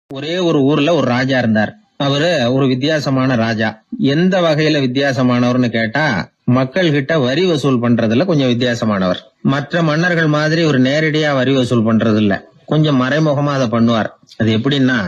ஒரே ஒரு ஊர்ல ஒரு ராஜா இருந்தார். அவரு ஒரு வித்தியாசமான ராஜா. எந்த வகையில வித்தியாசமானவர்னு கேட்டா, மக்கள் கிட்ட வரி வசூல் பண்றதுல கொஞ்சம் வித்தியாசமானவர். மற்ற மன்னர்கள் மாதிரி ஒரு நேரடியா வரி வசூல் பண்றது இல்ல, கொஞ்சம் மறைமுகமா அதை பண்ணுவார். அது எப்படின்னா,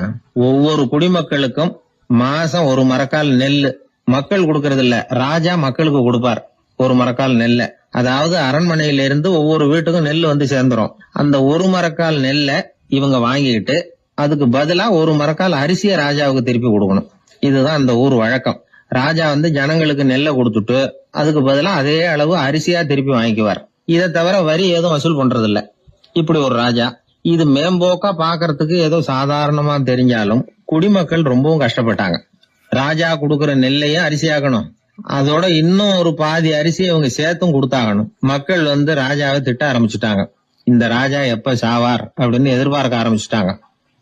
ஒவ்வொரு குடிமக்களுக்கும் மாசம் ஒரு மரக்கால் நெல்லு மக்கள் கொடுக்கறது இல்ல, ராஜா மக்களுக்கு கொடுப்பார். ஒரு மரக்கால் நெல்ல, அதாவது அரண்மனையில இருந்து ஒவ்வொரு வீட்டுக்கும் நெல் வந்து சேர்ந்துரும். அந்த ஒரு மரக்கால் நெல்ல இவங்க வாங்கிக்கிட்டு அதுக்கு பதிலா ஒரு மரக்கால் அரிசிய ராஜாவுக்கு திருப்பி கொடுக்கணும். இதுதான் அந்த ஊர் வழக்கம். ராஜா வந்து ஜனங்களுக்கு நெல்லை கொடுத்துட்டு அதுக்கு பதிலா அதே அளவு அரிசியா திருப்பி வாங்கிக்குவார். இதை தவிர வரி ஏதும் வசூல் பண்றது இல்ல. இப்படி ஒரு ராஜா. இது மேம்போக்கா பாக்குறதுக்கு ஏதோ சாதாரணமா தெரிஞ்சாலும் குடிமக்கள் ரொம்பவும் கஷ்டப்பட்டாங்க. ராஜா கொடுக்கற நெல்லையும் அரிசியாக்கணும், அதோட இன்னும் ஒரு பாதி அரிசியை இவங்க சேர்த்தும் கொடுத்தாகணும். மக்கள் வந்து ராஜாவை திட்ட ஆரம்பிச்சுட்டாங்க. இந்த ராஜா எப்ப சாவார் அப்படின்னு எதிர்பார்க்க ஆரம்பிச்சுட்டாங்க.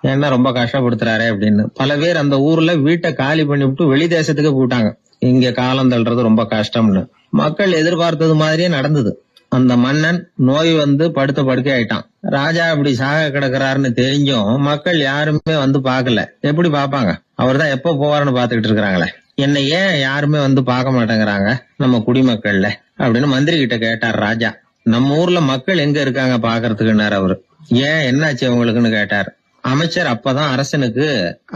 ஏன்னா ரொம்ப கஷ்டப்படுத்துறாரு அப்படின்னு. பல பேர் அந்த ஊர்ல வீட்டை காலி பண்ணிவிட்டு வெளி தேசத்துக்கு போயிட்டாங்க. இங்க காலம் தள்ளுறது ரொம்ப கஷ்டம்னு. மக்கள் எதிர்பார்த்தது மாதிரியே நடந்தது. அந்த மன்னன் நோய் வந்து படுத்த படுக்கை ஆயிட்டான். ராஜா இப்படி சாக கிடக்குறாருன்னு தெரிஞ்சும் மக்கள் யாருமே வந்து பாக்கல. எப்படி பாப்பாங்க? அவர் தான் எப்ப போவாருன்னு பாத்துக்கிட்டு இருக்காங்களே. என்ன ஏன் யாருமே வந்து பார்க்க மாட்டேங்கிறாங்க நம்ம குடிமக்கள்ல அப்படின்னு மந்திரி கிட்ட கேட்டார் ராஜா. நம்ம ஊர்ல மக்கள் எங்க இருக்காங்க பாக்குறதுக்குன்னாரு அவரு. ஏன் என்னாச்சு அவங்களுக்குன்னு கேட்டார். அமைச்சர் அப்பதான் அரசனுக்கு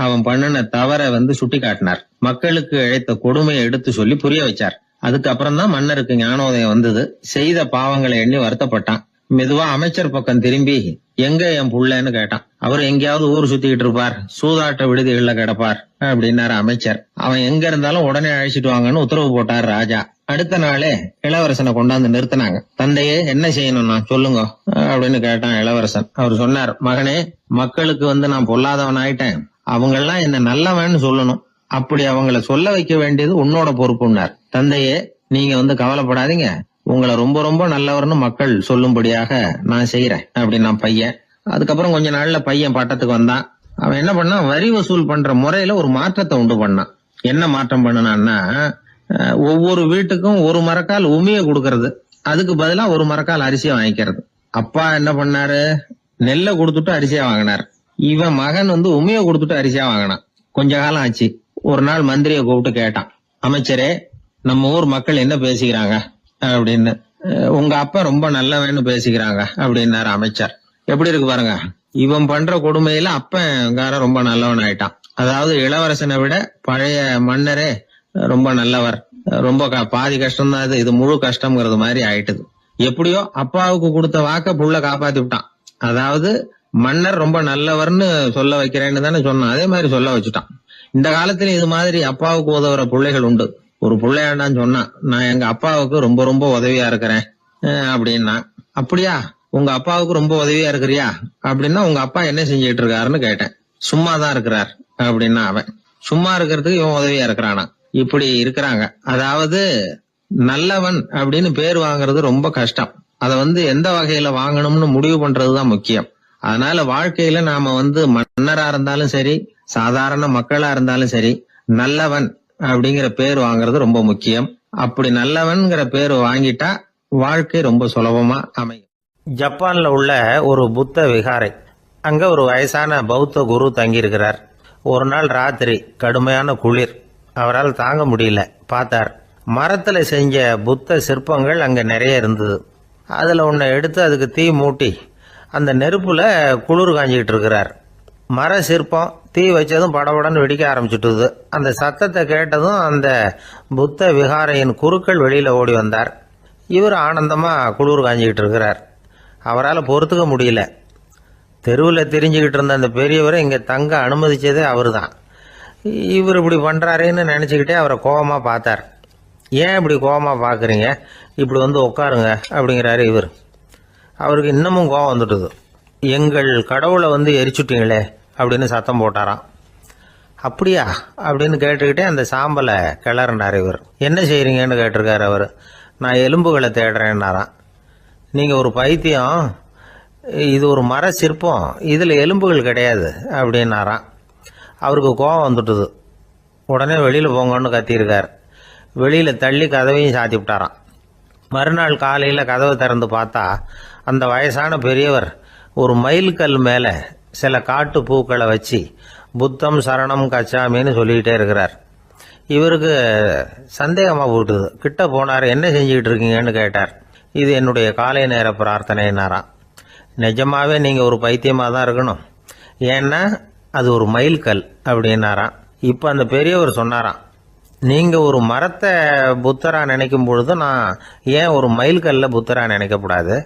அவன் பண்ணின தவற வந்து சுட்டி காட்டினார். மக்களுக்கு இழைத்த கொடுமையை எடுத்து சொல்லி புரிய வச்சார். அதுக்கப்புறம் தான் மன்னருக்கு ஞானோதயம் வந்தது. செய்த பாவங்களை எண்ணி வருத்தப்பட்டான். மெதுவா அமைச்சர் பக்கம் திரும்பி, எங்க என் புள்ளன்னு கேட்டான். அவர் எங்கேயாவது ஊர் சுத்திக்கிட்டு இருப்பார், சூதாட்ட விடுதிகள்ல கிடப்பார் அப்படின்னாரு அமைச்சர். அவன் எங்க இருந்தாலும் உடனே அழைச்சிட்டு வாங்கன்னு உத்தரவு போட்டார் ராஜா. அடுத்த நாளே இளவரசனை கொண்டாந்து நிறுத்தினாங்க. தந்தையே, என்ன செய்யணும்னா சொல்லுங்க அப்படின்னு கேட்டான் இளவரசன். அவர் சொன்னார், மகனே, மக்களுக்கு வந்து நான் பொல்லாதவன் ஆயிட்டேன், அவங்க எல்லாம் என்ன நல்லவன்னு சொல்லணும். அப்படி அவங்கள சொல்ல வைக்க வேண்டியது உன்னோட பொறுப்புன்னார். தந்தையே, நீங்க வந்து கவலைப்படாதீங்க, உங்களை ரொம்ப ரொம்ப நல்லவர்னு மக்கள் சொல்லும்படியாக நான் செய்யறேன் அப்படின்னா பையன். அதுக்கப்புறம் கொஞ்ச நாள்ல பையன் பட்டத்துக்கு வந்தான். அவன் என்ன பண்ணான், வரி வசூல் பண்ற முறையில ஒரு மாற்றத்தை உண்டு பண்ணான். என்ன மாற்றம் பண்ணனான்னா, ஒவ்வொரு வீட்டுக்கும் ஒரு மரக்கால் உமிய கொடுக்கறது, அதுக்கு பதிலா ஒரு மரக்கால் அரிசியை வாங்கிக்கிறது. அப்பா என்ன பண்ணாரு, நெல்லை கொடுத்துட்டு அரிசியா வாங்கினார். இவன் மகன் வந்து உமிய கொடுத்துட்டு அரிசியா வாங்கினான். கொஞ்ச காலம் ஆச்சு. ஒரு நாள் மந்திரியை கூப்பிட்டு கேட்டான், அமைச்சரே, நம்ம ஊர் மக்கள் என்ன பேசிக்கிறாங்க அப்படின்னு. உங்க அப்பா ரொம்ப நல்லவன்னு பேசிக்கிறாங்க அப்படின்னாரு அமைச்சர். எப்படி இருக்கு பாருங்க, இவன் பண்ற கொடுமையில அப்பங்கார ரொம்ப நல்லவன் ஆயிட்டான். அதாவது இளவரசனை விட பழைய மன்னரே ரொம்ப நல்லவர், ரொம்ப பாதி கஷ்டம் தான் இது முழு கஷ்டம்ங்கிறது மாதிரி ஆயிட்டுது. எப்படியோ அப்பாவுக்கு கொடுத்த வாக்க புள்ள காப்பாத்தி விட்டான். அதாவது மன்னர் ரொம்ப நல்லவர்னு சொல்ல வைக்கிறேன்னு தானே சொன்னான், அதே மாதிரி சொல்ல வச்சுட்டான். இந்த காலத்துல இது மாதிரி அப்பாவுக்கு உதவுற பிள்ளைகள் உண்டு. ஒரு பிள்ளையாண்டான்னு சொன்னான், நான் எங்க அப்பாவுக்கு ரொம்ப ரொம்ப உதவியா இருக்கிறேன் அப்படின்னா. அப்படியா, உங்க அப்பாவுக்கு ரொம்ப உதவியா இருக்கிறியா அப்படின்னா, உங்க அப்பா என்ன செஞ்சுட்டு இருக்காருன்னு கேட்டேன். சும்மாதான் இருக்கிறார் அப்படின்னா அவன். சும்மா இருக்கிறதுக்கு இவன் உதவியா இருக்கிறானா? இப்படி இருக்கிறாங்க. அதாவது நல்லவன் அப்படின்னு பேர் வாங்குறது ரொம்ப கஷ்டம். அதை வந்து எந்த வகையில வாங்கணும்னு முடிவு பண்றதுதான் முக்கியம். அதனால வாழ்க்கையில நாம வந்து மன்னரா இருந்தாலும் சரி, சாதாரண மக்களா இருந்தாலும் சரி, நல்லவன் அப்படிங்கிற பேர் வாங்குறது ரொம்ப முக்கியம். அப்படி நல்லவன்கிற பேர் வாங்கிட்டா வாழ்க்கை ரொம்ப சுலபமா அமையும். ஜப்பான்ல உள்ள ஒரு புத்த விகாரை, அங்க ஒரு வயசான பௌத்த குரு தங்கியிருக்கிறார். ஒரு நாள் ராத்திரி கடுமையான குளிர், அவரால் தாங்க முடியல. பார்த்தார், மரத்துல செஞ்ச புத்த சிற்பங்கள் அங்க நிறைய இருந்தது. அதுல ஒன்ன எடுத்து அதுக்கு தீ மூட்டி அந்த நெருப்புல குளிர் காஞ்சிக்கிட்டு இருக்கிறார். மர சிற்பம் தீ வச்சதும் படபடன்னு வெடிக்க ஆரம்பிச்சுட்டுது. அந்த சத்தத்தை கேட்டதும் அந்த புத்த விகாரையின் குருக்கள் வெளியில ஓடி வந்தார். இவர் ஆனந்தமா குளிர் காஞ்சிக்கிட்டு இருக்கிறார். அவரால் பொறுத்துக்க முடியல. தெருவில் தெரிஞ்சுக்கிட்டு இருந்த அந்த பெரியவரை இங்க தங்க அனுமதிச்சதே அவரு தான். இவர் இப்படி பண்றாருன்னு நினைச்சுக்கிட்டே அவரை கோபமா பார்த்தார். ஏன் இப்படி கோபமா பாக்குறீங்க, இப்படி வந்து உட்காருங்க அப்படிங்கிறாரு இவர். அவருக்கு இன்னமும் கோபம் வந்துட்டுது. எங்கள் கடவுளை வந்து எரிச்சுட்டீங்களே அப்படின்னு சத்தம் போட்டாராம். அப்படியா அப்படின்னு கேட்டுக்கிட்டே அந்த சாம்பலை கிளறினார் இவர். என்ன செய்யறீங்கன்னு கேட்டிருக்காரு அவர். நான் எலும்புகளை தேடுறேன்னாராம். நீங்க ஒரு பைத்தியம், இது ஒரு மர சிற்பம், இதுல எலும்புகள் கிடையாது அப்படின்னாராம். அவருக்கு கோபம் வந்துட்டுது. உடனே வெளியில போங்கன்னு கத்தியிருக்கார். வெளியில தள்ளி கதவையும் சாத்தி விட்டாராம். மறுநாள் காலையில கதவை திறந்து பார்த்தா அந்த வயசான பெரியவர் ஒரு மயில்கல் மேல சில காட்டு பூக்களை வச்சு புத்தம் சரணம் கச்சாமின்னு சொல்லிக்கிட்டே இருக்கிறார். இவருக்கு சந்தேகமாக போட்டுது. கிட்ட போனார். என்ன செஞ்சுக்கிட்டு இருக்கீங்கன்னு கேட்டார். இது என்னுடைய காலை நேர பிரார்த்தனைனாராம். நிஜமாவே நீங்கள் ஒரு பைத்தியமாக தான் இருக்கணும், ஏன்னா அது ஒரு மைல்கல் அப்படின்னாராம். இப்போ அந்த பெரியவர் சொன்னாராம், நீங்கள் ஒரு மரத்தை புத்தரா நினைக்கும் பொழுது நான் ஏன் ஒரு மைல்கல்ல புத்தரா நினைக்கக்கூடாது?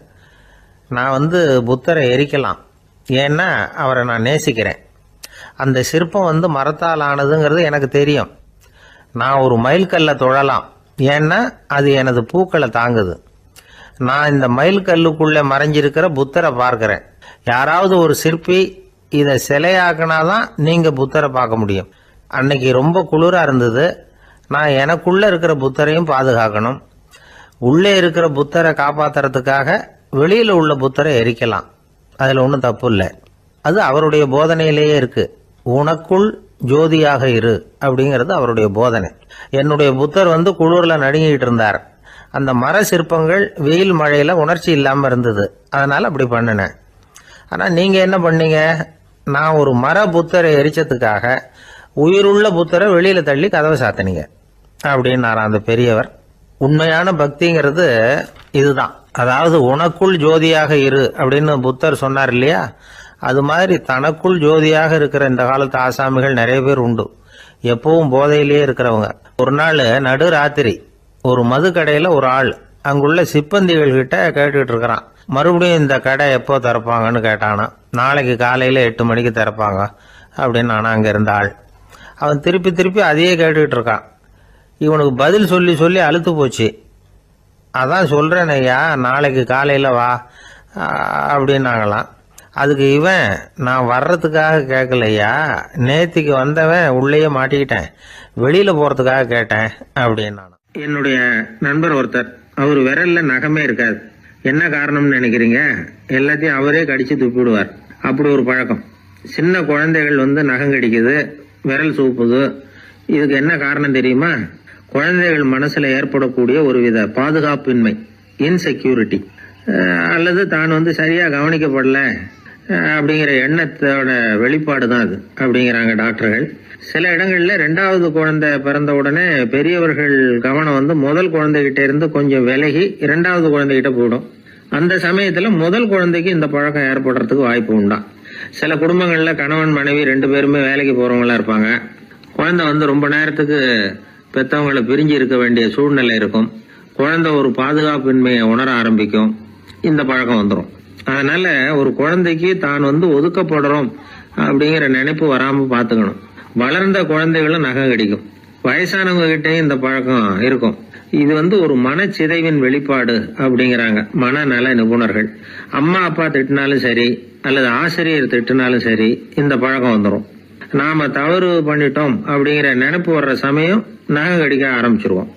நான் புத்தரை எரிக்கலாம், ஏன்னா அவரை நான் நேசிக்கிறேன். அந்த சிற்பம் மரத்தால் ஆனதுங்கிறது எனக்கு தெரியும். நான் ஒரு மைல்கல்ல தொழலாம், ஏன்னா அது எனது பூக்களை தாங்குது. நான் இந்த மைல்கல்லுக்குள்ளே மறைஞ்சிருக்கிற புத்தரை பார்க்கிறேன். யாராவது ஒரு சிற்பி இதை சிலையாக்கினாதான் நீங்கள் புத்தரை பார்க்க முடியும். அன்னைக்கு ரொம்ப குளிராக இருந்தது. நான் எனக்குள்ள இருக்கிற புத்தரையும் பாதுகாக்கணும். உள்ளே இருக்கிற புத்தரை காப்பாத்துறதுக்காக வெளியில் உள்ள புத்தரை எரிக்கலாம், அதில் ஒன்றும் தப்பு இல்லை. அது அவருடைய போதனையிலேயே இருக்கு. உனக்குள் ஜோதியாக இரு அப்படிங்கிறது அவருடைய போதனை. என்னுடைய புத்தர் குளிரில் நடுங்கிட்டு இருந்தார். அந்த மர சிற்பங்கள் வெயில் மழையில உணர்ச்சி இல்லாமல் இருந்தது, அதனால அப்படி பண்ணினேன். ஆனால் நீங்கள் என்ன பண்ணீங்க? நான் ஒரு மர புத்தரை எரிச்சதுக்காக உயிருள்ள புத்தரை வெளியில தள்ளி கதவை சாத்தினீங்க அப்படின்னாராம் அந்த பெரியவர். உண்மையான பக்திங்கிறது இதுதான். அதாவது உனக்குள் ஜோதியாக இரு அப்படின்னு புத்தர் சொன்னார் இல்லையா, அது மாதிரி தனக்குள் ஜோதியாக இருக்கிற இந்த காலத்து ஆசாமிகள் நிறைய பேர் உண்டு. எப்பவும் போதையிலேயே இருக்கிறவங்க. ஒரு நாள் நடு ராத்திரி ஒரு மது கடையில ஒரு ஆள் அங்குள்ள சிப்பந்திகள் கிட்ட கேட்டுக்கிட்டு இருக்கிறான். மறுபடியும் இந்த கடை எப்போ திறப்பாங்கன்னு கேட்டானா. நாளைக்கு காலையில 8 மணிக்கு திறப்பாங்க அப்படின்னு நானா அங்க இருந்த ஆள். அவன் திருப்பி திருப்பி அதையே கேட்டுக்கிட்டு இருக்கான். இவனுக்கு பதில் சொல்லி சொல்லி அழுத்து போச்சு. அதான் சொல்றேன் ஐயா, நாளைக்கு காலையில வா அப்படின்னாங்களாம். அதுக்கு இவன், நான் வர்றதுக்காக கேட்கலையா, நேத்திக்கு வந்தவன் உள்ளேயே மாட்டிக்கிட்டேன், வெளியில போறதுக்காக கேட்டேன் அப்படின்னா. என்னுடைய நண்பர் ஒருத்தர், அவர் விரல்ல நகமே இருக்காது. என்ன காரணம்னு நினைக்கிறீங்க? எல்லாத்தையும் அவரே கடிச்சு துப்பிடுவார். அப்படி ஒரு பழக்கம். சின்ன குழந்தைகள் நகம் கடிக்குது, விரல் சூப்புது. இதுக்கு என்ன காரணம் தெரியுமா? குழந்தைகள் மனசுல ஏற்படக்கூடிய ஒருவித பாதுகாப்பின்மை, இன்செக்யூரிட்டி, அல்லது தான் சரியா கவனிக்கப்படல அப்படிங்கிற எண்ணத்தோட வெளிப்பாடு தான் அது அப்படிங்கிறாங்க டாக்டர்கள். சில இடங்கள்ல 2வது குழந்தை பிறந்த உடனே பெரியவர்கள் கவனம் முதல் குழந்தைகிட்ட இருந்து கொஞ்சம் விலகி 2வது குழந்தைகிட்ட போயிடும். அந்த சமயத்துல முதல் குழந்தைக்கு இந்த பழக்கம் ஏற்படுறதுக்கு வாய்ப்பு உண்டா. சில குடும்பங்கள்ல கணவன் மனைவி 2 பேருமே வேலைக்கு போறவங்களா இருப்பாங்க. குழந்தை ரொம்ப நேரத்துக்கு பெத்தவங்களை பிரிஞ்சு இருக்க வேண்டிய சூழ்நிலை இருக்கும். குழந்தை ஒரு பாதுகாப்பின்மையை உணர ஆரம்பிக்கும். இந்த பழக்கம் வந்துடும். அதனால ஒரு குழந்தைக்கு தான் ஒதுக்கப்படுறோம் அப்படிங்கிற நினைப்பு வராம பாத்துக்கணும். வளர்ந்த குழந்தைகளும் நகம் கடிக்கும். வயசானவங்க கிட்டயும் இந்த பழக்கம் இருக்கும். இது ஒரு மனச்சிதைவின் வெளிப்பாடு அப்படிங்கிறாங்க மனநல நிபுணர்கள். அம்மா அப்பா திட்டினாலும் சரி, அல்லது ஆசிரியர் திட்டினாலும் சரி, இந்த பழக்கம் வந்துடும். நாம தவறு பண்ணிட்டோம் அப்படிங்கிற நினைப்பு வர்ற சமயம் நகம் கடிக்க ஆரம்பிச்சிருவோம்.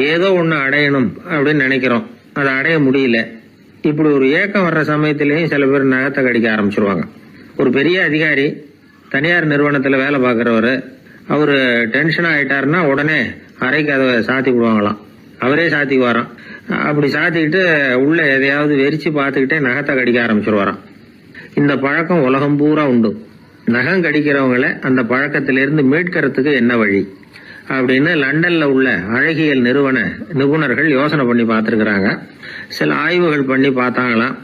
ஏதோ ஒண்ணு அடையணும் அப்படின்னு நினைக்கிறோம், அதை அடைய முடியல. இப்படி ஒரு ஏக்கம் வர்ற சமயத்திலேயும் சில பேர் நகத்தை கடிக்க ஆரம்பிச்சிருவாங்க. ஒரு பெரிய அதிகாரி, தனியார் நிறுவனத்துல வேலை பார்க்கிறவரு, அவரு டென்ஷன் ஆயிட்டாருன்னா உடனே அறைக்கு அதை சாத்தி விடுவாங்களாம். அவரே சாத்திக்குவாராம். அப்படி சாத்திக்கிட்டு உள்ள எதையாவது வெறிச்சு பார்த்துக்கிட்டே நகத்தை கடிக்க ஆரம்பிச்சிருவாராம். இந்த பழக்கம் உலகம் பூரா உண்டு. நகம் கடிக்கிறவங்களை அந்த பழக்கத்திலிருந்து மீட்கிறதுக்கு என்ன வழி அப்படின்னு லண்டன்ல உள்ள அழகியல் நிறுவன நிபுணர்கள் யோசனை பண்ணி பார்த்திருக்கிறாங்க. சில ஆய்வுகள் பண்ணி பார்த்தாங்களாம்.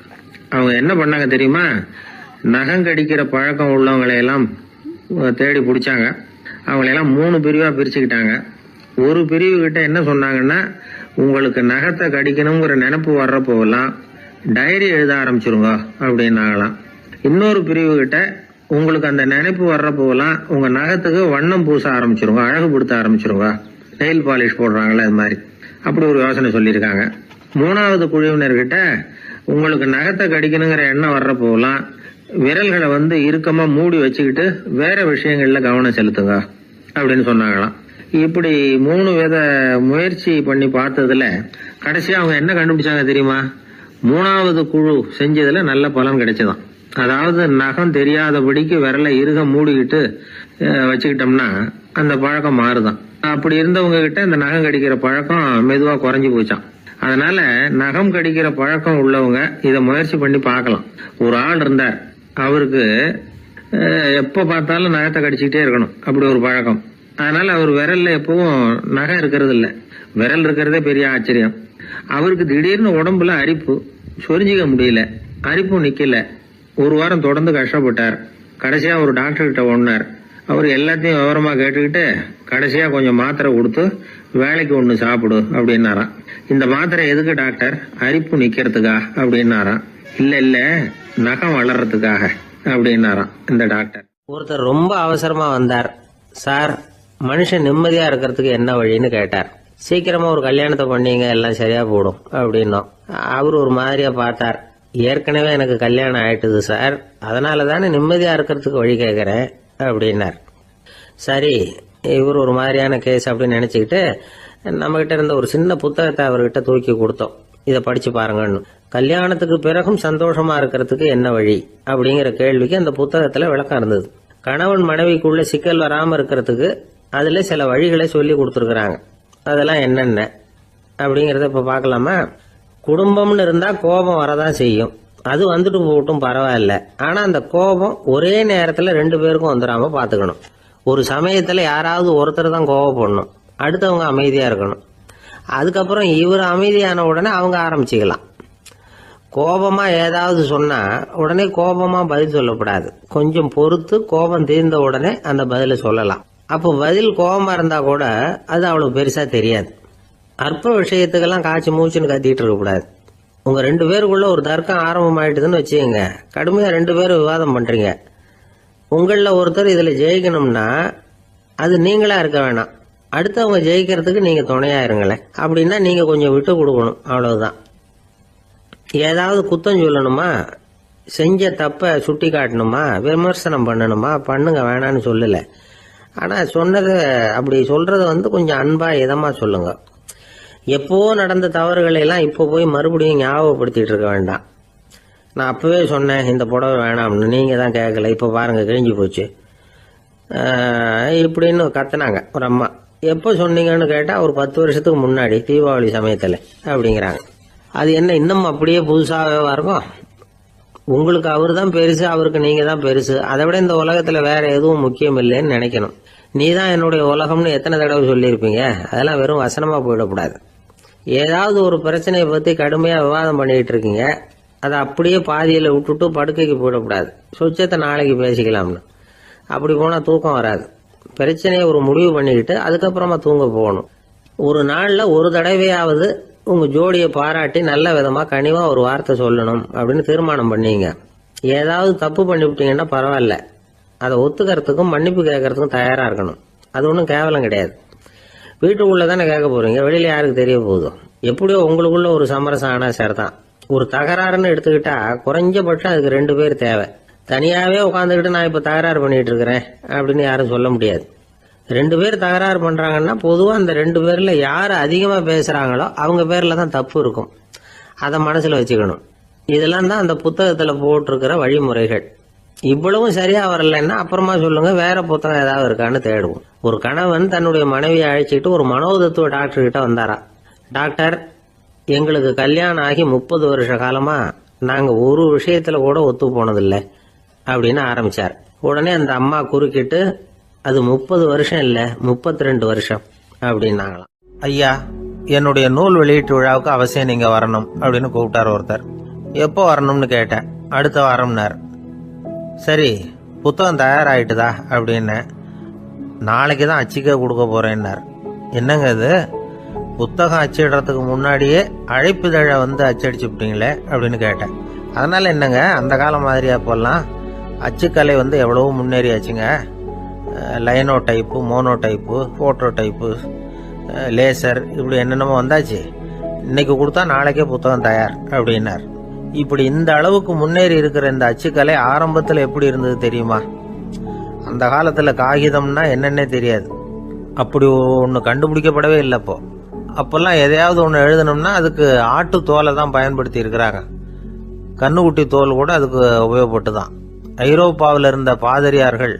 அவங்க என்ன பண்ணாங்க தெரியுமா? நகம் கடிக்கிற பழக்கம் உள்ளவங்களை எல்லாம் தேடி பிடிச்சாங்க. அவங்களையெல்லாம் 3 பிரிவா பிரிச்சுக்கிட்டாங்க. ஒரு பிரிவு கிட்ட என்ன சொன்னாங்கன்னா, உங்களுக்கு நகத்தை கடிக்கணுங்கிற நினைப்பு வர்றப்போலாம் டைரி எழுத ஆரம்பிச்சிருங்க அப்படின்னாங்களாம். இன்னொரு பிரிவு கிட்ட, உங்களுக்கு அந்த நினைப்பு வர்றப்போலாம் உங்க நகத்துக்கு வண்ணம் பூச ஆரம்பிச்சிருங்க, அழகுபடுத்த ஆரம்பிச்சிருங்க, நெயில் பாலிஷ் போடுறாங்களே அது மாதிரி. அப்படி ஒரு யோசனை சொல்லியிருக்காங்க. 3வது குழுவினர்கிட்ட, உங்களுக்கு நகத்தை கடிக்கணுங்கிற எண்ணம் வர்றப்போலாம் விரல்களை இறுக்கமா மூடி வச்சுக்கிட்டு வேற விஷயங்கள்ல கவனம் செலுத்துங்க அப்படின்னு சொன்னாங்களாம். இப்படி 3 வித முயற்சி பண்ணி பார்த்ததுல கடைசியா அவங்க என்ன கண்டுபிடிச்சாங்க தெரியுமா? 3வது குழு செஞ்சதுல நல்ல பலன் கிடைச்சதாம். அதாவது நகம் தெரியாதபடிக்கு விரலை இறுக மூடிக்கிட்டு வச்சுக்கிட்டோம்னா அந்த பழக்கம் மாறுதான். அப்படி இருந்தவங்க கிட்ட இந்த நகம் கடிக்கிற பழக்கம் மெதுவா குறைஞ்சு போச்சான். அதனால நகம் கடிக்கிற பழக்கம் உள்ளவங்க இதை முயற்சி பண்ணி பார்க்கலாம். ஒரு ஆள் இருந்தார், அவருக்கு எப்ப பார்த்தாலும் நகத்தை கடிச்சுக்கிட்டே இருக்கணும், அப்படி ஒரு பழக்கம். அதனால அவர் விரல்ல எப்பவும் நகை இருக்கிறது இல்ல, விரல் இருக்கிறதே பெரிய ஆச்சரியம். அவருக்கு திடீர்னு உடம்புல அரிப்பு, சொரிஞ்சிக்க முடியல, அரிப்பும் நிக்கல. ஒரு வாரம் தொடர்ந்து கஷ்டப்பட்டார். கடைசியா ஒரு டாக்டர் கிட்ட ஓடினார். அவர் எல்லாத்தையும் விவரமா கேட்டுக்கிட்டு கடைசியா கொஞ்சம் மாத்திரை கொடுத்து வேலைக்கு ஒண்ணு சாப்பிடு அப்படின்னாராம். இந்த மாத்திரை எதுக்கு டாக்டர்? அரிப்பு நிக்கிறதுக்கா அப்படின்னாராம். இல்ல நகம் வளர்றதுக்காக அப்படின்னாராம் இந்த டாக்டர். ஒருத்தர் ரொம்ப அவசரமா வந்தார். சார், மனுஷன் நிம்மதியா இருக்கிறதுக்கு என்ன வழின்னு கேட்டார். சீக்கிரமா ஒரு கல்யாணத்தை பண்ணீங்க, எல்லாம் சரியா போடும் அப்படின்னோம். அவர் ஒரு மாதிரியா பார்த்தார். ஏற்கனவே எனக்கு கல்யாணம் ஆயிட்டுது சார், அதனால தானே நிம்மதியா இருக்கிறதுக்கு வழி கேட்கறேன் அப்படின்னார். சரி, இவர் ஒரு மாதிரியான கேஸ் அப்படின்னு நினைச்சுக்கிட்டு நம்ம கிட்ட இருந்த ஒரு சின்ன புத்தகத்தை அவர்கிட்ட தூக்கி கொடுத்தோம். இதை படிச்சு பாருங்கன்னு. கல்யாணத்துக்கு பிறகும் சந்தோஷமா இருக்கிறதுக்கு என்ன வழி அப்படிங்கிற கேள்விக்கு அந்த புத்தகத்துல விளக்கம் இருந்தது. கணவன் மனைவிக்குள்ள சிக்கல் வராம இருக்கிறதுக்கு அதுல சில வழிகளை சொல்லி கொடுத்துருக்குறாங்க. அதெல்லாம் என்னென்ன அப்படிங்கறத இப்ப பாக்கலாமா? குடும்பம்னு இருந்தா கோபம் வரதான் செய்யும், அது வந்துட்டு போகட்டும், பரவாயில்ல. ஆனா அந்த கோபம் ஒரே நேரத்துல 2 பேருக்கும் வந்துடாம பாத்துக்கணும். ஒரு சமயத்துல யாராவது ஒருத்தர் தான் கோபப்படணும், அடுத்தவங்க அமைதியா இருக்கணும். அதுக்கப்புறம் இவர் அமைதியான உடனே அவங்க ஆரம்பிச்சுக்கலாம். கோபமா ஏதாவது சொன்னா உடனே கோபமா பதில் சொல்லக்கூடாது. கொஞ்சம் பொறுத்து கோபம் தீர்ந்த உடனே அந்த பதில சொல்லலாம். அப்போ பதில் கோபமா இருந்தா கூட அது அவ்வளவு பெருசா தெரியாது. அற்ப விஷயத்துக்கெல்லாம் காய்ச்சி மூச்சுன்னு கத்திட்டு இருக்க கூடாது. உங்க 2 பேருக்குள்ள ஒரு தர்க்கம் ஆரம்பமாயிட்டுதுன்னு வச்சுக்கோங்க. கடுமையா 2 பேரும் விவாதம் பண்றீங்க. உங்கள ஒருத்தர் இதுல ஜெயிக்கணும்னா அது நீங்களா இருக்க வேணாம், அடுத்தவங்க ஜெயிக்கிறதுக்கு நீங்க துணையா இருங்களேன். அப்படின்னா நீங்க கொஞ்சம் விட்டு கொடுக்கணும், அவ்வளவுதான். ஏதாவது குத்தம் சொல்லணுமா, செஞ்ச தப்ப சுட்டி காட்டணுமா, விமர்சனம் பண்ணணுமா, பண்ணுங்க, வேணான்னு சொல்லல. ஆனா சொன்னதை அப்படி சொல்றத கொஞ்சம் அன்பா இதமா சொல்லுங்க. எப்போ நடந்த தவறுகளை எல்லாம் இப்போ போய் மறுபடியும் ஞாபகப்படுத்திட்டு இருக்க வேண்டாம். நான் அப்பவே சொன்னேன் இந்த புடவை வேணாம்னு, நீங்க தான் கேட்கல, இப்ப பாருங்க கிழிஞ்சு போச்சு இப்படின்னு கத்துனாங்க ஒரு அம்மா. எப்போ சொன்னீங்கன்னு கேட்டா ஒரு 10 வருஷத்துக்கு முன்னாடி தீபாவளி சமயத்துல அப்படிங்கிறாங்க. அது என்ன இன்னும் அப்படியே புதுசாவே இருக்கும்? உங்களுக்கு அவரு தான் பெருசு, அவருக்கு நீங்க தான் பெருசு. அதை விட இந்த உலகத்துல வேற எதுவும் முக்கியம் இல்லைன்னு நினைக்கணும். நீ தான் என்னுடைய உலகம்னு எத்தனை தடவை சொல்லியிருப்பீங்க? அதெல்லாம் வெறும் வசனமா போயிடக்கூடாது. ஏதாவது ஒரு பிரச்சனையை பத்தி கடுமையா விவாதம் பண்ணிட்டு இருக்கீங்க, அதை அப்படியே பாதியில விட்டுட்டு படுக்கைக்கு போயிடக்கூடாது. சொச்சத்தை நாளைக்கு பேசிக்கலாம்னு. அப்படி போனா தூக்கம் வராது. பிரச்சனையை ஒரு முடிவு பண்ணிக்கிட்டு அதுக்கப்புறமா தூங்க போகணும். ஒரு நாள்ல ஒரு தடவையாவது உங்க ஜோடியை பாராட்டி நல்ல விதமா கனிவா ஒரு வார்த்தை சொல்லணும் அப்படின்னு தீர்மானம் பண்ணீங்க. ஏதாவது தப்பு பண்ணிவிட்டீங்கன்னா பரவாயில்ல, அதை ஒத்துக்கிறதுக்கும் மன்னிப்பு கேட்கறதுக்கும் தயாரா இருக்கணும். அது ஒன்றும் கேவலம் கிடையாது. வீட்டுக்குள்ள தானே கேட்க போறீங்க, வெளியில யாருக்கு தெரிய போகுதோ? எப்படியோ உங்களுக்குள்ள ஒரு சமரசம் ஆனா சரிதான். ஒரு தகராறுன்னு எடுத்துக்கிட்டா குறைஞ்சபட்சம் அதுக்கு 2 பேர் தேவை. தனியாவே உட்காந்துக்கிட்டு நான் இப்ப தகராறு பண்ணிட்டு இருக்கிறேன் அப்படின்னு யாரும் சொல்ல முடியாது. 2 பேர் தகராறு பண்றாங்கன்னா பொதுவா அந்த 2 பேர்ல யாரு அதிகமா பேசுறாங்களோ அவங்க பேர்ல தான் தப்பு இருக்கும். அதை மனசுல வச்சுக்கணும். இதெல்லாம் தான் அந்த புத்தகத்துல போட்டிருக்கிற வழிமுறைகள். இவ்வளவும் சரியா வரலன்னா அப்புறமா சொல்லுங்க, வேற புத்தகம் ஏதாவது இருக்கான்னு தேடுவோம். ஒரு கணவன் தன்னுடைய மனைவியை அழைச்சிட்டு ஒரு மனோதத்துவ டாக்டர் கிட்ட வந்தாரா. டாக்டர், எங்களுக்கு கல்யாணம் ஆகி 30 வருஷ காலமா நாங்க ஒரு விஷயத்துல கூட ஒத்து போனதில்லை அப்படின்னு ஆரம்பிச்சார். உடனே அந்த அம்மா குறுக்கிட்டு, அது 30 வருஷம் இல்ல 32 வருஷம் அப்படின்னாங்களாம். ஐயா, என்னுடைய நூல் வெளியீட்டு விழாவுக்கு அவசியம் நீங்க வரணும் அப்படின்னு கூப்பிட்டார் ஒருத்தர். எப்போ வரணும்னு கேட்டேன். அடுத்த வாரம்னார். சரி, புத்தகம் தயாராயிட்டுதா அப்படின்னு. நாளைக்கு தான் அச்சிக்க கொடுக்க போறேன்னார். என்னங்க இது, புத்தகம் அச்சிடுறதுக்கு முன்னாடியே அழைப்பிதழை அச்சடிச்சுட்டீங்களே அப்படின்னு கேட்டேன். அதனால என்னங்க, அந்த காலம் மாதிரி அப்போல்லாம் அச்சுக்கலை எவ்வளவோ முன்னேறியாச்சுங்க. Linotype, monotype, phototype, laser, இப்படி என்னென்னமோ வந்தாச்சு. இன்னைக்கு கொடுத்தா நாளைக்கே புத்தகம் தயார் அப்படின்னார். இப்படி இந்த அளவுக்கு முன்னேறி இருக்கிற இந்த அச்சுக்கலை ஆரம்பத்தில் எப்படி இருந்தது தெரியுமா? அந்த காலத்துல காகிதம்னா என்னன்னே தெரியாது. அப்படி ஒன்று கண்டுபிடிக்கப்படவே இல்லை. அப்பெல்லாம் எதையாவது ஒன்று எழுதணும்னா அதுக்கு ஆட்டு தோலை தான் பயன்படுத்தி இருக்கிறாங்க. கண்ணுக்குட்டி தோல் கூட அதுக்கு உபயோகப்பட்டு தான். ஐரோப்பாவில் இருந்த பாதிரியார்கள்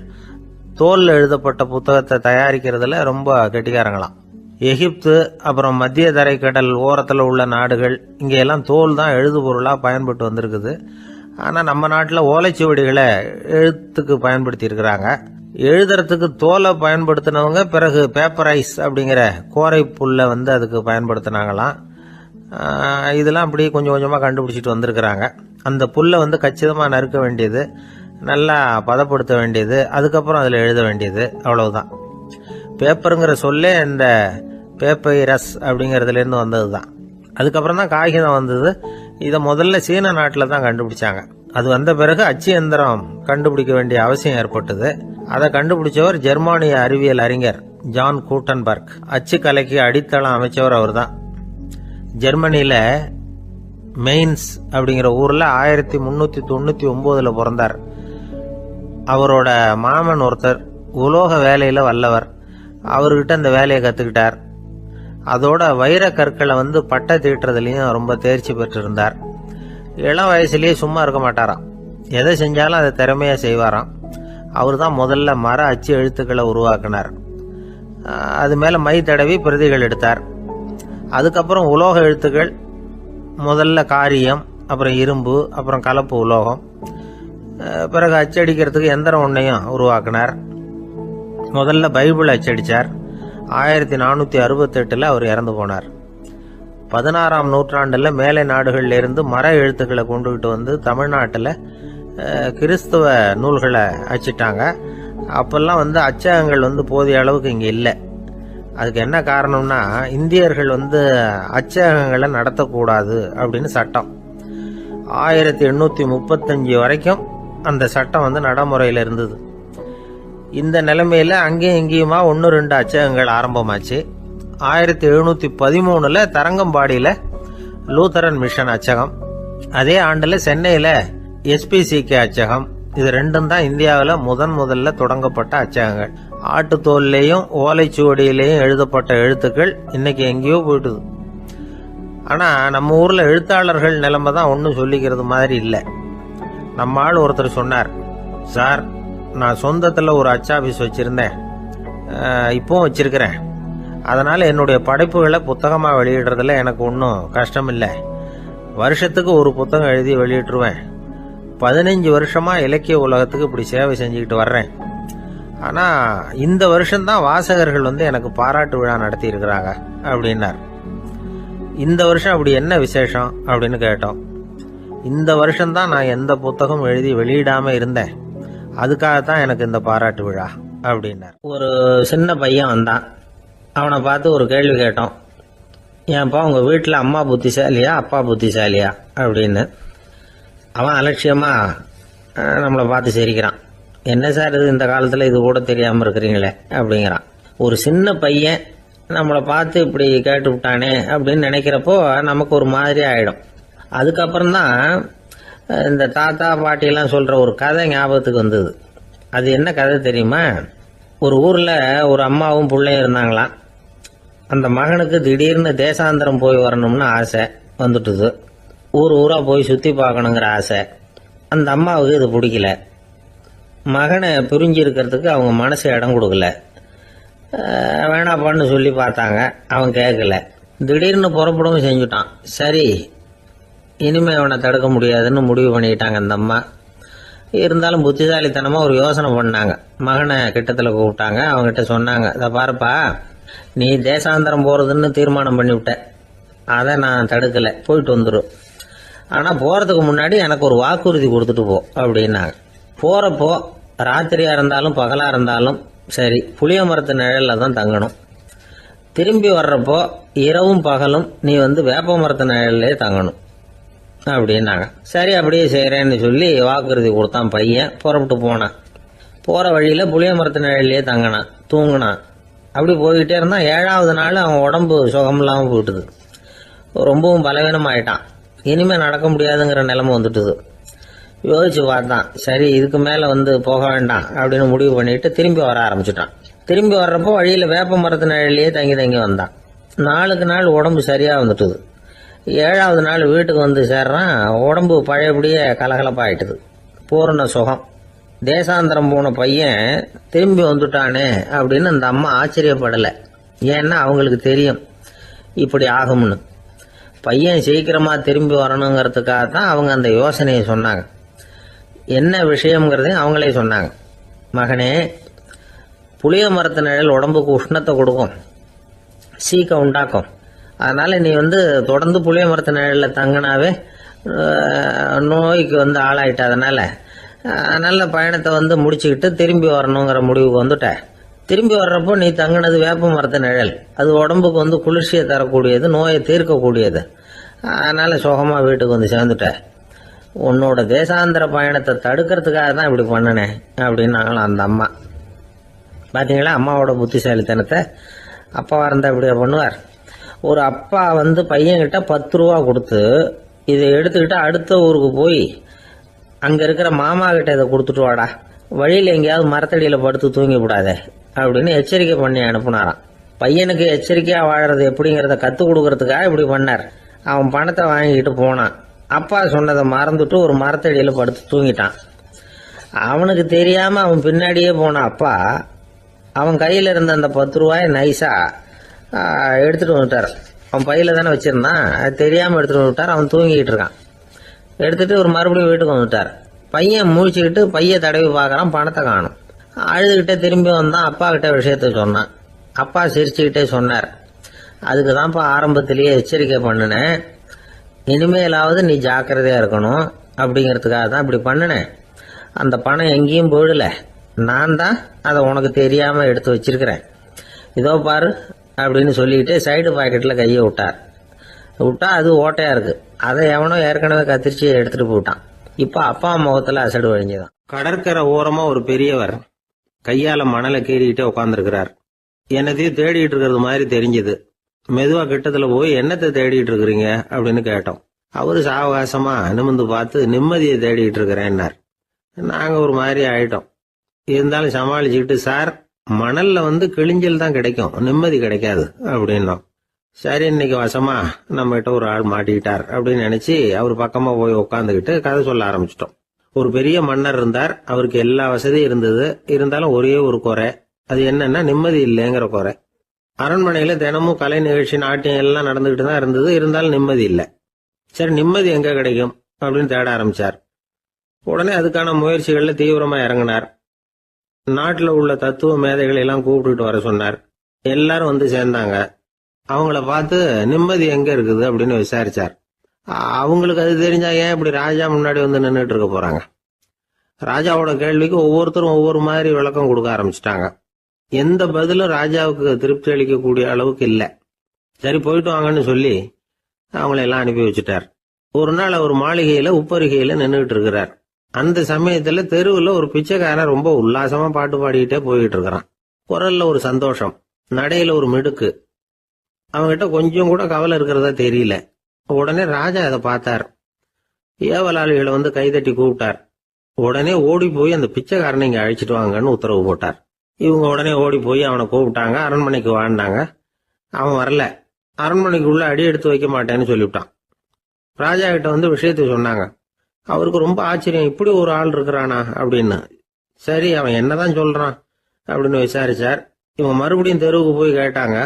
தோல்ல எழுதப்பட்ட புத்தகத்தை தயாரிக்கிறதுல ரொம்ப கெட்டிக்காரங்களாம். எகிப்து, அப்புறம் மத்திய தரைக்கடல் ஓரத்தில் உள்ள நாடுகள், இங்கெல்லாம் தோல் தான் எழுது பொருளாக பயன்பட்டு வந்திருக்குது. ஆனால் நம்ம நாட்டில் ஓலைச்சுவடிகளை எழுத்துக்கு பயன்படுத்தி இருக்கிறாங்க. எழுதுறதுக்கு தோலை பயன்படுத்தினவங்க பிறகு பேப்பரைஸ் அப்படிங்கிற கோரை புல்லை வந்து அதுக்கு பயன்படுத்தினாங்களாம். இதெல்லாம் அப்படி கொஞ்சம் கொஞ்சமாக கண்டுபிடிச்சிட்டு வந்திருக்கிறாங்க. அந்த புல்லை வந்து கச்சிதமாக நறுக்க வேண்டியது, நல்லா பதப்படுத்த வேண்டியது, அதுக்கப்புறம் அதில் எழுத வேண்டியது, அவ்வளவுதான். பேப்பருங்கிற சொல்லே இந்த பேப்பைரஸ் அப்படிங்கிறதுலேருந்து வந்தது தான். அதுக்கப்புறம் தான் காகிதம் வந்தது. இதை முதல்ல சீன நாட்டில் தான் கண்டுபிடிச்சாங்க. அது வந்த பிறகு அச்சு எந்திரம் கண்டுபிடிக்க வேண்டிய அவசியம் ஏற்பட்டது. அதை கண்டுபிடிச்சவர் ஜெர்மானிய அறிவியல் அறிஞர் ஜான் கூட்டன்பர்க். அச்சு கலைக்கு அடித்தளம் அமைச்சவர் அவர் தான். ஜெர்மனியில் மெயின்ஸ் அப்படிங்கிற ஊரில் 1399 பிறந்தார். அவரோட மாமன் ஒருத்தர் உலோக வேலையில் வல்லவர். அவர்கிட்ட அந்த வேலையை கற்றுக்கிட்டார். அதோட வைர கற்களை வந்து பட்டை தீட்டுறதுலையும் ரொம்ப தேர்ச்சி பெற்றிருந்தார். இளம் வயசுலேயே சும்மா இருக்க மாட்டாராம். எதை செஞ்சாலும் அதை திறமையாக செய்வாராம். அவர் தான் முதல்ல மர அச்சு எழுத்துக்களை உருவாக்கினார். அது மேலே மை தடவி பிரதிகள் எடுத்தார். அதுக்கப்புறம் உலோக எழுத்துக்கள், முதல்ல காரியம், அப்புறம் இரும்பு, அப்புறம் கலப்பு உலோகம், பிறகு அச்சடிக்கிறதுக்கு எந்திரம் ஒன்றையும் உருவாக்கினார். முதல்ல பைபிள் அச்சடித்தார். 1468 அவர் இறந்து போனார். 16ஆம் நூற்றாண்டில் மேலை நாடுகளிலிருந்து மர எழுத்துக்களை கொண்டுகிட்டு வந்து தமிழ்நாட்டில் கிறிஸ்துவ நூல்களை அச்சிட்டாங்க. அப்பெல்லாம் வந்து அச்சகங்கள் வந்து போதிய அளவுக்கு இங்கே இல்லை. அதுக்கு என்ன காரணம்னா, இந்தியர்கள் வந்து அச்சகங்களை நடத்தக்கூடாது அப்படின்னு சட்டம். 1835 வரைக்கும் அந்த சட்டம் வந்து நடைமுறையில் இருந்தது. இந்த நிலைமையில் அங்கேயும் இங்கேயுமா 1-2 அச்சகங்கள் ஆரம்பமாச்சு. 1713 தரங்கம்பாடியில் லூத்தரன் மிஷன் அச்சகம், அதே ஆண்டில் சென்னையில் SPCK அச்சகம். இது ரெண்டும் தான் இந்தியாவில் முதல்ல தொடங்கப்பட்ட அச்சகங்கள். ஆட்டுத்தோல்லையும் ஓலைச்சுவடியிலையும் எழுதப்பட்ட எழுத்துக்கள் இன்னைக்கு எங்கேயோ போயிட்டுது. ஆனால் நம்ம ஊரில் எழுத்தாளர்கள் நிலைமை தான் ஒன்றும் சொல்லிக்கிறது மாதிரி இல்லை. நம்ம ஆள் ஒருத்தர் சொன்னார், சார் நான் சொந்தத்தில் ஒரு அச்சாபீஸ் வச்சுருந்தேன், இப்போவும் வச்சிருக்கிறேன். அதனால் என்னுடைய படைப்புகளை புத்தகமாக வெளியிடுறதுல எனக்கு ஒன்றும் கஷ்டம் இல்லை. வருஷத்துக்கு ஒரு புத்தகம் எழுதி வெளியிட்டுருவேன். 15 வருஷமாக இலக்கிய உலகத்துக்கு இப்படி சேவை செஞ்சுக்கிட்டு வர்றேன். ஆனால் இந்த வருஷம்தான் வாசகர்கள் வந்து எனக்கு பாராட்டு விழா நடத்தி இருக்கிறாங்க அப்படின்னார். இந்த வருஷம் அப்படி என்ன விசேஷம் அப்படின்னு கேட்டோம். இந்த வருஷம்தான் நான் எந்த புத்தகம் எழுதி வெளியிடாமல் இருந்தேன், அதுக்காகத்தான் எனக்கு இந்த பாராட்டு விழா அப்படின்னார். ஒரு சின்ன பையன் வந்தான். அவனை பார்த்து ஒரு கேள்வி கேட்டோம். ஏன்ப்பா உங்கள் வீட்டில் அம்மா புத்திசாலியா அப்பா புத்திசாலியா அப்படின்னு. அவன் அலட்சியமாக நம்மளை பார்த்து சிரிக்கிறான். என்ன சார் இது, இந்த காலத்தில் இது கூட தெரியாமல் இருக்கிறீங்களே அப்படிங்கிறான். ஒரு சின்ன பையன் நம்மளை பார்த்து இப்படி கேட்டு விட்டானே அப்படின்னு நினைக்கிறப்போ நமக்கு ஒரு மாதிரி ஆகிடும். அதுக்கப்புறம்தான் இந்த தாத்தா பாட்டியெல்லாம் சொல்கிற ஒரு கதை ஞாபகத்துக்கு வந்தது. அது என்ன கதை தெரியுமா? ஒரு ஊரில் ஒரு அம்மாவும் பிள்ளையும் இருந்தாங்களாம். அந்த மகனுக்கு திடீர்னு தேசாந்திரம் போய் வரணும்னு ஆசை வந்துட்டுது. ஊராக போய் சுற்றி பார்க்கணுங்கிற ஆசை. அந்த அம்மாவுக்கு இது பிடிக்கல. மகனை பிரிஞ்சு இருக்கிறதுக்கு அவங்க மனசு இடம் கொடுக்கல. வேணாப்பான்னு சொல்லி பார்த்தாங்க, அவன் கேட்கல. திடீர்னு புறப்படவும் செஞ்சுட்டான். சரி, இனிமே அவனை தடுக்க முடியாதுன்னு முடிவு பண்ணிக்கிட்டாங்க அந்த அம்மா. இருந்தாலும் புத்திசாலித்தனமாக ஒரு யோசனை பண்ணாங்க. மகனை கிட்டத்தில் கூப்பிட்டாங்க. அவங்ககிட்ட சொன்னாங்க, இதை பாருப்பா, நீ தேசாந்திரம் போகிறதுன்னு தீர்மானம் பண்ணிவிட்ட, அதை நான் தடுக்கலை, போயிட்டு வந்துடும். ஆனால் போகிறதுக்கு முன்னாடி எனக்கு ஒரு வாக்குறுதி கொடுத்துட்டு போ அப்படின்னாங்க. போகிறப்போ ராத்திரியாக இருந்தாலும் பகலாக இருந்தாலும் சரி, புளிய மரத்து நிழலில் தான் தங்கணும். திரும்பி வர்றப்போ இரவும் பகலும் நீ வந்து வேப்ப மரத்து நிழல்லே தங்கணும் அப்படின்னாங்க. சரி, அப்படியே செய்கிறேன்னு சொல்லி வாக்குறுதி கொடுத்தான் பையன். புறப்பட்டு போனான். போகிற வழியில் புளிய மரத்து நிழல்லே தங்கினான், தூங்கினான். அப்படி போய்கிட்டே இருந்தான். 7ஆவது நாள் அவன் உடம்பு சுகமில்லாமல் போயிட்டுது. ரொம்பவும் பலவீனமாயிட்டான். இனிமேல் நடக்க முடியாதுங்கிற நிலைமை வந்துட்டுது. யோசிச்சு பார்த்தான். சரி, இதுக்கு மேலே வந்து போக வேண்டாம் அப்படின்னு முடிவு பண்ணிட்டு திரும்பி வர ஆரம்பிச்சுட்டான். திரும்பி வர்றப்போ வழியில் வேப்ப மரத்து நிழல்லையே தங்கி வந்தான். நாளுக்கு நாள் உடம்பு சரியாக வந்துட்டுது. 7ஆவது நாள் வீட்டுக்கு வந்து சேர்றான். உடம்பு பழையபடியே கலகலப்பாயிட்டுது. பூரண சுகம். தேசாந்திரம் போன பையன் திரும்பி வந்துட்டானே அப்படின்னு அந்த அம்மா ஆச்சரியப்படலை. ஏன்னா அவங்களுக்கு தெரியும் இப்படி ஆகும்னு. பையன் சீக்கிரமாக திரும்பி வரணுங்கிறதுக்காக தான் அவங்க அந்த யோசனையை சொன்னாங்க. என்ன விஷயம்ங்கிறதையும் அவங்களே சொன்னாங்க. மகனே, புளிய மரத்து நிழல் உடம்புக்கு உஷ்ணத்தை கொடுக்கும், சீக்கம் உண்டாக்கும். அதனால நீ தொடர்ந்து புளிய மரத்து நிழலில் தங்கினாவே நோய்க்கு ஆளாயிட்ட. அதனால நல்ல பயணத்தை முடிச்சுக்கிட்டு திரும்பி வரணுங்கிற முடிவுக்கு வந்துட்ட. திரும்பி வர்றப்போ நீ தங்கினது வேப்ப மரத்து நிழல். அது உடம்புக்கு குளிர்ச்சியை தரக்கூடியது, நோயை தீர்க்கக்கூடியது. அதனால சுகமாக வீட்டுக்கு சேர்ந்துட்ட. உன்னோட தேசாந்திர பயணத்தை தடுக்கிறதுக்காக தான் இப்படி பண்ணினேன் அப்படின்னாங்களாம் அந்த அம்மா. பார்த்தீங்களா அம்மாவோட புத்திசாலித்தனத்தை? அப்பாவா இருந்தால் இப்படியா பண்ணுவார்? ஒரு அப்பா பையன்கிட்ட 10 ரூபா கொடுத்து இதை எடுத்துக்கிட்டு அடுத்த ஊருக்கு போய் அங்கே இருக்கிற மாமா கிட்ட இதை கொடுத்துட்டு வாடா, வழியில் எங்கேயாவது மரத்தடியில் படுத்து தூங்கி விடாதே அப்படின்னு எச்சரிக்கை பண்ணி அனுப்புனாராம். பையனுக்கு எச்சரிக்கையாக வாழறது எப்படிங்கிறத கற்றுக் கொடுக்கறதுக்காக இப்படி பண்ணார். அவன் பணத்தை வாங்கிக்கிட்டு போனான். அப்பா சொன்னதை மறந்துட்டு ஒரு மரத்தடியில் படுத்து தூங்கிட்டான். அவனுக்கு தெரியாமல் அவன் பின்னாடியே போன அப்பா அவன் கையில் இருந்த அந்த 10 ரூபாயை நைஸா எடுத்துட்டு வந்துட்டார். அவன் பையில தானே வச்சிருந்தான், அது தெரியாமல் எடுத்துட்டு வந்துட்டார். அவன் தூங்கிக்கிட்டு இருக்கான். எடுத்துட்டு ஒரு மறுபடியும் வீட்டுக்கு வந்துட்டார். பையன் முழிச்சுக்கிட்டு பைய தடவி பார்க்கறான், பணத்தை காணும். அழுதுகிட்டே திரும்பி வந்தான். அப்பா கிட்ட விஷயத்த சொன்னான். அப்பா சிரிச்சுக்கிட்டே சொன்னார், அதுக்கு தான்ப்பா ஆரம்பத்திலேயே எச்சரிக்கை பண்ணினேன், இனிமேலாவது நீ ஜாக்கிரதையா இருக்கணும் அப்படிங்கிறதுக்காக தான் இப்படி பண்ணினேன். அந்த பணம் எங்கேயும் போயிடல, நான் தான் அதை உனக்கு தெரியாம எடுத்து வச்சிருக்கிறேன். இதோ பாரு அப்படின்னு சொல்லிட்டு சைடு பாக்கெட்ல கையை விட்டா அது ஓட்டையா இருக்கு. அதை எவனோ ஏற்கனவே கத்திரிச்சு எடுத்துட்டு போட்டான். இப்ப அப்பா முகத்துல அசடு வழிஞ்சுதான். கடற்கரை ஓரமா ஒரு பெரியவர் கையால மணலை கீறிக்கிட்டே உட்காந்துருக்கிறார். என்னத்தையும் தேடிட்டு இருக்கிறது மாதிரி தெரிஞ்சது. மெதுவா கிட்டத்துல போய் என்னத்தை தேடிட்டு இருக்கிறீங்க அப்படின்னு கேட்டோம். அவரு சாவகாசமா நிமிந்து பார்த்து நிம்மதியை தேடிட்டு இருக்கிறேன்னார். நாங்க ஒரு மாதிரி ஆயிட்டோம். இருந்தாலும் சமாளிச்சுக்கிட்டு, சார் மணல்ல கிழிஞ்சல் தான் கிடைக்கும், நிம்மதி கிடைக்காது அப்படின்னோம். சரி, இன்னைக்கு வசமா நம்ம கிட்ட ஒரு ஆள் மாட்டிக்கிட்டார் அப்படின்னு நினைச்சு அவர் பக்கமா போய் உட்காந்துக்கிட்டு கதை சொல்ல ஆரம்பிச்சிட்டோம். ஒரு பெரிய மன்னர் இருந்தார். அவருக்கு எல்லா வசதியும் இருந்தது. இருந்தாலும் ஒரே ஒரு குறை. அது என்னன்னா நிம்மதி இல்லைங்கிற குறை. அரண்மனையில தினமும் கலை நிகழ்ச்சி, நாட்டியம் எல்லாம் நடந்துகிட்டு தான் இருந்தது. இருந்தாலும் நிம்மதி இல்லை. சரி, நிம்மதி எங்க கிடைக்கும் அப்படின்னு தேட ஆரம்பிச்சார். உடனே அதுக்கான முயற்சிகள்ல தீவிரமா இறங்கினார். நாட்டுல உள்ள தத்துவ மேதைகளை எல்லாம் கூப்பிட்டுட்டு வர சொன்னார். எல்லாரும் சேர்ந்தாங்க. அவங்கள பார்த்து நிம்மதி எங்க இருக்குது அப்படின்னு விசாரிச்சார். அவங்களுக்கு அது தெரிஞ்சா ஏன் இப்படி ராஜா முன்னாடி நின்றுட்டு இருக்க போறாங்க? ராஜாவோட கேள்விக்கு ஒவ்வொருத்தரும் ஒவ்வொரு மாதிரி விளக்கம் கொடுக்க ஆரம்பிச்சிட்டாங்க. எந்த பதிலும் ராஜாவுக்கு திருப்தி அளிக்கக்கூடிய அளவுக்கு இல்ல. சரி, போயிட்டு வாங்கன்னு சொல்லி அவங்கள எல்லாம் அனுப்பி வச்சுட்டார். ஒரு நாள் அவர் மாளிகையில உப்பருகையில நின்றுட்டு இருக்கிறார். அந்த சமயத்துல தெருவுல ஒரு பிச்சைக்காரன் ரொம்ப உல்லாசமா பாட்டு பாடிக்கிட்டே போயிட்டு இருக்கிறான். குரல்ல ஒரு சந்தோஷம், நடையில ஒரு மிடுக்கு. அவன்கிட்ட கொஞ்சம் கூட கவலை இருக்கிறதா தெரியல. உடனே ராஜா அதை பார்த்தார். ஏவலாளிகளை கைதட்டி கூப்பிட்டார். உடனே ஓடி போய் அந்த பிச்சைக்காரனை இங்க அழைச்சிட்டு வாங்கன்னு உத்தரவு போட்டார். இவங்க உடனே ஓடி போய் அவனை கூப்பிட்டாங்க. அரண்மனைக்கு வாழ்ந்தாங்க. அவன் வரல. அரண்மனைக்குள்ள அடி எடுத்து வைக்க மாட்டேன்னு சொல்லிவிட்டான். ராஜா கிட்ட விஷயத்த சொன்னாங்க. அவருக்கு ரொம்ப ஆச்சரியம், இப்படி ஒரு ஆள் இருக்கிறானா அப்படின்னு. சரி, அவன் என்னதான் சொல்றான் அப்படின்னு விசாரிச்சார். இவங்க மறுபடியும் தெருவுக்கு போய் கேட்டாங்க.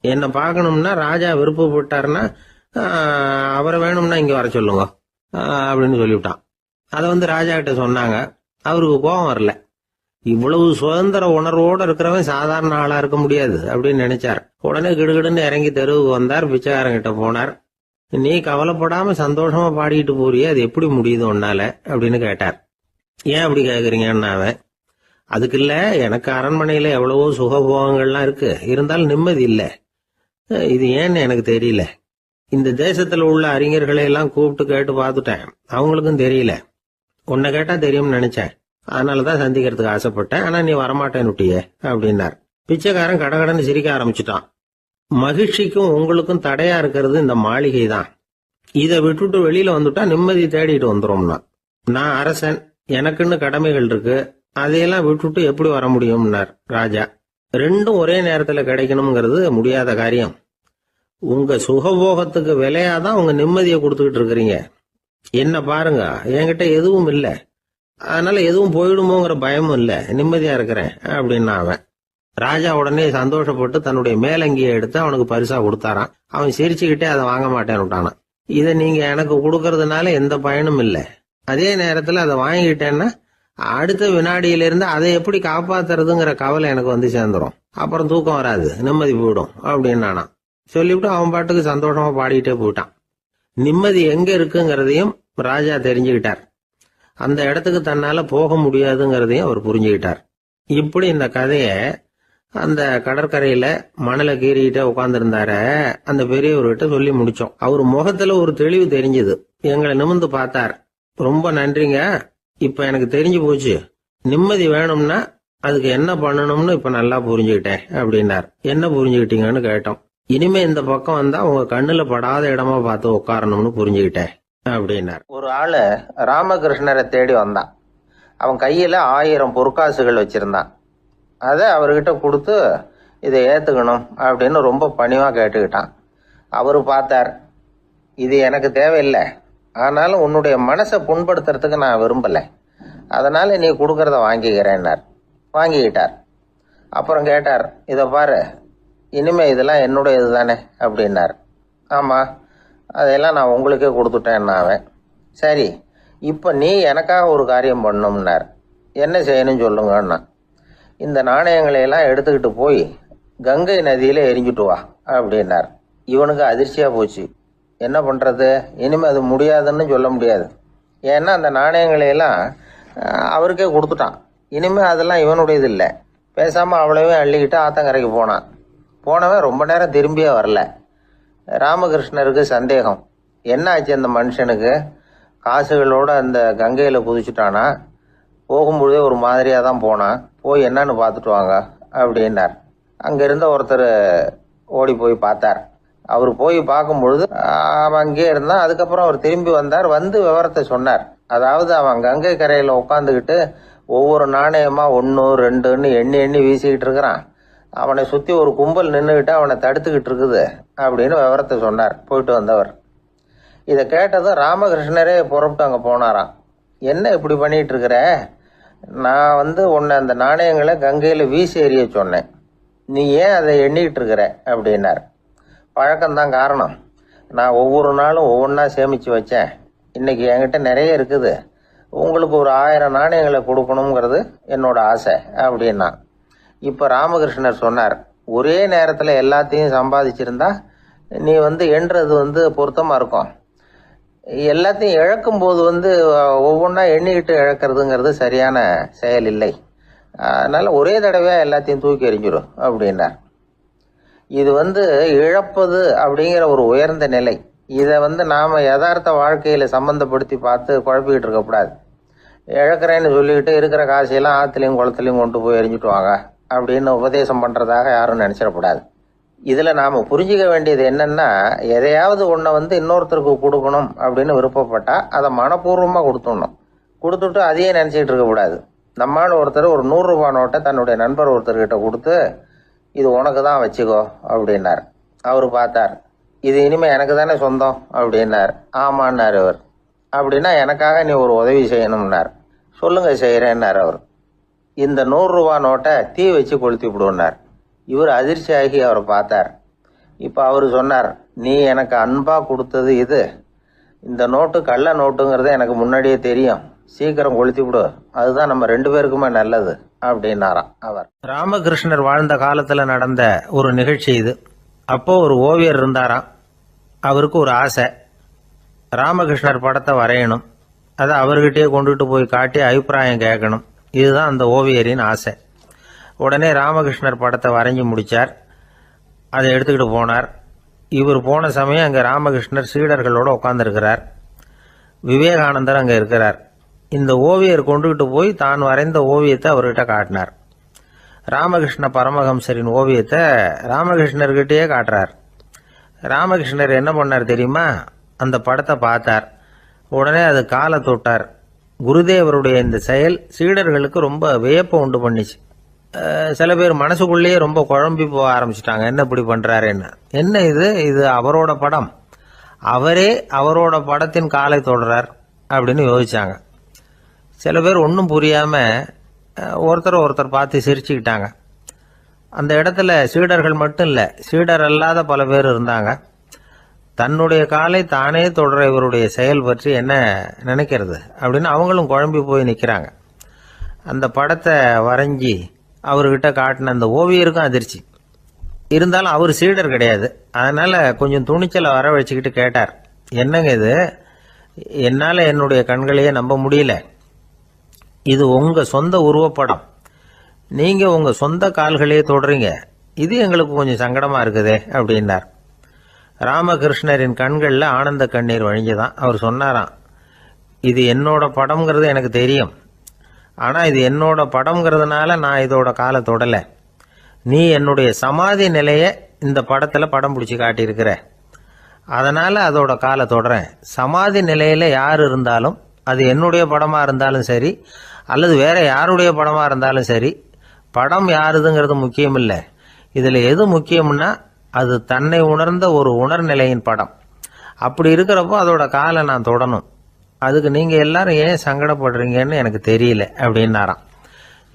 என்ன பார்க்கணும்னா ராஜா விருப்பப்பட்டாருன்னா அவரை வேணும்னா இங்க வர சொல்லுங்க அப்படின்னு சொல்லிவிட்டான். அதை ராஜா கிட்ட சொன்னாங்க. அவருக்கு கோபம் வரல. இவ்வளவு சுதந்திர உணர்வோடு இருக்கிறவன் சாதாரண ஆளா இருக்க முடியாது அப்படின்னு நினைச்சார். உடனே கிடுகிடுன்னு இறங்கி தெருவுக்கு வந்தார். பிச்சைக்காரங்கிட்ட போனார். நீ கவலைப்படாம சந்தோஷமா பாடிட்டு போறியே, அது எப்படி முடியுது உன்னால அப்படின்னு கேட்டார். ஏன் அப்படி கேக்குறீங்கன்னு அவன், அதுக்கு இல்ல, எனக்கு அரண்மனையில எவ்வளவோ சுகபோகங்கள்லாம் இருக்கு, இருந்தாலும் நிம்மதி இல்ல. இது ஏன்னு எனக்கு தெரியல. இந்த தேசத்துல உள்ள அறிஞர்களை எல்லாம் கூப்பிட்டு கேட்டு பார்த்துட்டேன், அவங்களுக்கும் தெரியல. உன்னை கேட்டா தெரியும்னு நினைச்சேன், அதனாலதான் சந்திக்கிறதுக்கு ஆசைப்பட்டேன். ஆனா நீ வரமாட்டேன்னு விட்டியே அப்படின்னார். பிச்சைக்காரன் கடகடன்னு சிரிக்க ஆரம்பிச்சுட்டான். மகிழ்ச்சிக்கும் உங்களுக்கும் தடையா இருக்கிறது இந்த மாளிகை தான். இதை விட்டுட்டு வெளியில வந்துட்டா நிம்மதி தேடிட்டு வந்துரும்னா. நான் அரசன், எனக்குன்னு கடமைகள் இருக்கு, அதையெல்லாம் விட்டுட்டு எப்படி வர முடியும்னார் ராஜா. ரெண்டும் ஒரே நேரத்துல கிடைக்கணுங்கிறது முடியாத காரியம். உங்க சுகபோகத்துக்கு விலையாதான் உங்க நிம்மதியை கொடுத்துக்கிட்டு இருக்கிறீங்க. என்ன பாருங்க, என்கிட்ட எதுவும் இல்ல, அதனால எதுவும் போயிடுமோங்கிற பயமும் இல்ல, நிம்மதியா இருக்கிறேன் அப்படின்னா அவன். ராஜா உடனே சந்தோஷப்பட்டு தன்னுடைய மேலங்கியை எடுத்து அவனுக்கு பரிசா கொடுத்தாரான். அவன் சிரிச்சுக்கிட்டே அதை வாங்க மாட்டேன்னு விட்டானான். இதை நீங்க எனக்கு கொடுக்கறதுனால எந்த பயனும் இல்ல, அதே நேரத்துல அதை வாங்கிட்டேன்னா அடுத்த வினாடியிலிருந்து அதை எப்படி காப்பாத்துறதுங்கிற கவலை எனக்கு வந்து சேர்ந்துரும். அப்புறம் தூக்கம் வராது, நிம்மதி போயிடும் அப்படின்னு நானா சொல்லிவிட்டு அவன் பாட்டுக்கு சந்தோஷமா பாடிக்கிட்டே போயிட்டான். நிம்மதி எங்க இருக்குங்கிறதையும் ராஜா தெரிஞ்சுக்கிட்டார். அந்த இடத்துக்கு தன்னால போக முடியாதுங்கிறதையும் அவர் புரிஞ்சுக்கிட்டார். இப்படி இந்த கதைய அந்த கடற்கரையில மணலை கீறிக்கிட்டே உட்கார்ந்துருந்தார அந்த பெரியவர்கிட்ட சொல்லி முடிச்சோம். அவர் முகத்துல ஒரு தெளிவு தெரிஞ்சது. எங்களை நிமிர்ந்து பார்த்தார். ரொம்ப நன்றிங்க, இப்ப எனக்கு தெரிஞ்சு போச்சு. நிம்மதி வேணும்னா அதுக்கு என்ன பண்ணணும்னு இப்ப நல்லா புரிஞ்சுக்கிட்டேன் அப்படின்னார். என்ன புரிஞ்சுக்கிட்டீங்கன்னு கேட்டோம். இனிமே இந்த பக்கம் வந்தா உங்க கண்ணுல படாத இடமா பார்த்து உட்காரணும்னு புரிஞ்சுக்கிட்டேன் அப்படின்னார். ஒரு ஆளு ராமகிருஷ்ணரை தேடி வந்தான். அவன் கையில 1000 பொற்காசுகள் வச்சிருந்தான். அதை அவர்கிட்ட கொடுத்து இதை ஏத்துக்கணும் அப்படின்னு ரொம்ப பணிவா கேட்டுக்கிட்டான். அவரு பார்த்தார், இது எனக்கு தேவையில்லை, ஆனாலும் உன்னுடைய மனசை புண்படுத்துறதுக்கு நான் விரும்பலை, அதனால நீ கொடுக்கறத வாங்கிக்கிறேன்னார். வாங்கிக்கிட்டார். அப்புறம் கேட்டார், இதை பாரு, இனிமே இதெல்லாம் என்னுடைய இதுதானே அப்படின்னார். ஆமா, அதையெல்லாம் நான் உங்களுக்கே கொடுத்துட்டேன். அவன் சரி, இப்போ நீ எனக்காக ஒரு காரியம் பண்ணணும்னார். என்ன செய்யணும்னு சொல்லுங்கன்னா, இந்த நாணயங்களையெல்லாம் எடுத்துக்கிட்டு போய் கங்கை நதியில எரிஞ்சுட்டு வா அப்படின்னார். இவனுக்கு அதிர்ச்சியா போச்சு. என்ன பண்றது, இனிமே அது முடியாதுன்னு சொல்ல முடியாது. ஏன்னா அந்த நாணயங்களையெல்லாம் அவருக்கே கொடுத்துட்டான். இனிமே அதெல்லாம் இவனுடையது இல்லை. பேசாம அவ்வளவே அள்ளிக்கிட்டு ஆத்தங்கரைக்கு போனான். போனவன் ரொம்ப நேரம் திரும்பியே வரல. ராமகிருஷ்ணருக்கு சந்தேகம், என்ன ஆச்சு அந்த மனுஷனுக்கு, காசுகளோட அந்த கங்கையில குதிச்சுட்டானா, போகும்பொழுதே ஒரு மாதிரியா தான் போனான், போய் என்னன்னு பார்த்துட்டு வாங்க அப்படின்னார். அங்க இருந்த ஒருத்தர் ஓடி போய் பார்த்தார். அவர் போய் பார்க்கும் பொழுது அவன் அங்கே இருந்தான். அதுக்கப்புறம் அவர் திரும்பி வந்தார். வந்து விவரத்தை சொன்னார். அதாவது அவன் கங்கை கரையில உட்காந்துக்கிட்டு ஒவ்வொரு நாணயமா 1 2ன்னு எண்ணி எண்ணி வீசிக்கிட்டு இருக்கிறான். அவனை சுத்தி ஒரு கும்பல் நின்றுகிட்டு அவனை தடுத்துக்கிட்டு இருக்குது அப்படின்னு விவரத்தை சொன்னார் போயிட்டு வந்தவர். இதை கேட்டதும் ராமகிருஷ்ணரே புறப்பட்டு அங்க போனாராம். என்ன இப்படி பண்ணிட்டு இருக்கிற, நான் உன்னை அந்த நாணயங்களை கங்கையில வீசி எறிய சொன்னேன், நீ ஏன் அதை எண்ணிக்கிட்டு இருக்கிற அப்படின்னார். பழக்கம்தான் காரணம், நான் ஒவ்வொரு நாளும் ஒவ்வொன்றா சேமிச்சு வச்சேன். இன்னைக்கு என்கிட்ட நிறைய இருக்குது, உங்களுக்கு ஒரு 1000 நாணயங்களை கொடுக்கணுங்கிறது என்னோட ஆசை அப்படின்னா. இப்ப ராமகிருஷ்ணர் சொன்னார், ஒரே நேரத்துல எல்லாத்தையும் சம்பாதிச்சிருந்தா நீ எண்றது பொருத்தமா இருக்கும். எல்லாத்தையும் இழக்கும் போது ஒவ்வொன்றா எண்ணிக்கிட்டு இழக்கிறதுங்கிறது சரியான செயல் இல்லை. அதனால ஒரே தடவையா எல்லாத்தையும் தூக்கி எறிஞ்சிடும் அப்படின்னார். இது இழப்பது அப்படிங்கிற ஒரு உயர்ந்த நிலை. இதை நாம யதார்த்த வாழ்க்கையில சம்பந்தப்படுத்தி பார்த்து குழப்பிக்கிட்டு இருக்கக்கூடாது. இழக்கிறேன்னு சொல்லிக்கிட்டு இருக்கிற காசையெல்லாம் ஆத்துலையும் குளத்துலையும் கொண்டு போய் எரிஞ்சுட்டு வாங்க அப்படின்னு உபதேசம் பண்றதாக யாரும் நினைச்சிடக்கூடாது. இதுல நாம புரிஞ்சுக்க வேண்டியது என்னன்னா, எதையாவது ஒன்றை இன்னொருத்தருக்கு கொடுக்கணும் அப்படின்னு விருப்பப்பட்டா அதை மனப்பூர்வமா கொடுத்துடணும். கொடுத்துட்டு அதையே நினைச்சிட்டு இருக்க கூடாது. நம்மால் ஒருத்தர் ஒரு 100 ரூபாய் நோட்டை தன்னுடைய நண்பர் ஒருத்தர்கிட்ட கொடுத்து, இது உனக்கு தான் வச்சுக்கோ அப்படின்னார். அவரு பார்த்தார், இது இனிமே எனக்கு தானே சொந்தம் அப்படின்னார். ஆமான்னார் அவர். அப்படின்னா எனக்காக நீ ஒரு உதவி செய்யணும்னார். சொல்லுங்க செய்யறேன்னார் அவர். இந்த 100 ரூபாய் நோட்டை தீ வச்சு கொளுத்தி விடுனார். இவர் அதிர்ச்சியாகி அவரை பார்த்தார். இப்ப அவரு சொன்னார், நீ எனக்கு அன்பா கொடுத்தது இது, இந்த நோட்டு கள்ள நோட்டுங்கிறது எனக்கு முன்னாடியே தெரியும், சீக்கிரம் கொளுத்தி விடு, அதுதான் நம்ம 2 பேருக்குமே நல்லது அப்படின்னாராம் அவர். ராமகிருஷ்ணர் வாழ்ந்த காலத்துல நடந்த ஒரு நிகழ்ச்சி இது. அப்போ ஒரு ஓவியர் இருந்தாராம். அவருக்கு ஒரு ஆசை, ராமகிருஷ்ணர் படத்தை வரையணும், அதை அவர்கிட்டயே கொண்டுட்டு போய் காட்டி அபிப்பிராயம் கேட்கணும். இதுதான் அந்த ஓவியரின் ஆசை. உடனே ராமகிருஷ்ணர் படத்தை வரைஞ்சி முடிச்சார். அதை எடுத்துக்கிட்டு போனார். இவர் போன சமயம் அங்கே ராமகிருஷ்ணர் சீடர்களோட உட்கார்ந்துருக்கிறார். விவேகானந்தர் அங்கே இருக்கிறார். இந்த ஓவியர் கொண்டுகிட்டு போய் தான் வரைந்த ஓவியத்தை அவர்கிட்ட காட்டினார். ராமகிருஷ்ண பரமஹம்சரின் ஓவியத்தை ராமகிருஷ்ணர்கிட்டயே காட்டுறார். ராமகிருஷ்ணர் என்ன பண்ணார் தெரியுமா, அந்த படத்தை பார்த்தார். உடனே அது காலை தொட்டார். குருதேவருடைய இந்த செயல் சீடர்களுக்கு ரொம்ப வியப்பை உண்டு பண்ணிச்சு. சில பேர் மனசுக்குள்ளேயே ரொம்ப குழம்பி போக ஆரம்பிச்சிட்டாங்க, என்ன இப்படி பண்றாருன்னு. என்ன இது அவரோட படம், அவரே அவரோட படத்தின் காலை தொடுறார் அப்படின்னு யோசிச்சாங்க. சில பேர் ஒன்றும் புரியாம ஒருத்தர் பார்த்து சிரிச்சுக்கிட்டாங்க. அந்த இடத்துல சீடர்கள் மட்டும் இல்லை, சீடர் அல்லாத பல பேர் இருந்தாங்க. தன்னுடைய காலை தானே தொடர இவருடைய செயல் பற்றி என்ன நினைக்கிறது அப்படின்னு அவங்களும் குழம்பி போய் நிற்கிறாங்க. அந்த படத்தை வரைஞ்சி அவர்கிட்ட காட்டின அந்த ஓவியருக்கும் அதிர்ச்சி. இருந்தாலும் அவர் சீடர் கிடையாது. அதனால கொஞ்சம் துணிச்சலை வர வச்சுக்கிட்டு கேட்டார், என்னங்க இது, என்னால் என்னுடைய கண்களையே நம்ப முடியல. இது உங்க சொந்த உருவப்படம், நீங்க உங்க சொந்த கால்களையே தொடுறீங்க, இது எங்களுக்கு கொஞ்சம் சங்கடமா இருக்குதே அப்படின்னார். ராமகிருஷ்ணரின் கண்களில் ஆனந்த கண்ணீர் வழிஞ்சுதான். அவர் சொன்னாராம், இது என்னோட படம்ங்கிறது எனக்கு தெரியும், ஆனால் இது என்னோட படம்ங்கிறதுனால நான் இதோட காலை தொடலை. நீ என்னுடைய சமாதி நிலையை இந்த படத்தில் படம் பிடிச்சி காட்டியிருக்கிற, அதனால் அதோட காலை தொடறேன். சமாதி நிலையில் யார் இருந்தாலும், அது என்னுடைய படமாக இருந்தாலும் சரி அல்லது வேற யாருடைய படமாக இருந்தாலும் சரி, படம் யாருதுங்கிறது முக்கியம் இல்லை. இதில் எது முக்கியம்னா அது தன்னை உணர்ந்த ஒரு உணர்நிலையின் படம். அப்படி இருக்கிறப்போ அதோட காலை நான் தொடணும். அதுக்கு நீங்கள் எல்லாரும் ஏன் சங்கடப்படுறீங்கன்னு எனக்கு தெரியல அப்படின்னாராம்.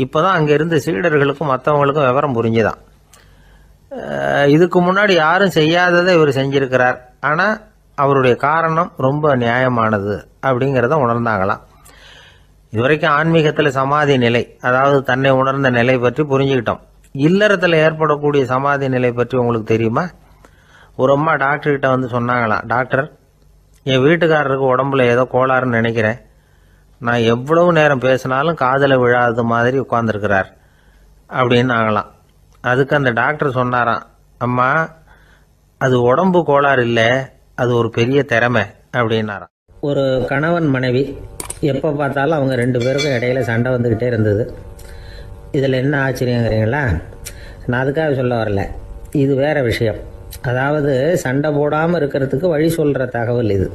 இப்போ தான் அங்கே இருந்த சீடர்களுக்கும் மற்றவங்களுக்கும் விவரம் புரிஞ்சுதான். இதுக்கு முன்னாடி யாரும் செய்யாததை இவர் செஞ்சிருக்கிறார், ஆனால் அவருடைய காரணம் ரொம்ப நியாயமானது அப்படிங்கிறத உணர்ந்தாங்களாம். இதுவரைக்கும் ஆன்மீகத்தில் சமாதி நிலை, அதாவது தன்னை உணர்ந்த நிலை பற்றி புரிஞ்சுக்கிட்டோம். இல்லறத்தில் ஏற்படக்கூடிய சமாதி நிலை பற்றி உங்களுக்கு தெரியுமா? ஒரு அம்மா டாக்டர்கிட்ட வந்து சொன்னாங்களாம், டாக்டர், என் வீட்டுக்காரருக்கு உடம்புல ஏதோ கோளாறுன்னு நினைக்கிறேன், நான் எவ்வளவு நேரம் பேசினாலும் காதில் விழாத மாதிரி உட்கார்ந்துருக்கிறார் அப்படின்னு ஆகலாம். அதுக்கு அந்த டாக்டர் சொன்னாராம், அம்மா, அது உடம்பு கோளாறு இல்லை, அது ஒரு பெரிய திறமை அப்படின்னாராம். ஒரு கணவன் மனைவி எப்போ பார்த்தாலும் அவங்க ரெண்டு பேருக்கும் இடையில சண்டை வந்துக்கிட்டே இருந்தது. இதில் என்ன ஆச்சரியங்கிறீங்களா? நான் அதுக்காக சொல்ல வரல, இது வேற விஷயம். அதாவது சண்டை போடாமல் இருக்கிறதுக்கு வழி சொல்கிற தகவல் இது.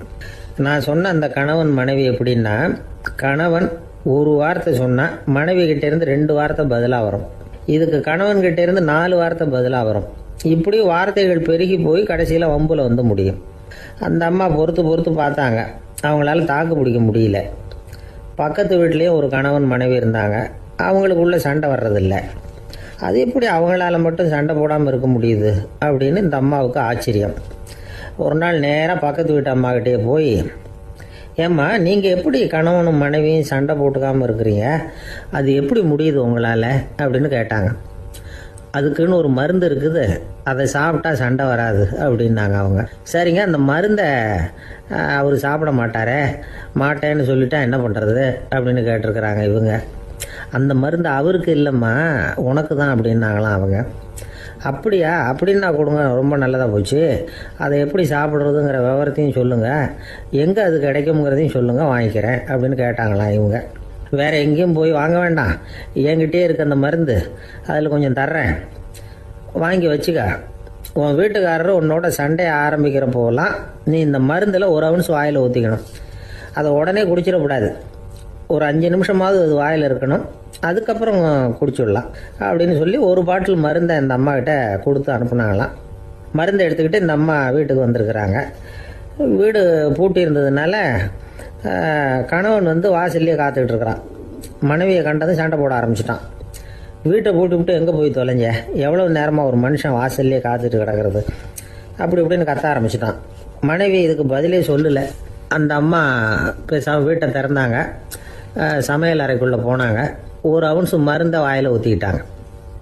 நான் சொன்ன அந்த கணவன் மனைவி எப்படின்னா, கணவன் ஒரு வார்த்தை சொன்னால் மனைவி கிட்டேருந்து 2 வார்த்தை பதிலாக வரும். இதுக்கு கணவன் கிட்டேருந்து 4 வார்த்தை பதிலாக வரும். இப்படி வார்த்தைகள் பெருகி போய் கடைசியில் வம்புல வந்து முடியும். அந்த அம்மா பொறுத்து பார்த்தாங்க, அவங்களால தாக்கு பிடிக்க முடியல. பக்கத்து வீட்லேயும் ஒரு கணவன் மனைவி இருந்தாங்க, அவங்களுக்குள்ள சண்டை வர்றதில்லை. அது எப்படி அவங்களால மட்டும் சண்டை போடாமல் இருக்க முடியுது அப்படின்னு இந்த அம்மாவுக்கு ஆச்சரியம். ஒரு நாள் நேராக பக்கத்து வீட்டு அம்மாக்கிட்டே போய், ஏம்மா, நீங்கள் எப்படி கணவனும் மனைவியும் சண்டை போட்டுக்காமல் இருக்கிறீங்க, அது எப்படி முடியுது உங்களால் அப்படின்னு கேட்டாங்க. அதுக்குன்னு ஒரு மருந்து இருக்குது, அதை சாப்பிட்டா சண்டை வராது அப்படின்னாங்க அவங்க. சரிங்க, அந்த மருந்தை அவர் சாப்பிட மாட்டேன்னு சொல்லிட்டா என்ன பண்ணுறது அப்படின்னு கேட்டிருக்கிறாங்க இவங்க. அந்த மருந்து அவருக்கு இல்லைம்மா, உனக்கு தான் அப்படின்னாங்களாம் அவங்க. அப்படியா, அப்படின்னா கொடுங்க, ரொம்ப நல்லதாக போச்சு. அதை எப்படி சாப்பிட்றதுங்கிற விவரத்தையும் சொல்லுங்கள், எங்கே அது கிடைக்குங்கிறதையும் சொல்லுங்கள், வாங்கிக்கிறேன் அப்படின்னு கேட்டாங்களாம் இவங்க. வேறு எங்கேயும் போய் வாங்க வேண்டாம், என்கிட்டே இருக்க அந்த மருந்து அதில் கொஞ்சம் தர்றேன், வாங்கி வச்சுக்க. உன் வீட்டுக்காரர் உன்னோட சண்டையை ஆரம்பிக்கிறப்போலாம் நீ இந்த மருந்தில் ஒரு அவுன்ஸ் வாயில் ஊற்றிக்கணும். அதை உடனே குடிச்சிடக்கூடாது, ஒரு 5 நிமிஷமாவது அது வாயில் இருக்கணும், அதுக்கப்புறம் குடிச்சிடலாம் அப்படின்னு சொல்லி ஒரு பாட்டில் மருந்தை இந்த அம்மா கிட்ட கொடுத்து அனுப்புனாங்களாம். மருந்தை எடுத்துக்கிட்டு இந்த அம்மா வீட்டுக்கு வந்திருக்கிறாங்க. வீடு பூட்டி இருந்ததுனால கணவன் வந்து வாசல்லையே காத்துக்கிட்டு இருக்கிறான். மனைவியை கண்டதும் சண்டை போட ஆரம்பிச்சிட்டான். வீட்டை பூட்டி விட்டு எங்கே போய் தொலைஞ்ச, எவ்வளவு நேரமாக ஒரு மனுஷன் வாசல்லையே காத்துட்டு கிடக்கிறது அப்படி இப்படின்னு கத்த ஆரம்பிச்சிட்டான். மனைவி இதுக்கு பதிலே சொல்லலை. அந்த அம்மா பேசாமல் வீட்டை திறந்தாங்க, சமையல் அறைக்குள்ளே போனாங்க, ஒரு அவுன்ஸ் மருந்தை வாயில் ஊற்றிக்கிட்டாங்க.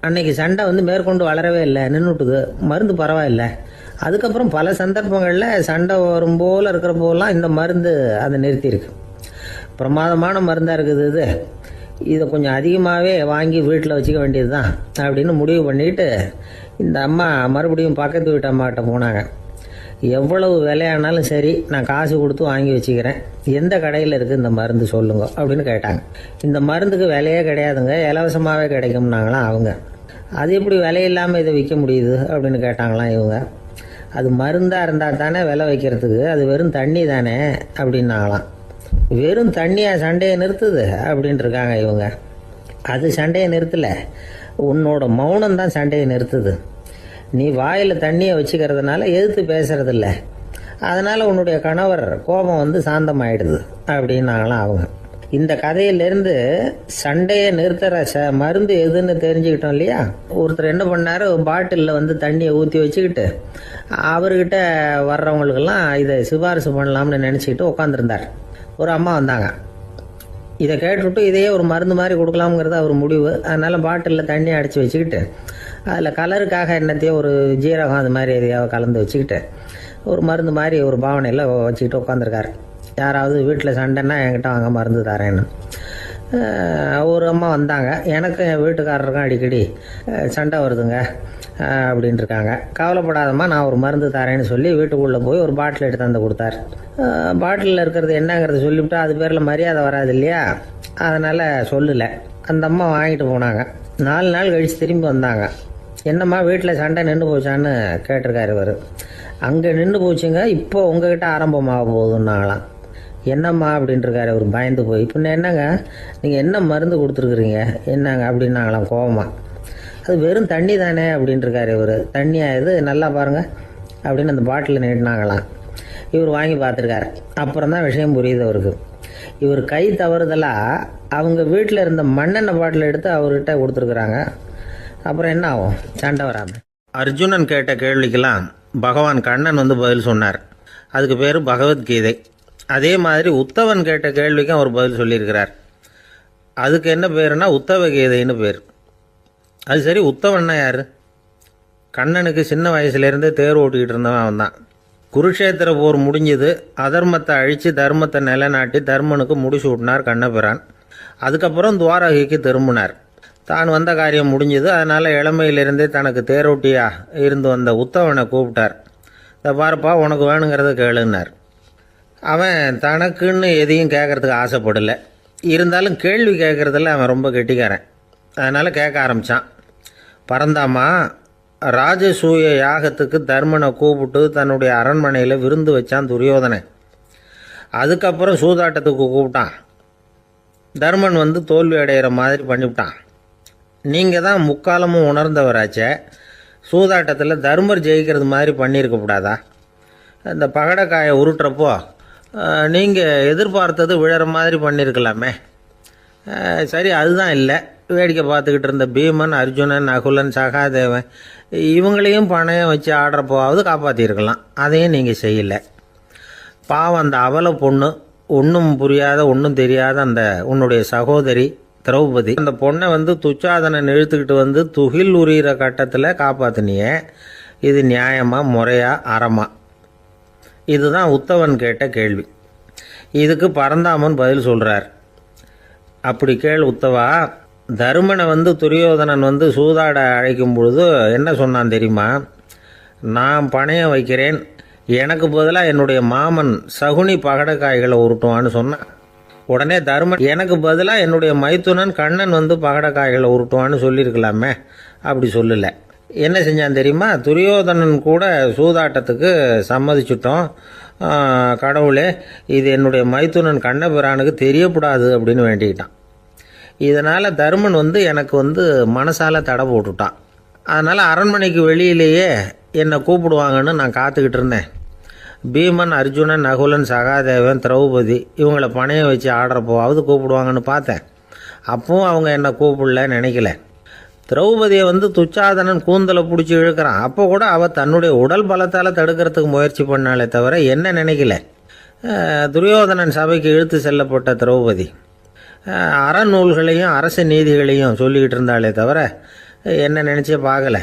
அன்னைக்கு சண்டை வந்து மேற்கொண்டு வளரவே இல்லை, நின்றுட்டுது. மருந்து பரவாயில்லை. அதுக்கப்புறம் பல சந்தர்ப்பங்களில் சண்டை வரும் போல் இருக்கிற போலாம் இந்த மருந்து அதை நிறுத்தியிருக்கு. பிரமாதமான மருந்தாக இருக்குது இதை கொஞ்சம் அதிகமாகவே வாங்கி வீட்டில் வச்சுக்க வேண்டியது தான் அப்படின்னு முடிவு பண்ணிட்டு இந்த அம்மா மறுபடியும் பக்கத்து வீட்டு அம்மாக்கிட்ட போனாங்க. எவ்வளவு விலையானாலும் சரி, நான் காசு கொடுத்து வாங்கி வச்சுக்கிறேன், எந்த கடையில் இருக்குது இந்த மருந்து சொல்லுங்க அப்படின்னு கேட்டாங்க. இந்த மருந்துக்கு விலையே கிடையாதுங்க, இலவசமாகவே கிடைக்கும்னாங்களாம் அவங்க. அது எப்படி விலையில்லாமல் இதை விற்க முடியுது அப்படின்னு கேட்டாங்களாம் இவங்க. அது மருந்தாக இருந்தால் தானே விலை வைக்கிறதுக்கு, அது வெறும் தண்ணி தானே அப்படின்னாங்களாம். வெறும் தண்ணியாக சண்டையை நிறுத்துது அப்படின்ட்டு இருக்காங்க இவங்க. அது சண்டையை நிறுத்தலை, உன்னோட மௌனம் தான் சண்டையை நிறுத்துது. நீ வாயில் தண்ணியை வச்சுக்கிறதுனால எதிர்த்து பேசுறதில்ல, அதனால் உன்னுடைய கணவர் கோபம் வந்து சாந்தமாயிடுது அப்படின்னாங்களாம் அவங்க. இந்த கதையிலேருந்து சண்டையை நிறுத்துற மருந்து எதுன்னு தெரிஞ்சுக்கிட்டோம் இல்லையா. ஒருத்தர் என்ன பண்ணாரு, பாட்டிலில் வந்து தண்ணியை ஊற்றி வச்சுக்கிட்டு அவர்கிட்ட வர்றவங்களுக்கெல்லாம் இதை சிபாரிசு பண்ணலாம்னு நினச்சிக்கிட்டு உட்காந்துருந்தார். ஒரு அம்மா வந்தாங்க. இதை கேட்டுவிட்டு இதையே ஒரு மருந்து மாதிரி கொடுக்கலாம்ங்கிறது அவர் முடிவு. அதனால் பாட்டிலில் தண்ணி அடைச்சி வச்சுக்கிட்டு அதில் கலருக்காக என்னத்தையோ ஒரு ஜீரகம் அது மாதிரி எதையாவது கலந்து வச்சுக்கிட்டு ஒரு மருந்து மாதிரி ஒரு பாவனையில் வச்சுக்கிட்டு உட்காந்துருக்காரு. யாராவது வீட்டில் சண்டைன்னா என்கிட்ட வாங்க மருந்து தரேன்னு. ஒரு அம்மா வந்தாங்க. எனக்கு என் வீட்டுக்காரருக்கும் அடிக்கடி சண்டை வருதுங்க அப்படின்ட்டு இருக்காங்க. கவலைப்படாதம்மா, நான் ஒரு மருந்து தரேன்னு சொல்லி வீட்டுக்குள்ளே போய் ஒரு பாட்டில் எடுத்து வந்து கொடுத்தார். பாட்டிலில் இருக்கிறது என்னங்கிறத சொல்லிவிட்டு அது பேரில் மரியாதை வராது இல்லையா, அதனால் சொல்லலை. அந்த அம்மா வாங்கிட்டு போனாங்க. 4 நாள் கழித்து திரும்பி வந்தாங்க. என்னம்மா வீட்டில் சண்டை நின்று போச்சான்னு கேட்டிருக்காரு இவர். அங்கே நின்று போச்சுங்க, இப்போ உங்ககிட்ட ஆரம்பமாக போகுதுன்னாங்களாம். என்னம்மா அப்படின்ட்டுருக்காரு அவர் பயந்து போய். இப்போ என்னங்க நீங்கள் என்ன மருந்து கொடுத்துருக்குறீங்க என்னங்க அப்படின்னாங்களாம் கோவமாக. அது வெறும் தண்ணி தானே அப்படின்ட்டுருக்காரு இவர். தண்ணியாக இது நல்லா பாருங்கள் அப்படின்னு அந்த பாட்டில் நீட்டினாங்களாம். இவர் வாங்கி பார்த்துருக்காரு. அப்புறம் தான் விஷயம் புரியுது அவருக்கு. இவர் கை தவறுதலாக அவங்க வீட்டில் இருந்த மண்ணெண்ணெய் பாட்டில் எடுத்து அவர்கிட்ட கொடுத்துருக்குறாங்க. அப்புறம் என்ன ஆகும், சண்டை வராமல். அர்ஜுனன் கேட்ட கேள்விக்கெல்லாம் பகவான் கண்ணன் வந்து பதில் சொன்னார். அதுக்கு பேர் பகவத்கீதை. அதே மாதிரி உத்தவன் கேட்ட கேள்விக்கும் அவர் பதில் சொல்லியிருக்கிறார். அதுக்கு என்ன பேருனா உத்தவ கீதைன்னு பேர். அது சரி, உத்தவன்னா யார்? கண்ணனுக்கு சின்ன வயசுலேருந்தே தேர் ஓட்டிக்கிட்டு இருந்தவன் அவன் தான். குருஷேத்திர போர் முடிஞ்சது. அதர்மத்தை அழித்து தர்மத்தை நிலைநாட்டி தர்மனுக்கு முடிச்சு விட்டினார் கண்ணபிரான். அதுக்கப்புறம் துவாரகைக்கு திரும்பினார். தான் வந்த காரியம் முடிஞ்சது. அதனால் இளமையிலிருந்தே தனக்கு தேரோட்டியா இருந்து வந்த உத்தவனை கூப்பிட்டார். இதை பாருப்பா, உனக்கு வேணுங்கிறத கேளுன்னார். அவன் தனக்குன்னு எதையும் கேட்கறதுக்கு ஆசைப்படலை. இருந்தாலும் கேள்வி கேட்குறதில் அவன் ரொம்ப கெட்டிக்காரன். அதனால் கேட்க ஆரம்பித்தான். பரந்தாமா, ராஜசூய யாகத்துக்கு தர்மனை கூப்பிட்டு தன்னுடைய அரண்மனையில் விருந்து வச்சான் துரியோதனை. அதுக்கப்புறம் சூதாட்டத்துக்கு கூப்பிட்டான். தர்மன் வந்து தோல்வி அடைகிற மாதிரி பண்ணிவிட்டான். நீங்கள் தான் முக்காலமும் உணர்ந்தவராச்சே, சூதாட்டத்தில் தர்மர் ஜெயிக்கிறது மாதிரி பண்ணியிருக்கக்கூடாதா? இந்த பகடக்காயை உருட்டுறப்போ நீங்கள் எதிர்பார்த்தது விழற மாதிரி பண்ணியிருக்கலாமே. சரி, அதுதான் இல்லை. வேடிக்கை பார்த்துக்கிட்டு இருந்த பீமன், அர்ஜுனன், நகுலன், சகாதேவன் இவங்களையும் பணையம் வச்சு ஆடுறப்போவாவது காப்பாற்றிருக்கலாம். அதையும் நீங்கள் செய்யலை. பாவம் அந்த அவல பொண்ணு, ஒன்றும் புரியாத ஒன்றும் தெரியாத அந்த உன்னுடைய சகோதரி திரௌபதி, அந்த பொண்ணை வந்து துச்சாதனன் இழுத்துக்கிட்டு வந்து துகில் உரிகிற கட்டத்தில் காப்பாற்றினியே. இது நியாயமா, முறையா, அறமா? இதுதான் உத்தவன் கேட்ட கேள்வி. இதுக்கு பரந்தாமன் பதில் சொல்கிறார். அப்படி கேள் உத்தவா. தருமனை வந்து துரியோதனன் வந்து சூதாட அழைக்கும் பொழுது என்ன சொன்னான் தெரியுமா? நான் பணையம் வைக்கிறேன், எனக்கு பதிலாக என்னுடைய மாமன் சகுனி பகடக்காய்களை உருட்டுவான்னு சொன்னான். உடனே தருமன் எனக்கு பதிலாக என்னுடைய மைத்துனன் கண்ணன் வந்து பகடக்காய்களை உருட்டுவான்னு சொல்லியிருக்கலாமே. அப்படி சொல்லலை. என்ன செஞ்சான் தெரியுமா? துரியோதனன் கூட சூதாட்டத்துக்கு சம்மதிச்சுட்டோம், கடவுளே இது என்னுடைய மைத்துனன் கண்ணபிரானுக்கு தெரியக்கூடாது அப்படின்னு வேண்டிக்கிட்டான். இதனால் தருமன் வந்து எனக்கு வந்து மனசால தடை போட்டுட்டான். அதனால் அரண்மனைக்கு வெளியிலேயே என்னை கூப்பிடுவாங்கன்னு நான் காத்துக்கிட்டு இருந்தேன். பீமன், அர்ஜுனன், நகுலன், சகாதேவன், திரௌபதி இவங்களை பணையம் வச்சு ஆடுறப்போவாவது கூப்பிடுவாங்கன்னு பார்த்தேன். அப்பவும் அவங்க என்னை கூப்பிடல, நினைக்கல. திரௌபதியை வந்து துச்சாதனன் கூந்தலை பிடிச்சி இழுக்கிறான். அப்போ கூட அவள் தன்னுடைய உடல் பலத்தால் தடுக்கிறதுக்கு முயற்சி பண்ணாலே தவிர என்ன நினைக்கல. துரியோதனன் சபைக்கு இழுத்து செல்லப்பட்ட திரௌபதி அறநூல்களையும் அரச நீதிகளையும் சொல்லிக்கிட்டு இருந்தாலே தவிர என்ன நினச்சே பார்க்கலை.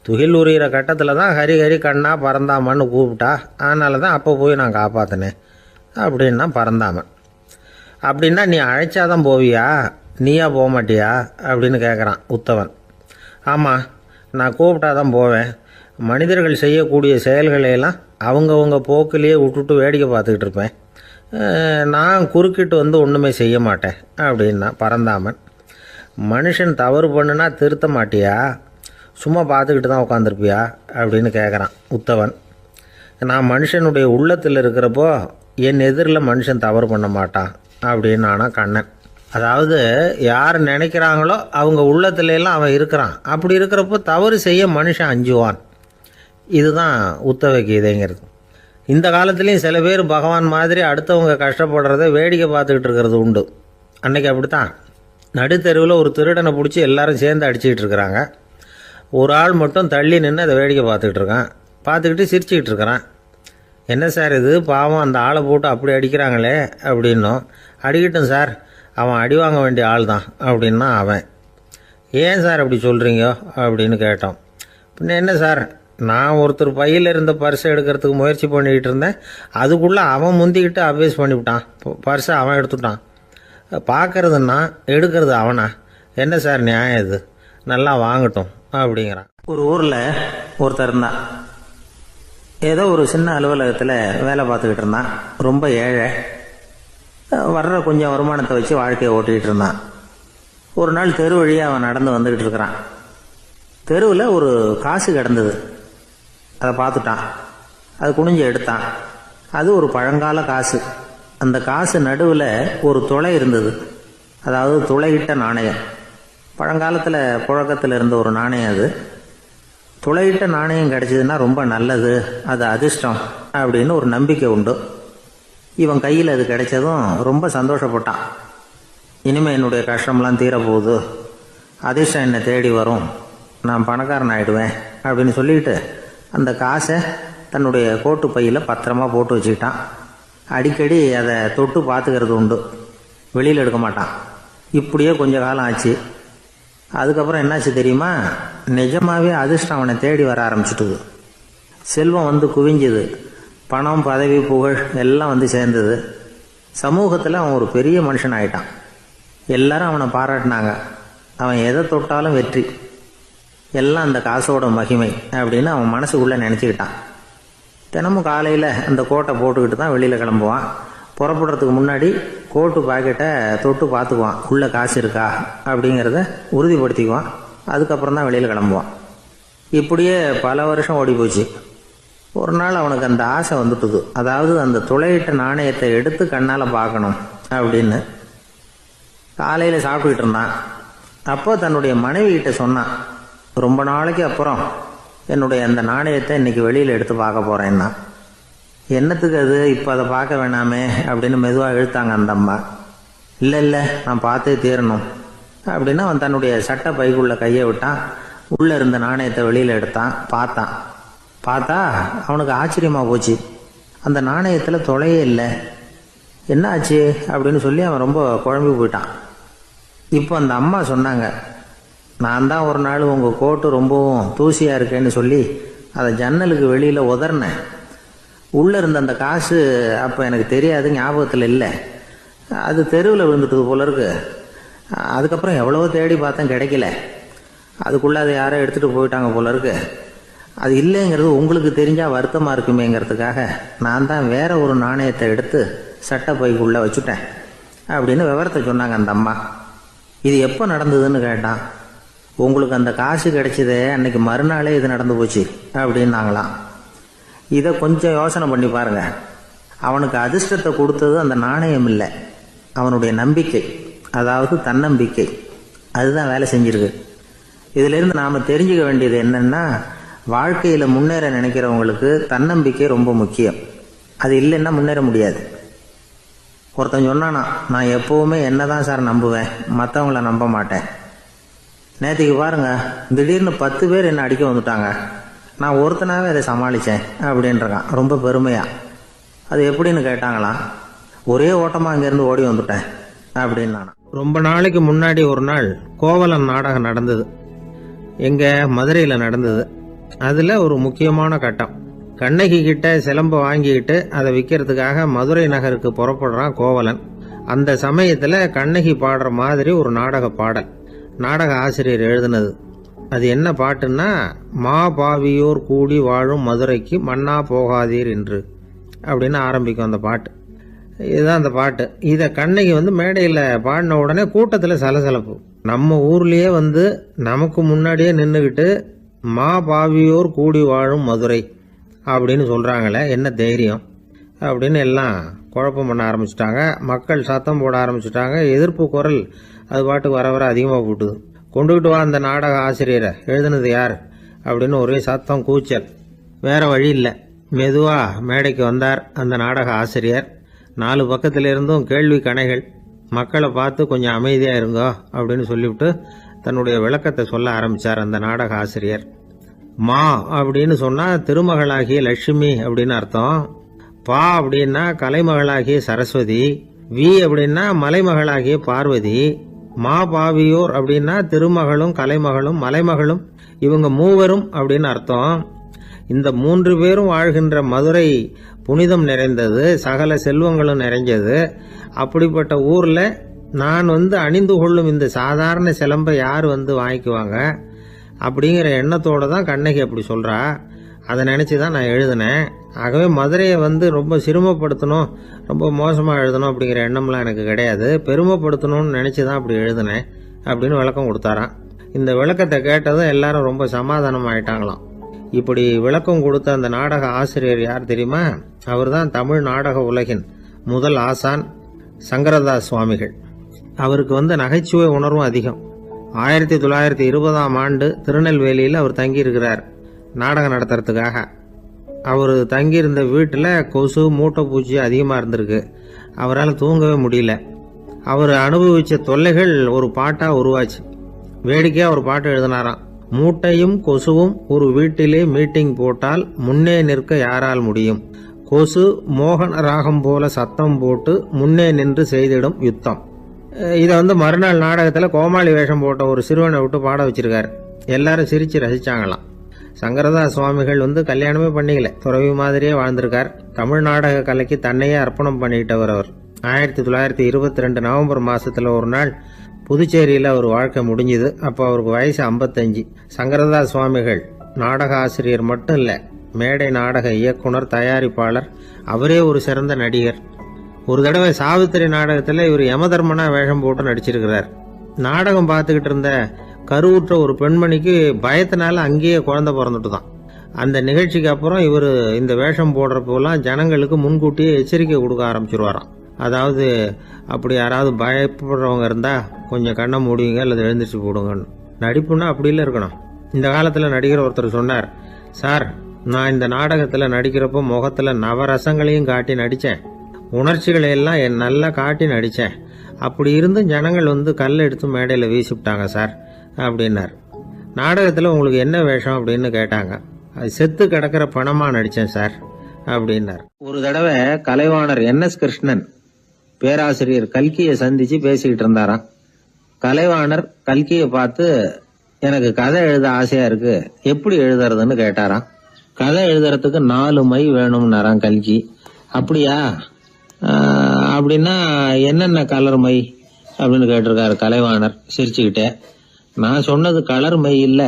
துகில் உரிகிற கட்டத்தில் தான் ஹரி ஹரி கண்ணா பரந்தாமன்னு கூப்பிட்டா. அதனால தான் அப்போ போய் நான் காப்பாற்றினேன் அப்படின்னா பரந்தாமன். அப்படின்னா நீ அழைச்சாதான் போவியா, நீயா போக மாட்டியா அப்படின்னு கேட்குறான் உத்தவன். ஆமாம், நான் கூப்பிட்டா தான் போவேன். மனிதர்கள் செய்யக்கூடிய செயல்களையெல்லாம் அவங்கவுங்க போக்கிலேயே விட்டுட்டு வேடிக்கை பார்த்துக்கிட்டு இருப்பேன். நான் குறுக்கிட்டு வந்து ஒன்றுமே செய்ய மாட்டேன் அப்படின்னா பரந்தாமன். மனுஷன் தவறு பண்ணுனா திருத்த மாட்டியா, சும்மா பார்த்துக்கிட்டு தான் உட்காந்துருப்பியா அப்படின்னு கேட்குறான் உத்தவன். நான் மனுஷனுடைய உள்ளத்தில் இருக்கிறப்போ என் எதிரில் மனுஷன் தவறு பண்ண மாட்டான் அப்படின்னு ஆனா கண்ணன். அதாவது யார் நினைக்கிறாங்களோ அவங்க உள்ளத்துலலாம் அவன் இருக்கிறான். அப்படி இருக்கிறப்போ தவறு செய்ய மனுஷன் அஞ்சுவான். இதுதான் உத்தவ கீதைங்கிறது. இந்த காலத்துலேயும் சில பேர் பகவான் மாதிரி அடுத்தவங்க கஷ்டப்படுறத வேடிக்கை பார்த்துக்கிட்டு இருக்கிறது உண்டு. அன்னைக்கு அப்படித்தான். நடுத்தெருவில் ஒரு திருடனை பிடிச்சி எல்லாரும் சேர்ந்து அடிச்சுக்கிட்டு இருக்கிறாங்க. ஒரு ஆள் மட்டும் தள்ளி நின்று அதை வேடிக்கை பார்த்துக்கிட்டு இருக்கான். பார்த்துக்கிட்டு சிரிச்சுக்கிட்டு இருக்கிறான். என்ன சார் இது, பாவம் அந்த ஆளை போட்டு அப்படி அடிக்கிறாங்களே அப்படின்னும். அடிக்கட்டும் சார், அவன் அடி வாங்க வேண்டிய ஆள் தான் அப்படின்னா அவன். ஏன் சார் அப்படி சொல்கிறீங்க அப்படின்னு கேட்டோம். பின்ன என்ன சார், நான் ஒருத்தர் பையில் இருந்த பர்ஸை எடுக்கிறதுக்கு முயற்சி பண்ணிக்கிட்டு இருந்தேன். அதுக்குள்ளே அவன் முந்திக்கிட்டு அப்வேஸ் பண்ணிவிட்டான். பர்ஸை அவன் எடுத்துட்டான். பார்க்கறதுன்னா எடுக்கிறது அவனா? என்ன சார் நியாயம் இது? நல்லா வாங்கட்டும் அப்படிங்கிறான். ஒரு ஊரில் ஒருத்தர் இருந்தான். ஏதோ ஒரு சின்ன அலுவலகத்தில் வேலை பார்த்துக்கிட்டு இருந்தான். ரொம்ப ஏழை. வர்ற கொஞ்சம் வருமானத்தை வச்சு வாழ்க்கையை ஓட்டிகிட்டு இருந்தான். ஒரு நாள் தெரு வழியாக அவன் நடந்து வந்துக்கிட்டு இருக்கிறான். தெருவில் ஒரு காசு கிடந்தது. அதை பார்த்துட்டான். அது குனிஞ்சு எடுத்தான். அது ஒரு பழங்கால காசு. அந்த காசு நடுவில் ஒரு துளை இருந்தது. அதாவது துளையிட்ட நாணயம். பழங்காலத்தில் புழக்கத்தில் இருந்த ஒரு நாணயம் அது. துளையிட்ட நாணயம் கிடைச்சதுன்னா ரொம்ப நல்லது, அது அதிர்ஷ்டம் அப்படின்னு ஒரு நம்பிக்கை உண்டு. இவன் கையில் அது கிடைச்சதும் ரொம்ப சந்தோஷப்பட்டான். இனிமேல் என்னுடைய கஷ்டம்லாம் தீரப்போகுது, அதிர்ஷ்டம் என்னை தேடி வரும், நான் பணக்காரன் ஆகிடுவேன் அப்படின்னு சொல்லிட்டு அந்த காசை தன்னுடைய கோட்டு பையில் பத்திரமா போட்டு வச்சுக்கிட்டான். அடிக்கடி அதை தொட்டு பார்த்துக்கிறது உண்டு, வெளியில் எடுக்க மாட்டான். இப்படியே கொஞ்ச காலம் ஆச்சு. அதுக்கப்புறம் என்னாச்சு தெரியுமா? நிஜமாகவே அதிர்ஷ்டம் அவனை தேடி வர ஆரம்பிச்சிட்டுது. செல்வம் வந்து குவிஞ்சுது. பணம், பதவி, புகழ் எல்லாம் வந்து சேர்ந்தது. சமூகத்தில் அவன் ஒரு பெரிய மனுஷன் ஆயிட்டான். எல்லாரும் அவனை பாராட்டினாங்க. அவன் எதை தொட்டாலும் வெற்றி, எல்லாம் அந்த காசோட மகிமை அப்படின்னு அவன் மனசுக்குள்ளே நினச்சிக்கிட்டான். தினமும் காலையில் அந்த கோட்டை போட்டுக்கிட்டு தான் வெளியில் கிளம்புவான். புறப்படுறதுக்கு முன்னாடி கோட்டு பாக்கெட்டை தொட்டு பார்த்துக்குவான், உள்ளே காசு இருக்கா அப்படிங்கிறத உறுதிப்படுத்திக்குவான். அதுக்கப்புறம் தான் வெளியில் கிளம்புவான். இப்படியே பல வருஷம் ஓடி போச்சு. ஒரு நாள் அவனுக்கு அந்த ஆசை வந்துட்டுது. அதாவது அந்த துளையிட்ட நாணயத்தை எடுத்து கண்ணால் பார்க்கணும் அப்படின்னு. காலையில் சாப்பிட்டுக்கிட்டு இருந்தான். அப்போ தன்னுடைய மனைவிகிட்ட சொன்னான், ரொம்ப நாளைக்கு அப்புறம் என்னுடைய அந்த நாணயத்தை இன்னைக்கு வெளியில் எடுத்து பார்க்க போகிறேன்னா. என்னத்துக்கு அது, இப்போ அதை பார்க்க வேணாமே அப்படின்னு மெதுவாக இழுத்தாங்க அந்த அம்மா. இல்லை நான் பார்த்தே தீரணும் அப்படின்னு அவன் தன்னுடைய சட்டை பைக்குள்ளே கையை விட்டான். உள்ளே இருந்த நாணயத்தை வெளியில் எடுத்தான். பார்த்தா அவனுக்கு ஆச்சரியமாக போச்சு. அந்த நாணயத்தில் துளையே இல்லை. என்ன ஆச்சு அப்படின்னு சொல்லி அவன் ரொம்ப குழம்பி போயிட்டான். இப்போ அந்த அம்மா சொன்னாங்க, நான் தான் ஒரு நாள் உங்கள் கோட்டு ரொம்பவும் தூசியாக இருக்கேன்னு சொல்லி அதை ஜன்னலுக்கு வெளியில் உதறினேன். உள்ளே இருந்த அந்த காசு அப்போ எனக்கு தெரியாது, ஞாபகத்தில் இல்லை. அது தெருவில் விழுந்துட்டு போல இருக்கு. அதுக்கப்புறம் எவ்வளவோ தேடி பார்த்தேன், கிடைக்கல. அதுக்குள்ளே அதை யாரோ எடுத்துகிட்டு போயிட்டாங்க போல இருக்கு. அது இல்லைங்கிறது உங்களுக்கு தெரிஞ்சால் வருத்தமாக இருக்குமேங்கிறதுக்காக நான் தான் வேற ஒரு நாணயத்தை எடுத்து சட்டை பைக்குள்ளே வச்சுட்டேன் அப்படின்னு விவரத்தை சொன்னாங்க அந்த அம்மா. இது எப்போ நடந்ததுன்னு கேட்டான். உங்களுக்கு அந்த காசு கிடைச்சதே அன்னைக்கு மறுநாளே இது நடந்து போச்சு அப்படின்னாங்களாம். இதை கொஞ்சம் யோசனை பண்ணி பாருங்க. அவனுக்கு அதிர்ஷ்டத்தை கொடுத்தது அந்த நாணயம் இல்லை, அவனுடைய நம்பிக்கை, அதாவது தன்னம்பிக்கை. அதுதான் வேலை செஞ்சிருக்கு. இதிலிருந்து நாம் தெரிஞ்சுக்க வேண்டியது என்னன்னா, வாழ்க்கையில் முன்னேற நினைக்கிறவங்களுக்கு தன்னம்பிக்கை ரொம்ப முக்கியம். அது இல்லைன்னா முன்னேற முடியாது. ஒருத்தன் சொன்னானா, நான் எப்போவுமே என்ன தான் சார் நம்புவேன், மற்றவங்கள நம்ப மாட்டேன். நேற்றுக்கு பாருங்க, திடீர்னு 10 பேர் என்னை அடிக்க வந்துட்டாங்க, நான் ஒருத்தனாவே அதை சமாளித்தேன் அப்படின்றான் ரொம்ப பெருமையாக. அது எப்படின்னு கேட்டாங்களாம். ஒரே ஓட்டமாக அங்கேருந்து ஓடி வந்துட்டேன் அப்படின்னு. ரொம்ப நாளைக்கு முன்னாடி ஒரு நாள் கோவலன் நாடகம் நடந்தது. எங்கள் மதுரையில் நடந்தது. அதில் ஒரு முக்கியமான கட்டம். கண்ணகி கிட்ட சிலம்பை வாங்கிக்கிட்டு அதை விற்கிறதுக்காக மதுரை நகருக்கு புறப்படுறான் கோவலன். அந்த சமயத்தில் கண்ணகி பாடுற மாதிரி ஒரு நாடக பாடல். நாடக ஆசிரியர் எழுதினது. அது என்ன பாட்டுன்னா, மா பாவியோர் கூடி வாழும் மதுரைக்கு மன்னா போகாதீர் என்று அப்படின்னு ஆரம்பிக்கும் அந்த பாட்டு. இதுதான் அந்த பாட்டு. இதை கண்ணகி மேடையில் பாடின உடனே கூட்டத்தில் சலசலப்பு. நம்ம ஊர்லேயே நமக்கு முன்னாடியே நின்றுக்கிட்டு மா பாவியோர் கூடி வாழும் மதுரை அப்படின்னு சொல்கிறாங்களே, என்ன தைரியம் அப்படின்னு எல்லாம் குழப்பம் பண்ண ஆரம்பிச்சிட்டாங்க. மக்கள் சத்தம் போட ஆரம்பிச்சிட்டாங்க. எதிர்ப்பு குரல் அது பாட்டுக்கு வர அதிகமாக போட்டுது. கொண்டுகிட்டு வா அந்த நாடக ஆசிரியரை, எழுதுனது யார் அப்படின்னு ஒரே சத்தம், கூச்சல். வேற வழி இல்லை. மெதுவாக மேடைக்கு வந்தார் அந்த நாடக ஆசிரியர். 4 பக்கத்திலிருந்தும் கேள்வி கணைகள். மக்களை பார்த்து கொஞ்சம் அமைதியா இருங்கோ அப்படின்னு சொல்லிவிட்டு தன்னுடைய விளக்கத்தை சொல்ல ஆரம்பிச்சார் அந்த நாடக ஆசிரியர். மா அப்படின்னு சொன்னா திருமகளாகிய லட்சுமி அப்படின்னு அர்த்தம். பா அப்படின்னா கலைமகளாகிய சரஸ்வதி. வி அப்படின்னா மலைமகளாகிய பார்வதி. மா பாவியோர் அப்படின்னா திருமகளும் கலைமகளும் மலைமகளும் இவங்க மூவரும் அப்படின்னு அர்த்தம். இந்த 3 பேரும் வாழ்கின்ற மதுரை புனிதம் நிறைந்தது, சகல செல்வங்களும் நிறைஞ்சது. அப்படிப்பட்ட ஊர்ல நான் அணிந்து கொள்ளும் இந்த சாதாரண சிலம்பை யார் வாங்கிக்குவாங்க அப்படிங்கிற எண்ணத்தோட தான் கண்ணகி அப்படி சொல்றா. அதை நினைச்சுதான் நான் எழுதினேன். ஆகவே மதுரையை ரொம்ப சிரமப்படுத்தணும், ரொம்ப மோசமா எழுதணும் அப்படிங்கிற எண்ணம்லாம் எனக்கு கிடையாது. பெருமைப்படுத்தணும்னு நினைச்சுதான் அப்படி எழுதினேன் அப்படின்னு விளக்கம் கொடுத்தாராம். இந்த விளக்கத்தை கேட்டதும் எல்லாரும் ரொம்ப சமாதானம் ஆயிட்டாங்களாம். இப்படி விளக்கம் கொடுத்த அந்த நாடக ஆசிரியர் யார் தெரியுமா? அவர் தான் தமிழ் நாடக உலகின் முதல் ஆசான் சங்கரதாஸ் சுவாமிகள். அவருக்கு நகைச்சுவை உணர்வும் அதிகம். 1920ஆம் ஆண்டு திருநெல்வேலியில் அவர் தங்கியிருக்கிறார் நாடகம் நடத்துறதுக்காக. அவர் தங்கியிருந்த வீட்டில் கொசு மூட்டை பூச்சி அதிகமாக இருந்திருக்கு. அவரால் தூங்கவே முடியல. அவர் அனுபவித்த தொல்லைகள் ஒரு பாட்டாக உருவாச்சு. வேடிக்கையாக ஒரு பாட்டு எழுதினாராம். மூட்டையும் கொசுவும் ஒரு வீட்டிலே மீட்டிங் போட்டால் முன்னே நிற்க யாரால் முடியும்? கொசு மோகன ராகம் போல சத்தம் போட்டு முன்னே நின்று செய்திடும் யுத்தம். இதை மறுநாள் நாடகத்தில் கோமாளி வேஷம் போட்ட ஒரு சிறுவனை விட்டு பாட வச்சிருக்காரு. எல்லாரும் சிரிச்சு ரசிச்சாங்களாம். சங்கரதாஸ் சுவாமிகள் கல்யாணமே பண்ணிக்கல, துறவி மாதிரியே வாழ்ந்திருக்கார். தமிழ் நாடக கலைக்கு தன்னையே அர்ப்பணம் பண்ணிக்கிட்டவர் அவர். 1922 நவம்பர் மாசத்துல ஒரு நாள் புதுச்சேரியில் அவர் வாழ்க்கை முடிஞ்சுது. அப்போ அவருக்கு வயசு 55. சங்கரதாஸ் சுவாமிகள் நாடக ஆசிரியர் மட்டும் இல்லை, மேடை நாடக இயக்குனர், தயாரிப்பாளர். அவரே ஒரு சிறந்த நடிகர். ஒரு தடவை சாவித்திரி நாடகத்தில் இவர் யமதர்மனா வேஷம் போட்டு நடிச்சிருக்கிறார். நாடகம் பார்த்துக்கிட்டு இருந்த கருவுற்ற ஒரு பெண்மணிக்கு பயத்தினால அங்கேயே குழந்தை பிறந்துட்டு தான். அந்த நிகழ்ச்சிக்கு அப்புறம் இவர் இந்த வேஷம் போடுறப்போலாம் ஜனங்களுக்கு முன்கூட்டியே எச்சரிக்கை கொடுக்க ஆரம்பிச்சிருவாராம். அதாவது அப்படி யாராவது பயப்படுறவங்க இருந்தா கொஞ்சம் கண்ணை மூடிங்க அல்லது எழுந்திரிச்சு போடுங்கன்னு. நடிப்புன்னா அப்படி இல்லை இருக்கணும். இந்த காலத்தில் நடிகர் ஒருத்தர் சொன்னார், சார் நான் இந்த நாடகத்தில் நடிக்கிறப்போ முகத்தில் நவரசங்களையும் காட்டி நடித்தேன், உணர்ச்சிகளை எல்லாம் நல்லா காட்டி நடித்தேன். அப்படி இருந்து ஜனங்கள் கல் எடுத்து மேடையில் வீசிவிட்டாங்க சார் அப்படின்னார். நாடகத்தில் உங்களுக்கு என்ன வேஷம் அப்படின்னு கேட்டாங்க. அது செத்து கிடக்கிற பணமாக நடித்தேன் சார் அப்படின்னார். ஒரு தடவை கலைவாணர் NS கிருஷ்ணன் பேராசிரியர் கல்கியை சந்திச்சு பேசிக்கிட்டு இருந்தாராம். கலைவாணர் கல்கியை பார்த்து, எனக்கு கதை எழுத ஆசையா இருக்கு, எப்படி எழுதுறதுன்னு கேட்டாராம். கதை எழுதுறதுக்கு 4 மை வேணும்னாராம் கல்கி. அப்படியா, அப்படின்னா என்னென்ன கலர் மை அப்படின்னு கேட்டிருக்காரு கலைவாணர் சிரிச்சுக்கிட்டே. நான் சொன்னது கலர் மை இல்ல,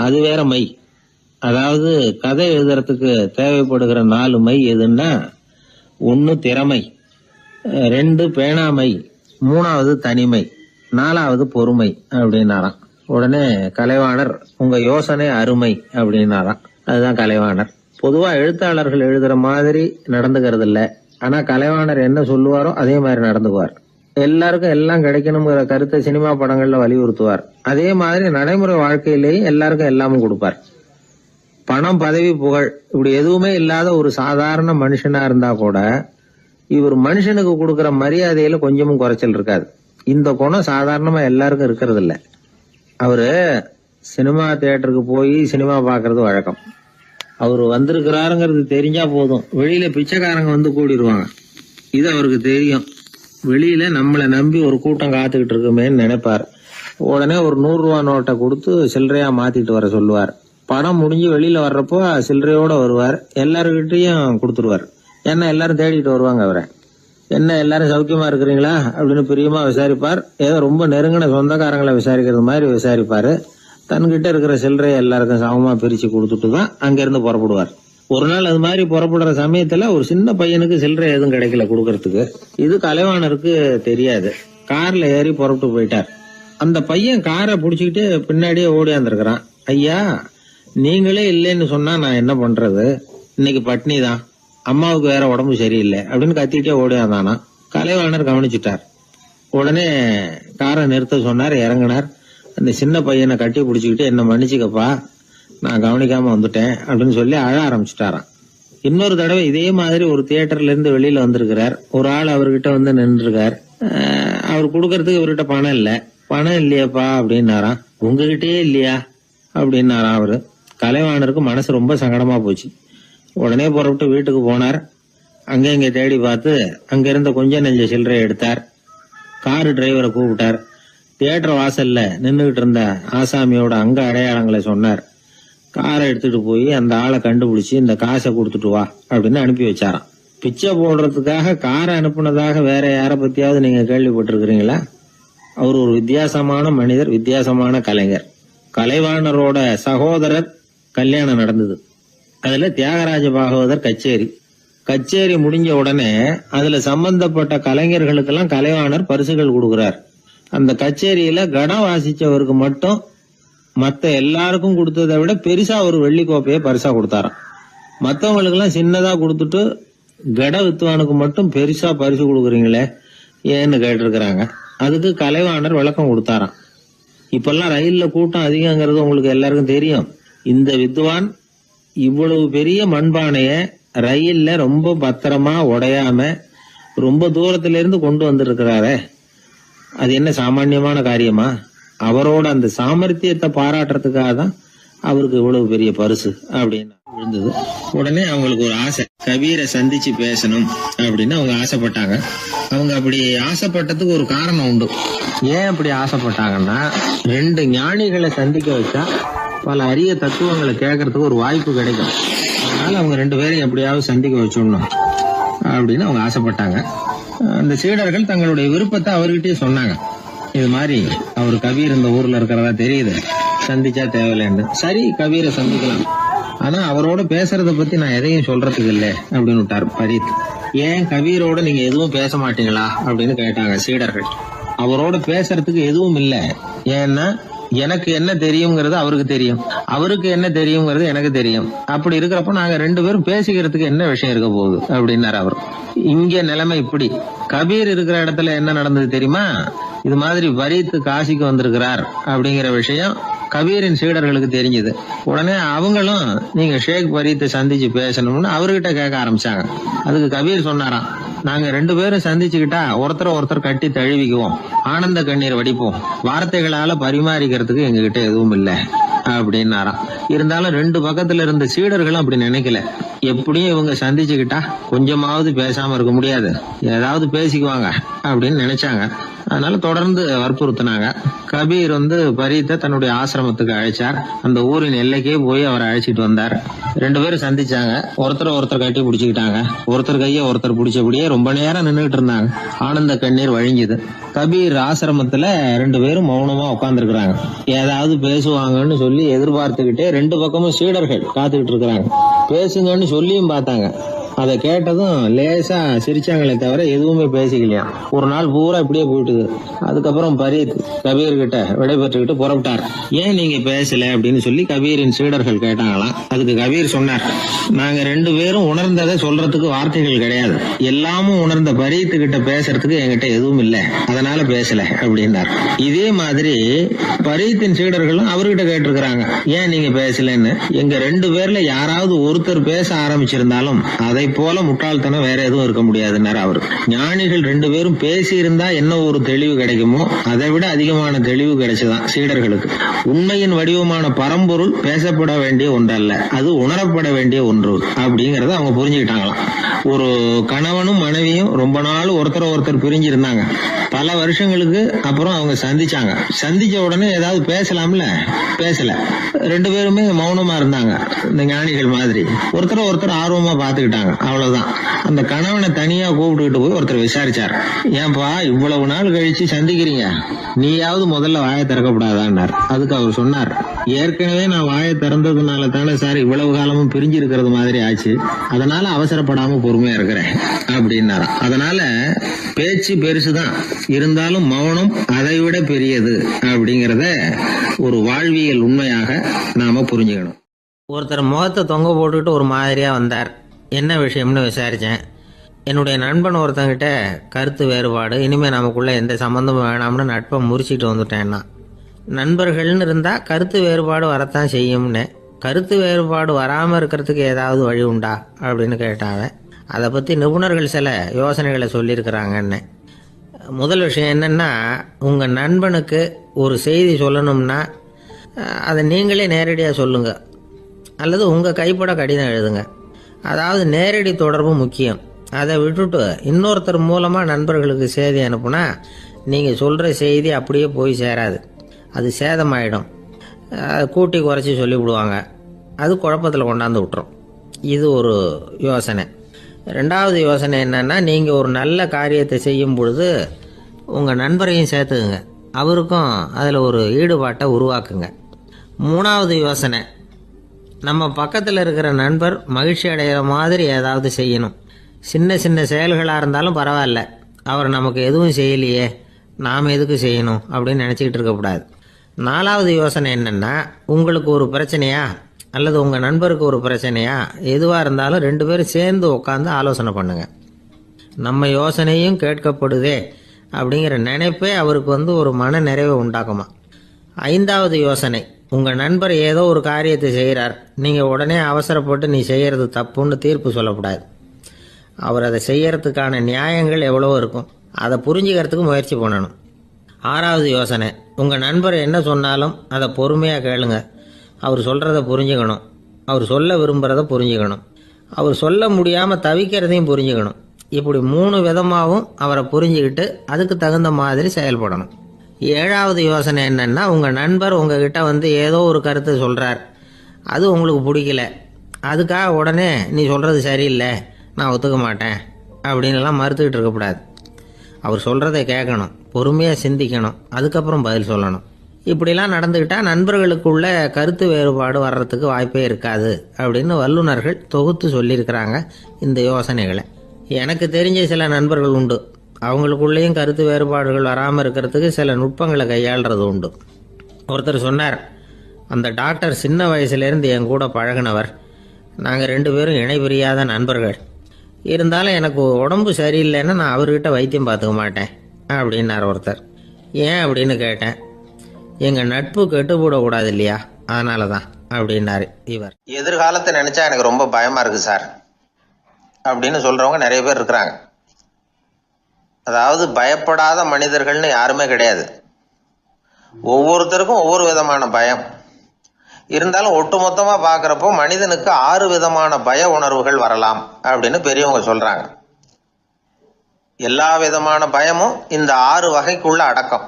அது வேற மை. அதாவது கதை எழுதுறதுக்கு தேவைப்படுகிற 4 மை எதுன்னா, 1 திறமை, 2 பேணாமை, 3வது தனிமை, 4வது பொறுமை அப்படின்னாராம். உடனே கலைவாணர், உங்க யோசனை அருமை அப்படின்னாராம். அதுதான் கலைவாணர். பொதுவா எழுத்தாளர்கள் எழுதுற மாதிரி நடந்துக்கிறது இல்ல. ஆனா கலைவாணர் என்ன சொல்லுவாரோ அதே மாதிரி நடந்துக்குவார். எல்லாருக்கும் எல்லாம் கிடைக்கணுங்கிற கருத்தை சினிமா படங்கள்ல வலியுறுத்துவார். அதே மாதிரி நடைமுறை வாழ்க்கையிலேயும் எல்லாருக்கும் எல்லாமும் கொடுப்பார். பணம், பதவி, புகழ் இப்படி எதுவுமே இல்லாத ஒரு சாதாரண மனுஷனா இருந்தா கூட இவர் மனுஷனுக்கு கொடுக்கற மரியாதையில கொஞ்சமும் குறைச்சல் இருக்காது. இந்த குணம் சாதாரணமா எல்லாருக்கும் இருக்கிறது இல்ல. அவரு சினிமா தியேட்டருக்கு போய் சினிமா பாக்குறது வழக்கம். அவரு வந்திருக்கிறாருங்கிறது தெரிஞ்சா போதும், வெளியில பிச்சைக்காரங்க கூடிடுவாங்க. இது அவருக்கு தெரியும். வெளியில நம்மளை நம்பி ஒரு கூட்டம் காத்துக்கிட்டு இருக்குமேன்னு நினைப்பார். உடனே ஒரு 100 ரூபா நோட்டை கொடுத்து சில்லறையா மாத்திட்டு வர சொல்லுவார். படம் முடிஞ்சு வெளியில வர்றப்போ சில்லறையோட வருவார். எல்லாருக்கிட்டையும் கொடுத்துருவார். ஏன்னா எல்லாரும் தேடிட்டு வருவாங்க அவரை. என்ன எல்லாரும் சௌக்கியமா இருக்கிறீங்களா அப்படின்னு பிரியமா விசாரிப்பார். ஏதோ ரொம்ப நெருங்கின சொந்தக்காரங்களை விசாரிக்கிறது மாதிரி விசாரிப்பாரு. தன்கிட்ட இருக்கிற சில்லறையை எல்லாருக்கும் சமமா பிரிச்சு கொடுத்துட்டு தான் அங்கிருந்து புறப்படுவார். ஒரு நாள் அது மாதிரி புறப்படுற சமயத்துல ஒரு சின்ன பையனுக்கு சில்லறை எதுவும் கிடைக்கல கொடுக்கறதுக்கு. இது கலைவாணருக்கு தெரியாது. கார்ல ஏறி புறப்பட்டு போயிட்டார். அந்த பையன் காரை புடிச்சுக்கிட்டு பின்னாடியே ஓடியாந்துருக்கிறான். ஐயா, நீங்களே இல்லைன்னு சொன்னா நான் என்ன பண்றது, இன்னைக்கு பட்னி தான், அம்மாவுக்கு வேற உடம்பு சரியில்லை அப்படின்னு கத்திட்டே ஓடியாந்தானா. கலைவாணர் கவனிச்சுட்டார். உடனே காரை நிறுத்த சொன்னார். இறங்கினார். அந்த சின்ன பையனை கட்டி பிடிச்சுக்கிட்டு, என்ன மன்னிச்சுக்கப்பா, நான் கவனிக்காம வந்துட்டேன் அப்படின்னு சொல்லி அழ ஆரம்பிச்சுட்டாராம். இன்னொரு தடவை இதே மாதிரி ஒரு தியேட்டர்ல இருந்து வெளியில வந்திருக்கிறார். ஒரு ஆள் அவர்கிட்ட நின்றுருக்கார். அவர் கொடுக்கறதுக்கு இவர்கிட்ட பணம் இல்ல. பணம் இல்லையாப்பா அப்படின்னாராம். உங்ககிட்டயே இல்லையா அப்படின்னாராம் அவரு. கலைவாணருக்கு மனசு ரொம்ப சங்கடமா போச்சு. உடனே புறப்பட்டு வீட்டுக்கு போனார். அங்க இங்க தேடி பார்த்து அங்க இருந்த கொஞ்ச நெஞ்ச சில்லறை எடுத்தார். காரு டிரைவரை கூப்பிட்டார். தியேட்டர் வாசல்ல நின்றுகிட்டு இருந்த ஆசாமியோட அங்க அடையாளங்களை சொன்னார். காரை எடுத்துட்டு போய் அந்த ஆளை கண்டுபிடிச்சு இந்த காசை கொடுத்துட்டு வா அப்படின்னு அனுப்பி வச்சாராம். பிச்சை போடுறதுக்காக காரை அனுப்புனதாக வேற யாரை பத்தியாவது நீங்க கேள்விப்பட்டிருக்கிறீங்களா? அவர் ஒரு வித்தியாசமான மனிதர், வித்தியாசமான கலைஞர். கலைவாணரோட சகோதரர் கல்யாணம் நடந்தது. அதுல தியாகராஜ பாகவதர் கச்சேரி முடிஞ்ச உடனே அதுல சம்பந்தப்பட்ட கலைஞர்களுக்கெல்லாம் கலைவாணர் பரிசுகள் கொடுக்கிறார். அந்த கச்சேரியில கடம் வாசிச்சவருக்கு மட்டும் மத்த எல்லாருக்கும் கொடுத்ததை விட பெருசா ஒரு வெள்ளி கோப்பையை பரிசா கொடுத்தாராம். மத்தவங்களுக்கு எல்லாம் சின்னதா கொடுத்துட்டு கட வித்துவானுக்கு மட்டும் பெருசா பரிசு கொடுக்குறீங்களே ஏன்னு கேட்டிருக்கிறாங்க. அதுக்கு கலைவாணர் விளக்கம் கொடுத்தாராம். இப்பெல்லாம் ரயில்ல கூட்டம் அதிகங்கிறது உங்களுக்கு எல்லாருக்கும் தெரியும். இந்த வித்வான் இவ்வளவு பெரிய மண்பானைய ரயில்ல ரொம்ப பத்திரமா உடையாம ரொம்ப தூரத்துல இருந்து கொண்டு வந்திருக்கிறாரே, அது என்ன சாமான்யமான காரியமா? அவரோட அந்த சாமர்த்தியத்தை பாராட்டுறதுக்காக தான் அவருக்கு இவ்வளவு பெரிய பரிசு அப்படின்னு விழுந்தது. உடனே அவங்களுக்கு ஒரு ஆசை, கபீரை சந்திச்சு பேசணும் அப்படின்னு அவங்க ஆசைப்பட்டாங்க. அவங்க அப்படி ஆசைப்பட்டதுக்கு ஒரு காரணம் உண்டு. ஏன் அப்படி ஆசைப்பட்டாங்கன்னா, 2 ஞானிகளை சந்திக்க வச்சா பல அரிய தத்துவங்களை கேட்கறதுக்கு ஒரு வாய்ப்பு கிடைக்கும். அதனால அவங்க 2 பேரையும் எப்படியாவது சந்திக்க வச்சுடணும் அப்படின்னு அவங்க ஆசைப்பட்டாங்க. அந்த சீடர்கள் தங்களுடைய விருப்பத்தை அவர்கிட்டயே சொன்னாங்க. இது மாதிரி அவர் கபீர் இந்த ஊர்ல இருக்கிறதா தெரியுது, சந்திச்சா தேவையில்லைன்னு. சரி, கபீரை சந்திக்கலாம், ஆனா அவரோட பேசுறத பத்தி நான் எதையும் சொல்றதுக்கு இல்லை அப்படின்னு விட்டார் பரீத். ஏன் கபீரோட நீங்க எதுவும் பேச மாட்டீங்களா அப்படின்னு கேட்டாங்க சீடர்கள். அவரோட பேசுறதுக்கு எதுவும் இல்லை. ஏன்னா எனக்கு என்ன தெரியுங்கிறது அவருக்கு தெரியும், அவருக்கு என்ன தெரியுங்கிறது எனக்கு தெரியும். அப்படி இருக்கிறப்ப நாங்க 2 பேரும் பேசிக்கிறதுக்கு என்ன விஷயம் இருக்க போகுது அப்படின்னாரு அவர். இங்க நிலைமை இப்படி. கபீர் இருக்கிற இடத்துல என்ன நடந்தது தெரியுமா? இது மாதிரி பரீத் காசிக்கு வந்திருக்கிறார் அப்படிங்கிற விஷயம் கபீரின் சீடர்களுக்கு தெரிஞ்சது. உடனே அவங்களும் நீங்க ஷேக் பரீத்தை சந்திச்சு பேசணும்னு அவர்கிட்ட கேட்க ஆரம்பிச்சாங்க. அதுக்கு கபீர் சொன்னாராம், நாங்க 2 பேரும் சந்திச்சுக்கிட்டா ஒருத்தர் கட்டி தழுவிக்குவோம், ஆனந்த கண்ணீர் வடிப்போம், வார்த்தைகளால பரிமாறிக்கிறதுக்கு எங்ககிட்ட எதுவும் இல்லை அப்படின்னாராம். இருந்தாலும் 2 பக்கத்துல இருந்த சீடர்களும் அப்படி நினைக்கல. எப்படியும் இவங்க சந்திச்சுக்கிட்டா கொஞ்சமாவது பேசாம இருக்க முடியாது, ஏதாவது பேசிக்குவாங்க அப்படின்னு நினைச்சாங்க. அதனால தொடர்ந்து வற்புறுத்தினாங்க. கபீர் பரீத்தை தன்னுடைய ஆசிரமத்துக்கு அழைச்சார். அந்த ஊரின் எல்லைக்கே போய் அவரை அழைச்சிட்டு வந்தார். 2 பேரும் சந்திச்சாங்க. ஒருத்தர் கட்டி பிடிச்சுக்கிட்டாங்க. ஒருத்தர் கைய ஒருத்தர் பிடிச்சபடியே ரொம்ப நேரம் நின்றுட்டு இருந்தாங்க. ஆனந்த கண்ணீர் வழிஞ்சுது. கபீர் ஆசிரமத்துல 2 பேரும் மௌனமா உட்கார்ந்துருக்காங்க. ஏதாவது பேசுவாங்கன்னு சொல்லி எதிர்பார்த்துக்கிட்டே 2 பக்கமும் சீடர்கள் காத்துக்கிட்டு இருக்கிறாங்க. பேசுங்கன்னு சொல்லியும் பார்த்தாங்க. அதை கேட்டதும் லேசா சிரிச்சாங்களே தவிர எதுவுமே பேசிக்கலையாம். ஒரு நாள் பூரா இப்படியே போயிட்டுது. அதுக்கப்புறம் பரீத் கபீர் கிட்ட விடைபெற்றுக்கிட்டு புறப்பட்டார். ஏன் நீங்க பேசல அப்படின்னு சொல்லி கபீரின் சீடர்கள் கேட்டாங்களாம். அதுக்கு கபீர் சொன்னார், நாங்க 2 பேரும் உணர்ந்ததை சொல்றதுக்கு வார்த்தைகள் கிடையாது. எல்லாமும் உணர்ந்த பரீத் கிட்ட பேசுறதுக்கு என்கிட்ட எதுவும் இல்லை, அதனால பேசல அப்படின்னார். இதே மாதிரி பரீத்தின் சீடர்களும் அவர்கிட்ட கேட்டிருக்கிறாங்க, ஏன் நீங்க பேசலன்னு. எங்க 2 பேர்ல யாராவது ஒருத்தர் பேச ஆரம்பிச்சிருந்தாலும் அதை போல முட்டாள்தனம் வேற எதுவும் இருக்க முடியாதுன்னாரு அவரு. ஞானிகள் 2 பேரும் பேசி இருந்தா என்ன ஒரு தெளிவு கிடைக்குமோ அதை விட அதிகமான தெளிவு கிடைச்சதான் சீடர்களுக்கு. உண்மையின் வடிவமான பரம்பொருள் பேசப்பட வேண்டிய ஒன்றல்ல, அது உணரப்பட வேண்டிய ஒன்று அப்படிங்கறத அவங்க புரிஞ்சுக்கிட்டாங்களாம். ஒரு கணவனும் மனைவியும் ரொம்ப நாள் ஒருத்தர் பிரிஞ்சிருந்தாங்க. பல வருஷங்களுக்கு அப்புறம் அவங்க சந்திச்சாங்க. சந்திச்ச உடனே ஏதாவது பேசலாம்ல, பேசல. 2 பேருமே மௌனமா இருந்தாங்க. இந்த ஞானிகள் மாதிரி ஒருத்தர் ஆர்வமா பாத்துக்கிட்டாங்க, அவ்வளவுதான். அந்த கணவனை தனியா கூப்பிட்டுக்கிட்டு போய் ஒருத்தர் விசாரிச்சார். ஏன்பா இவ்வளவு நாள் கழிச்சு சந்திக்கிறீங்க, நீயாவது முதல்ல வாயை திறக்கப்படாதான்னார். அதுக்கு அவர் சொன்னார், ஏற்கனவே நான் வாயை திறந்ததுனால தானே சார் இவ்வளவு காலமும் பிரிஞ்சு இருக்கிறது மாதிரி ஆச்சு, அதனால அவசரப்படாம பொறுமையா இருக்கிறேன் அப்படின்னாராம். அதனால பேச்சு பெருசுதான், இருந்தாலும் மௌனம் அதை விட பெரியது அப்படிங்கறத ஒரு வாழ்வியல் உண்மையாக நாம புரிஞ்சுக்கணும். ஒருத்தர் முகத்தை தொங்க போட்டுக்கிட்டு ஒரு மாதிரியா வந்தார். என்ன விஷயம்னு விசாரிச்சேன். என்னுடைய நண்பன் ஒருத்தங்கிட்ட கருத்து வேறுபாடு, இனிமேல் நமக்குள்ளே எந்த சம்மந்தமும் வேணாம்னு நட்பை முறிச்சிட்டு வந்துட்டேன்னா. நண்பர்கள்னு இருந்தால் கருத்து வேறுபாடு வரத்தான் செய்யும்னு. கருத்து வேறுபாடு வராமல் இருக்கிறதுக்கு ஏதாவது வழி உண்டா அப்படின்னு கேட்டாங்க. அதை பற்றி நிபுணர்கள் சில யோசனைகளை சொல்லியிருக்கிறாங்கன்னு. முதல் விஷயம் என்னென்னா, உங்கள் நண்பனுக்கு ஒரு செய்தி சொல்லணும்னா அதை நீங்களே நேரடியாக சொல்லுங்கள், அல்லது உங்கள் கைப்பட கடிதம் எழுதுங்க. அதாவது நேரடி தொடர்பு முக்கியம். அதை விட்டுட்டு இன்னொருத்தர் மூலமாக நண்பர்களுக்கு செய்தி அனுப்புனா நீங்கள் சொல்கிற செய்தி அப்படியே போய் சேராது, அது சேதமாயிடும். கூட்டி குறைச்சி சொல்லிவிடுவாங்க, அது குழப்பத்தில் கொண்டாந்து விட்டுரும். இது ஒரு யோசனை. ரெண்டாவது யோசனை என்னென்னா, நீங்கள் ஒரு நல்ல காரியத்தை செய்யும் பொழுது உங்கள் நண்பரையும் சேர்த்துக்குங்க, அவருக்கும் அதில் ஒரு ஈடுபாட்டை உருவாக்குங்க. மூணாவது யோசனை, நம்ம பக்கத்தில் இருக்கிற நண்பர் மகிழ்ச்சி அடைகிற மாதிரி ஏதாவது செய்யணும். சின்ன சின்ன செயல்களாக இருந்தாலும் பரவாயில்ல, அவர் நமக்கு எதுவும் செய்யலையே, நாம் எதுக்கு செய்யணும் அப்படின்னு நினச்சிக்கிட்டு இருக்கக்கூடாது. நாலாவது யோசனை என்னென்னா, உங்களுக்கு ஒரு பிரச்சனையா அல்லது உங்கள் நண்பருக்கு ஒரு பிரச்சனையா, எதுவாக இருந்தாலும் 2 பேரும் சேர்ந்து உட்காந்து ஆலோசனை பண்ணுங்கள். நம்ம யோசனையும் கேட்கப்படுதே அப்படிங்கிற நினைப்பே அவருக்கு ஒரு மன நிறைவை உண்டாக்குமா. 5வது யோசனை, உங்கள் நண்பர் ஏதோ ஒரு காரியத்தை செய்கிறார், நீங்கள் உடனே அவசரப்பட்டு நீ செய்கிறது தப்புன்னு தீர்ப்பு சொல்லக்கூடாது. அவர் அதை செய்யறதுக்கான நியாயங்கள் எவ்வளவோ இருக்கும், அதை புரிஞ்சுக்கிறதுக்கு முயற்சி பண்ணணும். 6வது யோசனை, உங்கள் நண்பர் என்ன சொன்னாலும் அதை பொறுமையாக கேளுங்க. அவர் சொல்கிறத புரிஞ்சுக்கணும், அவர் சொல்ல விரும்புகிறத புரிஞ்சுக்கணும், அவர் சொல்ல முடியாமல் தவிக்கிறதையும் புரிஞ்சுக்கணும். இப்படி 3 விதமாகவும் அவரை புரிஞ்சுக்கிட்டு அதுக்கு தகுந்த மாதிரி செயல்படணும். 7வது யோசனை என்னென்னா, உங்கள் நண்பர் உங்ககிட்ட ஏதோ ஒரு கருத்தை சொல்கிறார், அது உங்களுக்கு பிடிக்கல, அதுக்காக உடனே நீ சொல்கிறது சரியில்லை, நான் ஒத்துக்க மாட்டேன் அப்படின்லாம் மறுத்துக்கிட்டு இருக்கக்கூடாது. அவர் சொல்கிறத கேட்கணும், பொறுமையாக சிந்திக்கணும், அதுக்கப்புறம் பதில் சொல்லணும். இப்படிலாம் நடந்துக்கிட்டால் நண்பர்களுக்குள்ள கருத்து வேறுபாடு வர்றதுக்கு வாய்ப்பே இருக்காது அப்படின்னு வல்லுநர்கள் தொகுத்து சொல்லியிருக்கிறாங்க இந்த யோசனைகளை. எனக்கு தெரிஞ்ச சில நண்பர்கள் உண்டு, அவங்களுக்குள்ளேயும் கருத்து வேறுபாடுகள் வராமல் இருக்கிறதுக்கு சில நுட்பங்களை கையாளுறது உண்டு. ஒருத்தர் சொன்னார், அந்த டாக்டர் சின்ன வயசுலேருந்து என் கூட பழகினவர், நாங்கள் 2 பேரும் இணை பிரியாத நண்பர்கள், இருந்தாலும் எனக்கு உடம்பு சரியில்லைன்னா நான் அவர்கிட்ட வைத்தியம் பார்த்துக்க மாட்டேன் அப்படின்னார் ஒருத்தர். ஏன் அப்படின்னு கேட்டேன். எங்கள் நட்பு கெட்டுப்படக்கூடாது இல்லையா, அதனால தான் அப்படின்னாரு இவர். எதிர்காலத்தை நினைச்சா எனக்கு ரொம்ப பயமா இருக்கு சார் அப்படின்னு சொல்றவங்க நிறைய பேர் இருக்கிறாங்க. அதாவது பயப்படாத மனிதர்கள்னு யாருமே கிடையாது. ஒவ்வொருத்தருக்கும் ஒவ்வொரு விதமான பயம் இருந்தாலும் ஒட்டுமொத்தமா பார்க்கறப்போ மனிதனுக்கு 6 விதமான பய உணர்வுகள் வரலாம் அப்படின்னு பெரியவங்க சொல்றாங்க. எல்லா விதமான பயமும் இந்த 6 வகைக்குள்ள அடக்கம்.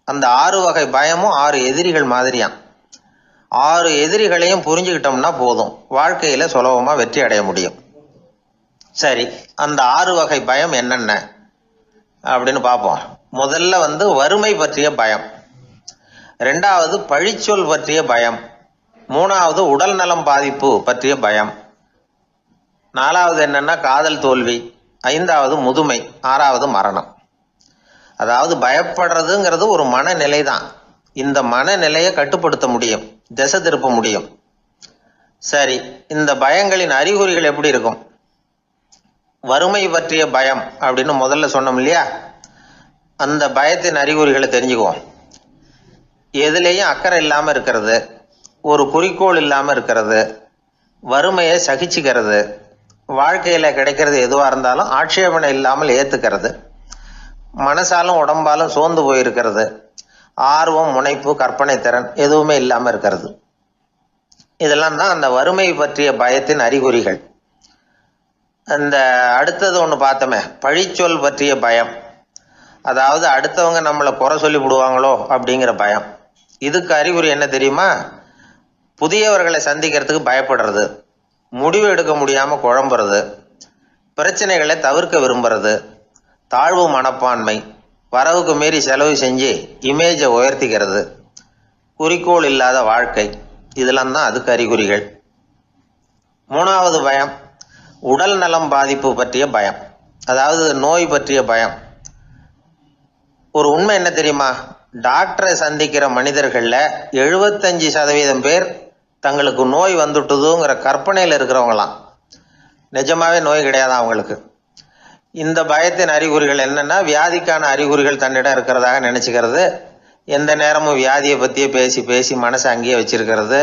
அந்த 6 வகை பயமும் 6 எதிரிகள் மாதிரியாம். 6 எதிரிகளையும் புரிஞ்சுக்கிட்டோம்னா போதும், வாழ்க்கையில சுலபமா வெற்றி அடைய முடியும். சரி, அந்த 6 வகை பயம் என்னென்ன அப்படின்னு பார்ப்போம். முதல்ல வறுமை பற்றிய பயம், 2வது பழிச்சொல் பற்றிய பயம், 3வது உடல் நலம் பாதிப்பு பற்றிய பயம், 4வது என்னன்னா காதல் தோல்வி, 5வது முதுமை, 6வது மரணம். அதாவது பயப்படுறதுங்கிறது ஒரு மனநிலை தான். இந்த மனநிலையை கட்டுப்படுத்த முடியும், திசை திருப்ப முடியும். சரி, இந்த பயங்களின் அறிகுறிகள் எப்படி இருக்கும்? வறுமை பற்றிய பயம் அப்படின்னு முதல்ல சொன்னோம் இல்லையா, அந்த பயத்தின் அறிகுறிகளை தெரிஞ்சுக்குவோம். எதுலேயும் அக்கறை இல்லாமல் இருக்கிறது, ஒரு குறிக்கோள் இல்லாமல் இருக்கிறது, வறுமையை சகிச்சுக்கிறது, வாழ்க்கையில் கிடைக்கிறது எதுவாக இருந்தாலும் ஆட்சேபனை இல்லாமல் ஏற்றுக்கிறது, மனசாலும் உடம்பாலும் சோர்ந்து போயிருக்கிறது, ஆர்வம், முனைப்பு, கற்பனை திறன் எதுவுமே இல்லாமல் இருக்கிறது. இதெல்லாம் தான் அந்த வறுமை பற்றிய பயத்தின் அறிகுறிகள். அந்த அடுத்தது ஒன்று பார்த்தோமே, பழிச்சொல் பற்றிய பயம். அதாவது அடுத்தவங்க நம்மளை குறை சொல்லி விடுவாங்களோ அப்படிங்கிற பயம். இதுக்கு அறிகுறி என்ன தெரியுமா? புதியவர்களை சந்திக்கிறதுக்கு பயப்படுறது, முடிவு எடுக்க முடியாமல் குழம்புறது, பிரச்சனைகளை தவிர்க்க விரும்புறது, தாழ்வு மனப்பான்மை, வரவுக்கு மீறி செலவு செஞ்சு இமேஜை உயர்த்திக்கிறது, குறிக்கோள் இல்லாத வாழ்க்கை, இதெல்லாம் தான் அதுக்கு அறிகுறிகள். 3வது பயம் உடல் நலம் பாதிப்பு பற்றிய பயம், அதாவது நோய் பற்றிய பயம். ஒரு உண்மை என்ன தெரியுமா? டாக்டரை சந்திக்கிற மனிதர்களில் 75% பேர் தங்களுக்கு நோய் வந்துட்டுதுங்கிற கற்பனையில் இருக்கிறவங்களாம். நிஜமாவே நோய் கிடையாது அவங்களுக்கு. இந்த பயத்தின் அறிகுறிகள் என்னன்னா, வியாதிக்கான அறிகுறிகள் தன்னிடம் இருக்கிறதாக நினைச்சுக்கிறது, எந்த நேரமும் வியாதியை பற்றியே பேசி பேசி மனசை அங்கேயே வச்சிருக்கிறது,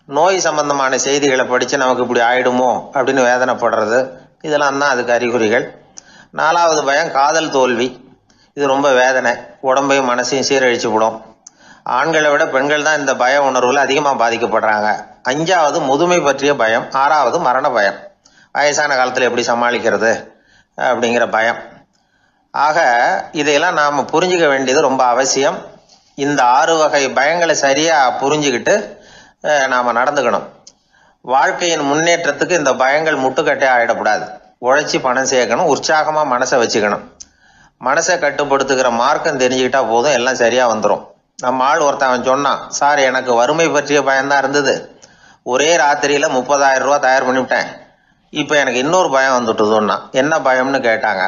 நோய் சம்பந்தமான செய்திகளை படித்து நமக்கு இப்படி ஆயிடுமோ அப்படின்னு வேதனைப்படுறது, இதெல்லாம் தான் அதுக்கு அறிகுறிகள். 4வது பயம் காதல் தோல்வி. இது ரொம்ப வேதனை, உடம்பையும் மனசையும் சீரழிச்சு விடும். ஆண்களை விட பெண்கள் தான் இந்த பய உணர்வுல அதிகமாக பாதிக்கப்படுறாங்க. 5வது முதுமை பற்றிய பயம், 6வது மரண பயம். வயசான காலத்தில் எப்படி சமாளிக்கிறது அப்படிங்கிற பயம். ஆக இதையெல்லாம் நாம் புரிஞ்சுக்க வேண்டியது ரொம்ப அவசியம். இந்த 6 வகை பயங்களை சரியாக புரிஞ்சுக்கிட்டு நாம் நடந்துக்கணும். வாழ்க்கையின் முன்னேற்றத்துக்கு இந்த பயங்கள் முட்டுக்கட்டே ஆகிடக்கூடாது. உழைச்சி பணம் சேர்க்கணும், உற்சாகமாக மனசை வச்சுக்கணும். மனசை கட்டுப்படுத்துகிற மார்க்கம் தெரிஞ்சுக்கிட்டா போதும், எல்லாம் சரியாக வந்துடும். நம்ம ஆள் ஒருத்தன் சொன்னான், சார் எனக்கு வறுமை பற்றிய பயம்தான் இருந்தது, ஒரே ராத்திரியில் 30,000 ரூபா தயார் பண்ணிவிட்டேன், இப்போ எனக்கு இன்னொரு பயம் வந்துட்டுதுன்னா. என்ன பயம்னு கேட்டாங்க.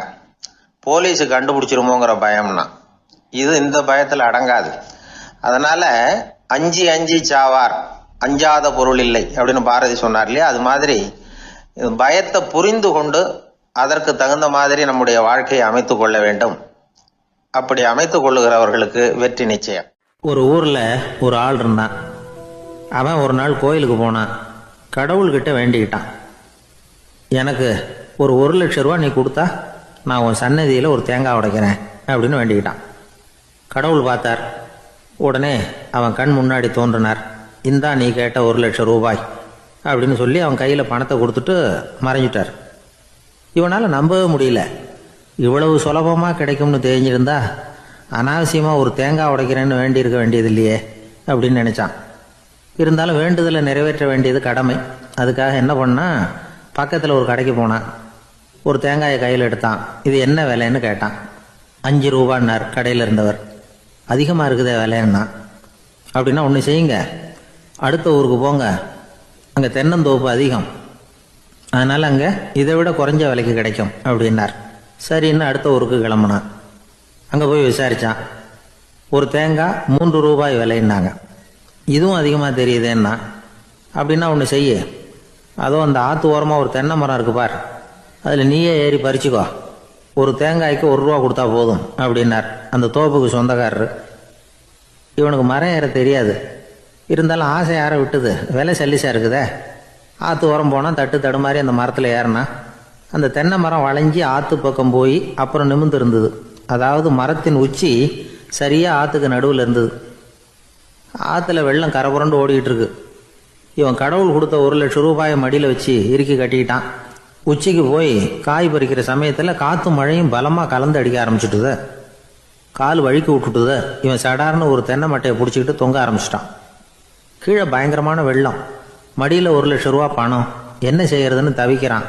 போலீஸு கண்டுபிடிச்சிருமோங்கிற பயம்னா. இது இந்த பயத்தில் அடங்காது. அதனால் அஞ்சி சாவார், அஞ்சாத பொருள் இல்லை அப்படின்னு பாரதி சொன்னார் இல்லையா? அது மாதிரி பயத்தை புரிந்து கொண்டு அதற்கு தகுந்த மாதிரி நம்முடைய வாழ்க்கையை அமைத்து கொள்ள வேண்டும். அப்படி அமைத்து கொள்ளுகிறவர்களுக்கு வெற்றி நிச்சயம். ஒரு ஊரில் ஒரு ஆள் இருந்தான். அவன் ஒரு நாள் கோயிலுக்கு போனான். கடவுள்கிட்ட வேண்டிக்கிட்டான், எனக்கு ஒரு 1,00,000 ரூபா நீ கொடுத்தா நான் உன் சன்னதியில் ஒரு தேங்காய் உடைக்கிறேன் அப்படின்னு வேண்டிக்கிட்டான். கடவுள் பார்த்தார். உடனே அவன் கண் முன்னாடி தோன்றினார். இந்தா நீ கேட்ட 1,00,000 ரூபாய் அப்படின்னு சொல்லி அவன் கையில் பணத்தை கொடுத்துட்டு மறைஞ்சிட்டார். இவனால் நம்பவே முடியல. இவ்வளவு சுலபமாக கிடைக்கும்னு தெரிஞ்சிருந்தா அனாவசியமாக ஒரு தேங்காய் உடைக்கிறேன்னு வேண்டியிருக்க வேண்டியது இல்லையே அப்படின்னு நினச்சான். இருந்தாலும் வேண்டுதலை நிறைவேற்ற வேண்டியது கடமை. அதுக்காக என்ன பண்ணால், பக்கத்தில் ஒரு கடைக்கு போனான். ஒரு தேங்காயை கையில் எடுத்தான். இது என்ன விலைன்னு கேட்டான். 5 ரூபான்னார் கடையில் இருந்தவர். அதிகமாக இருக்குதே விலைன்னா. அப்படின்னா ஒன்று செய்யுங்க, அடுத்த ஊருக்கு போங்க, அங்கே தென்னந்தோப்பு அதிகம், அதனால் அங்கே இதை விட குறைஞ்ச விலைக்கு கிடைக்கும் அப்படின்னார். சரின்னு அடுத்த ஊருக்கு கிளம்புனான். அங்கே போய் விசாரித்தான். ஒரு தேங்காய் 3 ரூபாய் விலைன்னாங்க. இதுவும் அதிகமாக தெரியுதேன்னா. அப்படின்னா ஒன்று செய்ய, அதோ அந்த ஆற்று ஓரமாக ஒரு தென்னை மரம் இருக்கு பார், அதில் நீயே ஏறி பறிச்சுக்கோ, ஒரு தேங்காய்க்கு 1 ரூபா கொடுத்தா போதும் அப்படின்னார் அந்த தோப்புக்கு சொந்தக்காரரு. இவனுக்கு மரம் ஏற தெரியாது, இருந்தாலும் ஆசை யார விட்டுது, விலை சல்லிசா இருக்குதே. ஆற்று ஓரம் போனால் தட்டு தடுமாறி அந்த மரத்தில் ஏறினா அந்த தென்னை மரம் வளைஞ்சி ஆற்று பக்கம் போய் அப்புறம் நிமிர்ந்து இருந்தது. அதாவது மரத்தின் உச்சி சரியாக ஆற்றுக்கு நடுவில் இருந்தது. ஆற்றுல வெள்ளம் கரபுரண்டு ஓடிக்கிட்டு இருக்கு. இவன் கடவுள் கொடுத்த 1,00,000 ரூபாயை மடியில் வச்சு இறுக்கி கட்டிக்கிட்டான். உச்சிக்கு போய் காய் பறிக்கிற சமயத்தில் காற்றும் மழையும் பலமாக கலந்து அடிக்க ஆரம்பிச்சுட்டுது. கால் வழுக்கி விட்டுட்டுது. இவன் சடார்னு ஒரு தென்னை மட்டையை பிடிச்சிக்கிட்டு தொங்க ஆரம்பிச்சிட்டான். கீழே பயங்கரமான வெள்ளம், மடியில் 1,00,000 ரூபா பணம், என்ன செய்யறதுன்னு தவிக்கிறான்.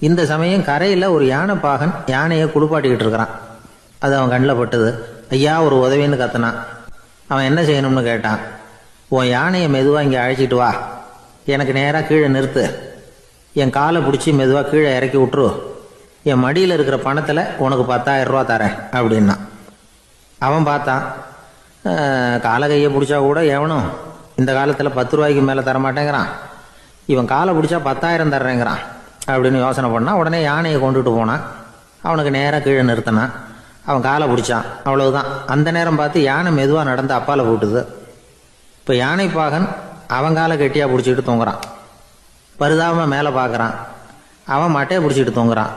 இந்த சமயம் கரையில் ஒரு யானைப்பாகன் யானையை குளிப்பாட்டிக்கிட்டு இருக்கிறான். அது அவன் கண்ணில் பட்டுது. ஐயா ஒரு உதவின்னு கத்துனான். அவன் என்ன செய்யணும்னு கேட்டான். உன் யானையை மெதுவாக இங்கே அழைச்சிட்டு வா, எனக்கு நேராக கீழே நிறுத்து, என் காலை பிடிச்சி மெதுவாக கீழே இறக்கி விட்டுரு, என் மடியில் இருக்கிற பணத்தில் உனக்கு 10,000 ரூபா தரேன் அப்படின்னா. அவன் பார்த்தான். காலை கையை பிடிச்சா கூட எவனும் இந்த காலத்தில் 10 ரூபாய்க்கு மேலே தரமாட்டேங்கிறான், இவன் காலை பிடிச்சா 10,000 தர்றேங்கிறான் அப்படின்னு யோசனை பண்ணான். உடனே யானையை கொண்டுட்டு போனான். அவனுக்கு நேராக கீழே நிறுத்தினான். அவன் காலை பிடிச்சான். அவ்வளவுதான். அந்த நேரம் பார்த்து யானை மெதுவாக நடந்து அப்பால் போட்டுது. இப்போ யானைப்பாகன் அவன் காலை கெட்டியாக பிடிச்சிக்கிட்டு தொங்குறான். பரிதாபமாக மேலே பார்க்குறான். அவன் மட்டையை பிடிச்சிக்கிட்டு தொங்குறான்.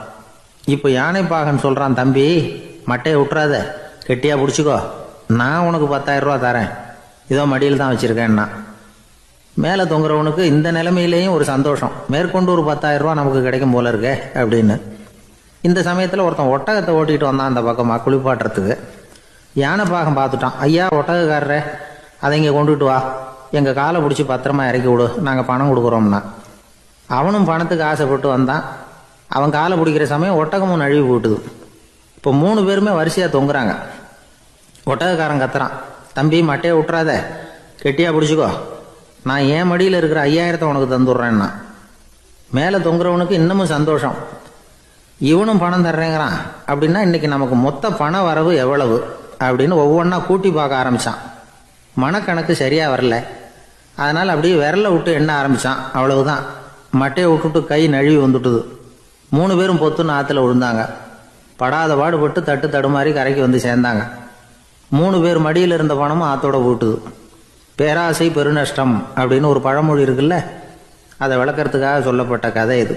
இப்போ யானைப்பாகன் சொல்கிறான், தம்பி மட்டையை விட்டுறாத, கெட்டியாக பிடிச்சிக்கோ, நான் உனக்கு 10,000 ரூபா தரேன், இதோ மடியில் தான் வச்சுருக்கேன்னா. மேலே தொங்குறவனுக்கு இந்த நிலைமையிலேயும் ஒரு சந்தோஷம், மேற்கொண்டு ஒரு 10,000 ரூபா நமக்கு கிடைக்கும் போல இருக்கே அப்படின்னு. இந்த சமயத்தில் ஒருத்தன் ஒட்டகத்தை ஓட்டிகிட்டு வந்தான் அந்த பக்கமாக குளிப்பாட்டுறதுக்கு. யானைப்பாகன் பார்த்துட்டான். ஐயா ஒட்டகக்காரரே, அதை இங்கே கொண்டுட்டு வா, எங்கள் காலை பிடிச்சி பத்திரமா இறக்கி விடு, நாங்கள் பணம் கொடுக்குறோம்னா. அவனும் பணத்துக்கு ஆசைப்பட்டு வந்தான். அவன் காலை பிடிக்கிற சமயம் ஒட்டகமும் நழுவி போட்டுது. இப்போ 3 பேருமே வரிசையாக தொங்குறாங்க. ஒட்டகக்காரன் கத்துறான், தம்பி மட்டையை விட்டுறாத, கெட்டியாக பிடிச்சிக்கோ, நான் என் மடியில் இருக்கிற 5,000 உனக்கு தந்துடுறேன்னா. மேலே தொங்குறவனுக்கு இன்னமும் சந்தோஷம், இவனும் பணம் தர்றேங்கிறான். அப்படின்னா இன்னைக்கு நமக்கு மொத்த பண வரவு எவ்வளவு அப்படின்னு ஒவ்வொன்றா கூட்டி பார்க்க ஆரம்பித்தான். மனக்கணக்கு சரியாக வரல. அதனால் அப்படியே விரலை விட்டு எண்ண ஆரம்பித்தான். அவ்வளவுதான். மட்டையை விட்டுட்டு கை நழுவி வந்துட்டுது. 3 பேரும் பொத்துன்னு ஆற்றுல விழுந்தாங்க. படாத பாடுபட்டு தட்டு தடுமாறி கரைக்கு வந்து சேர்ந்தாங்க. 3 பேர் மடியில் இருந்த பணமும் ஆற்றோட போட்டுது. பேராசை பெருநஷ்டம் அப்படின்னு ஒரு பழமொழி இருக்குல்ல, அதை விளக்கறதுக்காக சொல்லப்பட்ட கதை இது.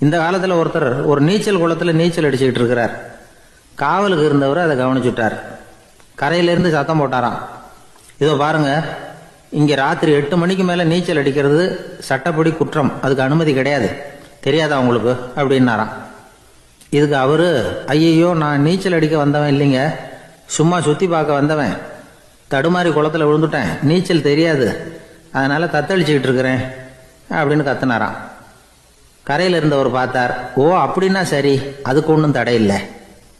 இந்த காலத்தில் ஒருத்தர் ஒரு நீச்சல் குளத்தில் நீச்சல் அடிச்சுக்கிட்டு இருக்கிறார். காவலுக்கு இருந்தவர் அதை கவனிச்சுட்டார். கரையிலிருந்து சத்தம் போட்டாராம், இதோ பாருங்க, இங்க ராத்திரி 8 மணிக்கு மேல நீச்சல் அடிக்கிறது சட்டப்படி குற்றம், அதுக்கு அனுமதி கிடையாது, தெரியாதா உங்களுக்கு அப்படின்னாராம். இதுக்கு அவரு, ஐயோ நான் நீச்சல் அடிக்க வந்தவன் இல்லைங்க, சும்மா சுத்தி பார்க்க வந்தவன், தடுமாறி குளத்துல விழுந்துட்டேன், நீச்சல் தெரியாது, அதனால தத்தளிச்சுக்கிட்டு இருக்கிறேன் அப்படின்னு கத்துனாராம். கரையில இருந்தவர் பார்த்தார், ஓ அப்படின்னா சரி, அதுக்கு ஒன்றும் தடை இல்லை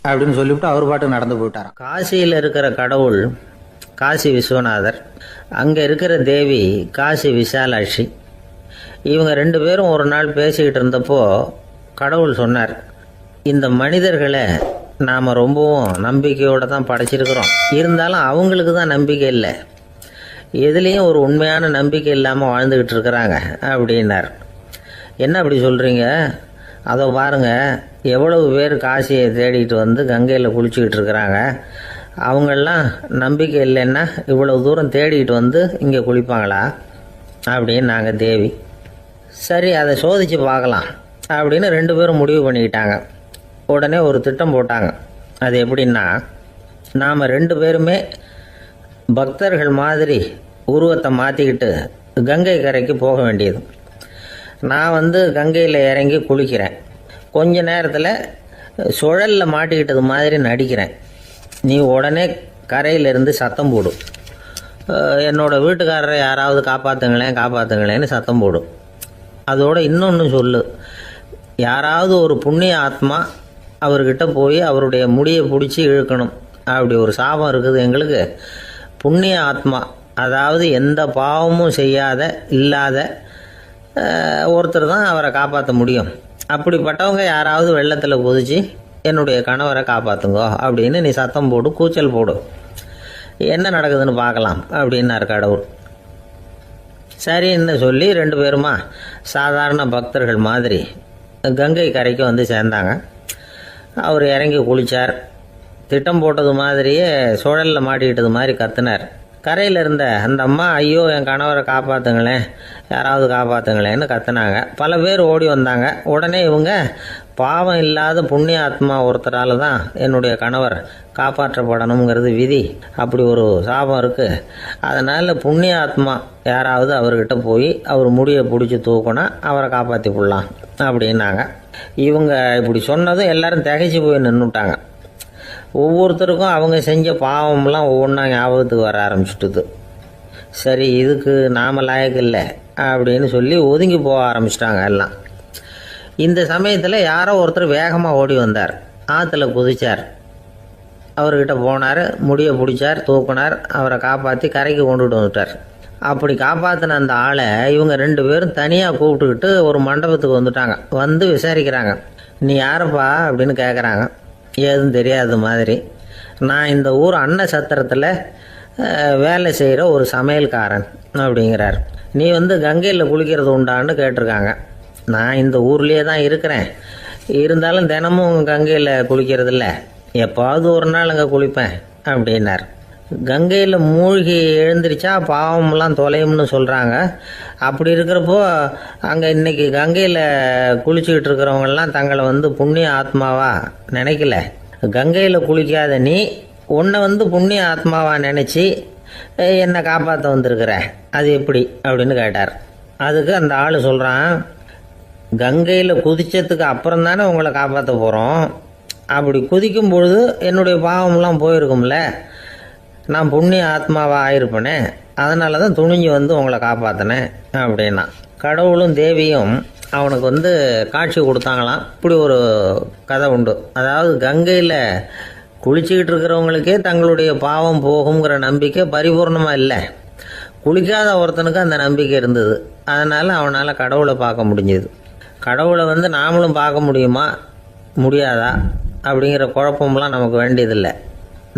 அப்படின்னு சொல்லிவிட்டு அவர் பாட்டு நடந்து போயிட்டாராம். காசியில் இருக்கிற கடவுள் காசி விஸ்வநாதர், அங்கே இருக்கிற தேவி காசி விசாலாட்சி. இவங்க 2 பேரும் ஒரு நாள் பேசிக்கிட்டு இருந்தப்போ கடவுள் சொன்னார், இந்த மனிதர்களை நாம் ரொம்பவும் நம்பிக்கையோடு தான் படைச்சிருக்கிறோம், இருந்தாலும் அவங்களுக்கு தான் நம்பிக்கை இல்லை, எதுலேயும் ஒரு உண்மையான நம்பிக்கை இல்லாமல் வாழ்ந்துக்கிட்டு இருக்கிறாங்க அப்படின்னார். என்ன அப்படி சொல்கிறீங்க? அதோ பாருங்கள், எவ்வளவு பேர் காசியை தேடிட்டு வந்து கங்கையில் குளிச்சுக்கிட்டு இருக்கிறாங்க, அவங்கெல்லாம் நம்பிக்கை இல்லைன்னா இவ்வளவு தூரம் தேடிட்டு வந்து இங்கே குளிப்பாங்களா அப்படின்னு நாங்கள் தேவி. சரி, அதை சோதித்து பார்க்கலாம் அப்படின்னு 2 பேரும் முடிவு பண்ணிக்கிட்டாங்க. உடனே ஒரு திட்டம் போட்டாங்க. அது எப்படின்னா, நாம் 2 பேருமே பக்தர்கள் மாதிரி உருவத்தை மாற்றிக்கிட்டு கங்கை கரைக்கு போக வேண்டியது. நான் வந்து கங்கையில் இறங்கி குளிக்கிறேன், கொஞ்ச நேரத்தில் சுழலில் மாட்டிக்கிட்டது மாதிரி நடிக்கிறேன், நீ உடனே கரையிலிருந்து சத்தம் போடும், என்னோடய வீட்டுக்காரரை யாராவது காப்பாற்றுங்களேன்னு சத்தம் போடும். அதோடு இன்னொன்று சொல்லு, யாராவது ஒரு புண்ணிய ஆத்மா அவர்கிட்ட போய் அவருடைய முடியை பிடிச்சி இழுக்கணும், அப்படி ஒரு சாபம் இருக்குது எங்களுக்கு. புண்ணிய ஆத்மா, அதாவது எந்த பாவமும் செய்யாத இல்லாத ஒருத்தர் தான் அவரை காப்பாற்ற முடியும், அப்படிப்பட்டவங்க யாராவது வெள்ளத்தில் குதிச்சு என்னுடைய கணவரை காப்பாற்றுங்கோ அப்படின்னு நீ சத்தம் போடு, கூச்சல் போடு, என்ன நடக்குதுன்னு பார்க்கலாம் அப்படின்னார் கடவுள். சரின்னு சொல்லி 2 பேருமா சாதாரண பக்தர்கள் மாதிரி கங்கை கரைக்கு வந்து சேர்ந்தாங்க. அவர் இறங்கி குளித்தார். திட்டம் போட்டது மாதிரியே சுழலில் மாட்டிக்கிட்டது மாதிரி கத்துனார். கரையில் இருந்த அந்த அம்மா, ஐயோ என் கணவரை காப்பாற்றுங்களேன், யாராவது காப்பாற்றுங்களேன்னு கத்துனாங்க. பல பேர் ஓடி வந்தாங்க. உடனே இவங்க, பாவம் இல்லாத புண்ணிய ஆத்மா ஒருத்தரால் தான் என்னுடைய கணவர் காப்பாற்றப்படணுங்கிறது விதி, அப்படி ஒரு சாபம் இருக்குது, அதனால் புண்ணிய ஆத்மா யாராவது அவர்கிட்ட போய் அவர் முடியை பிடிச்சி தூக்கினா அவரை காப்பாற்றி விடலாம் அப்படின்னாங்க. இவங்க இப்படி சொன்னதும் எல்லாரும் திகைச்சு போய் நின்றுட்டாங்க. ஒவ்வொருத்தருக்கும் அவங்க செஞ்ச பாவம்லாம் ஒவ்வொன்றா ஞாபகத்துக்கு வர ஆரம்பிச்சுட்டுது. சரி, இதுக்கு நாம லாயக்கு இல்லை அப்படின்னு சொல்லி ஒதுங்கி போக ஆரம்பிச்சிட்டாங்க எல்லாம். இந்த சமயத்தில் யாரோ ஒருத்தர் வேகமாக ஓடி வந்தார், ஆற்றுல குதிச்சார், அவர்கிட்ட போனார், முடியை பிடிச்சார், தூக்கினார், அவரை காப்பாற்றி கரைக்கு கொண்டுட்டு வந்துட்டார். அப்படி காப்பாற்றின அந்த ஆளை இவங்க 2 பேரும் தனியாக கூப்பிட்டுக்கிட்டு ஒரு மண்டபத்துக்கு வந்துட்டாங்க. வந்து விசாரிக்கிறாங்க, நீ யாரப்பா அப்படின்னு கேட்குறாங்க. ஏதும் தெரியாத மாதிரி, நான் இந்த ஊர் அன்ன சத்திரத்தில் வேலை செய்கிற ஒரு சமையல்காரன் அப்படிங்கிறார். நீ வந்து கங்கையில் குளிக்கிறது உண்டான்னு கேட்டிருக்காங்க. நான் இந்த ஊர்லேயே தான் இருக்கிறேன், இருந்தாலும் தினமும் கங்கையில் குளிக்கிறது இல்லை, எப்பாவது ஒரு நாள் அங்கே குளிப்பேன் அப்படின்னார். கங்கையில் மூழ்கி எழுந்திரிச்சா பாவமெல்லாம் தொலையும்னு சொல்கிறாங்க. அப்படி இருக்கிறப்போ அங்கே இன்றைக்கி கங்கையில் குளிச்சுக்கிட்டு இருக்கிறவங்கெல்லாம் தங்களை வந்து புண்ணிய ஆத்மாவா நினைக்கல. கங்கையில் குளிக்காத நீ உன்னை வந்து புண்ணிய ஆத்மாவா நினச்சி என்னை காப்பாற்ற வந்திருக்கிற, அது எப்படி அப்படின்னு கேட்டார். அதுக்கு அந்த ஆள் சொல்கிறான், கங்கையில் குதிச்சதுக்கு அப்புறம் தானே உங்களை காப்பாற்ற போகிறோம், அப்படி குதிக்கும் பொழுது என்னுடைய பாவமெல்லாம் போயிருக்கும்ல, நான் புண்ணிய ஆத்மாவாக ஆயிருப்பேனே, அதனால தான் துணிஞ்சு வந்து உங்களை காப்பாற்றினேன் அப்படின்னா. கடவுளும் தேவியும் அவனுக்கு வந்து காட்சி கொடுத்தாங்களாம். இப்படி ஒரு கதை உண்டு. அதாவது கங்கையில் குளிச்சுக்கிட்டு இருக்கிறவங்களுக்கே தங்களுடைய பாவம் போகுங்கிற நம்பிக்கை பரிபூர்ணமாக இல்லை, குளிக்காத ஒருத்தனுக்கு அந்த நம்பிக்கை இருந்தது, அதனால் அவனால் கடவுளை பார்க்க முடிஞ்சது. கடவுளை வந்து நாமளும் பார்க்க முடியுமா முடியாதா அப்படிங்கிற குழப்பம்லாம் நமக்கு வேண்டியதில்லை.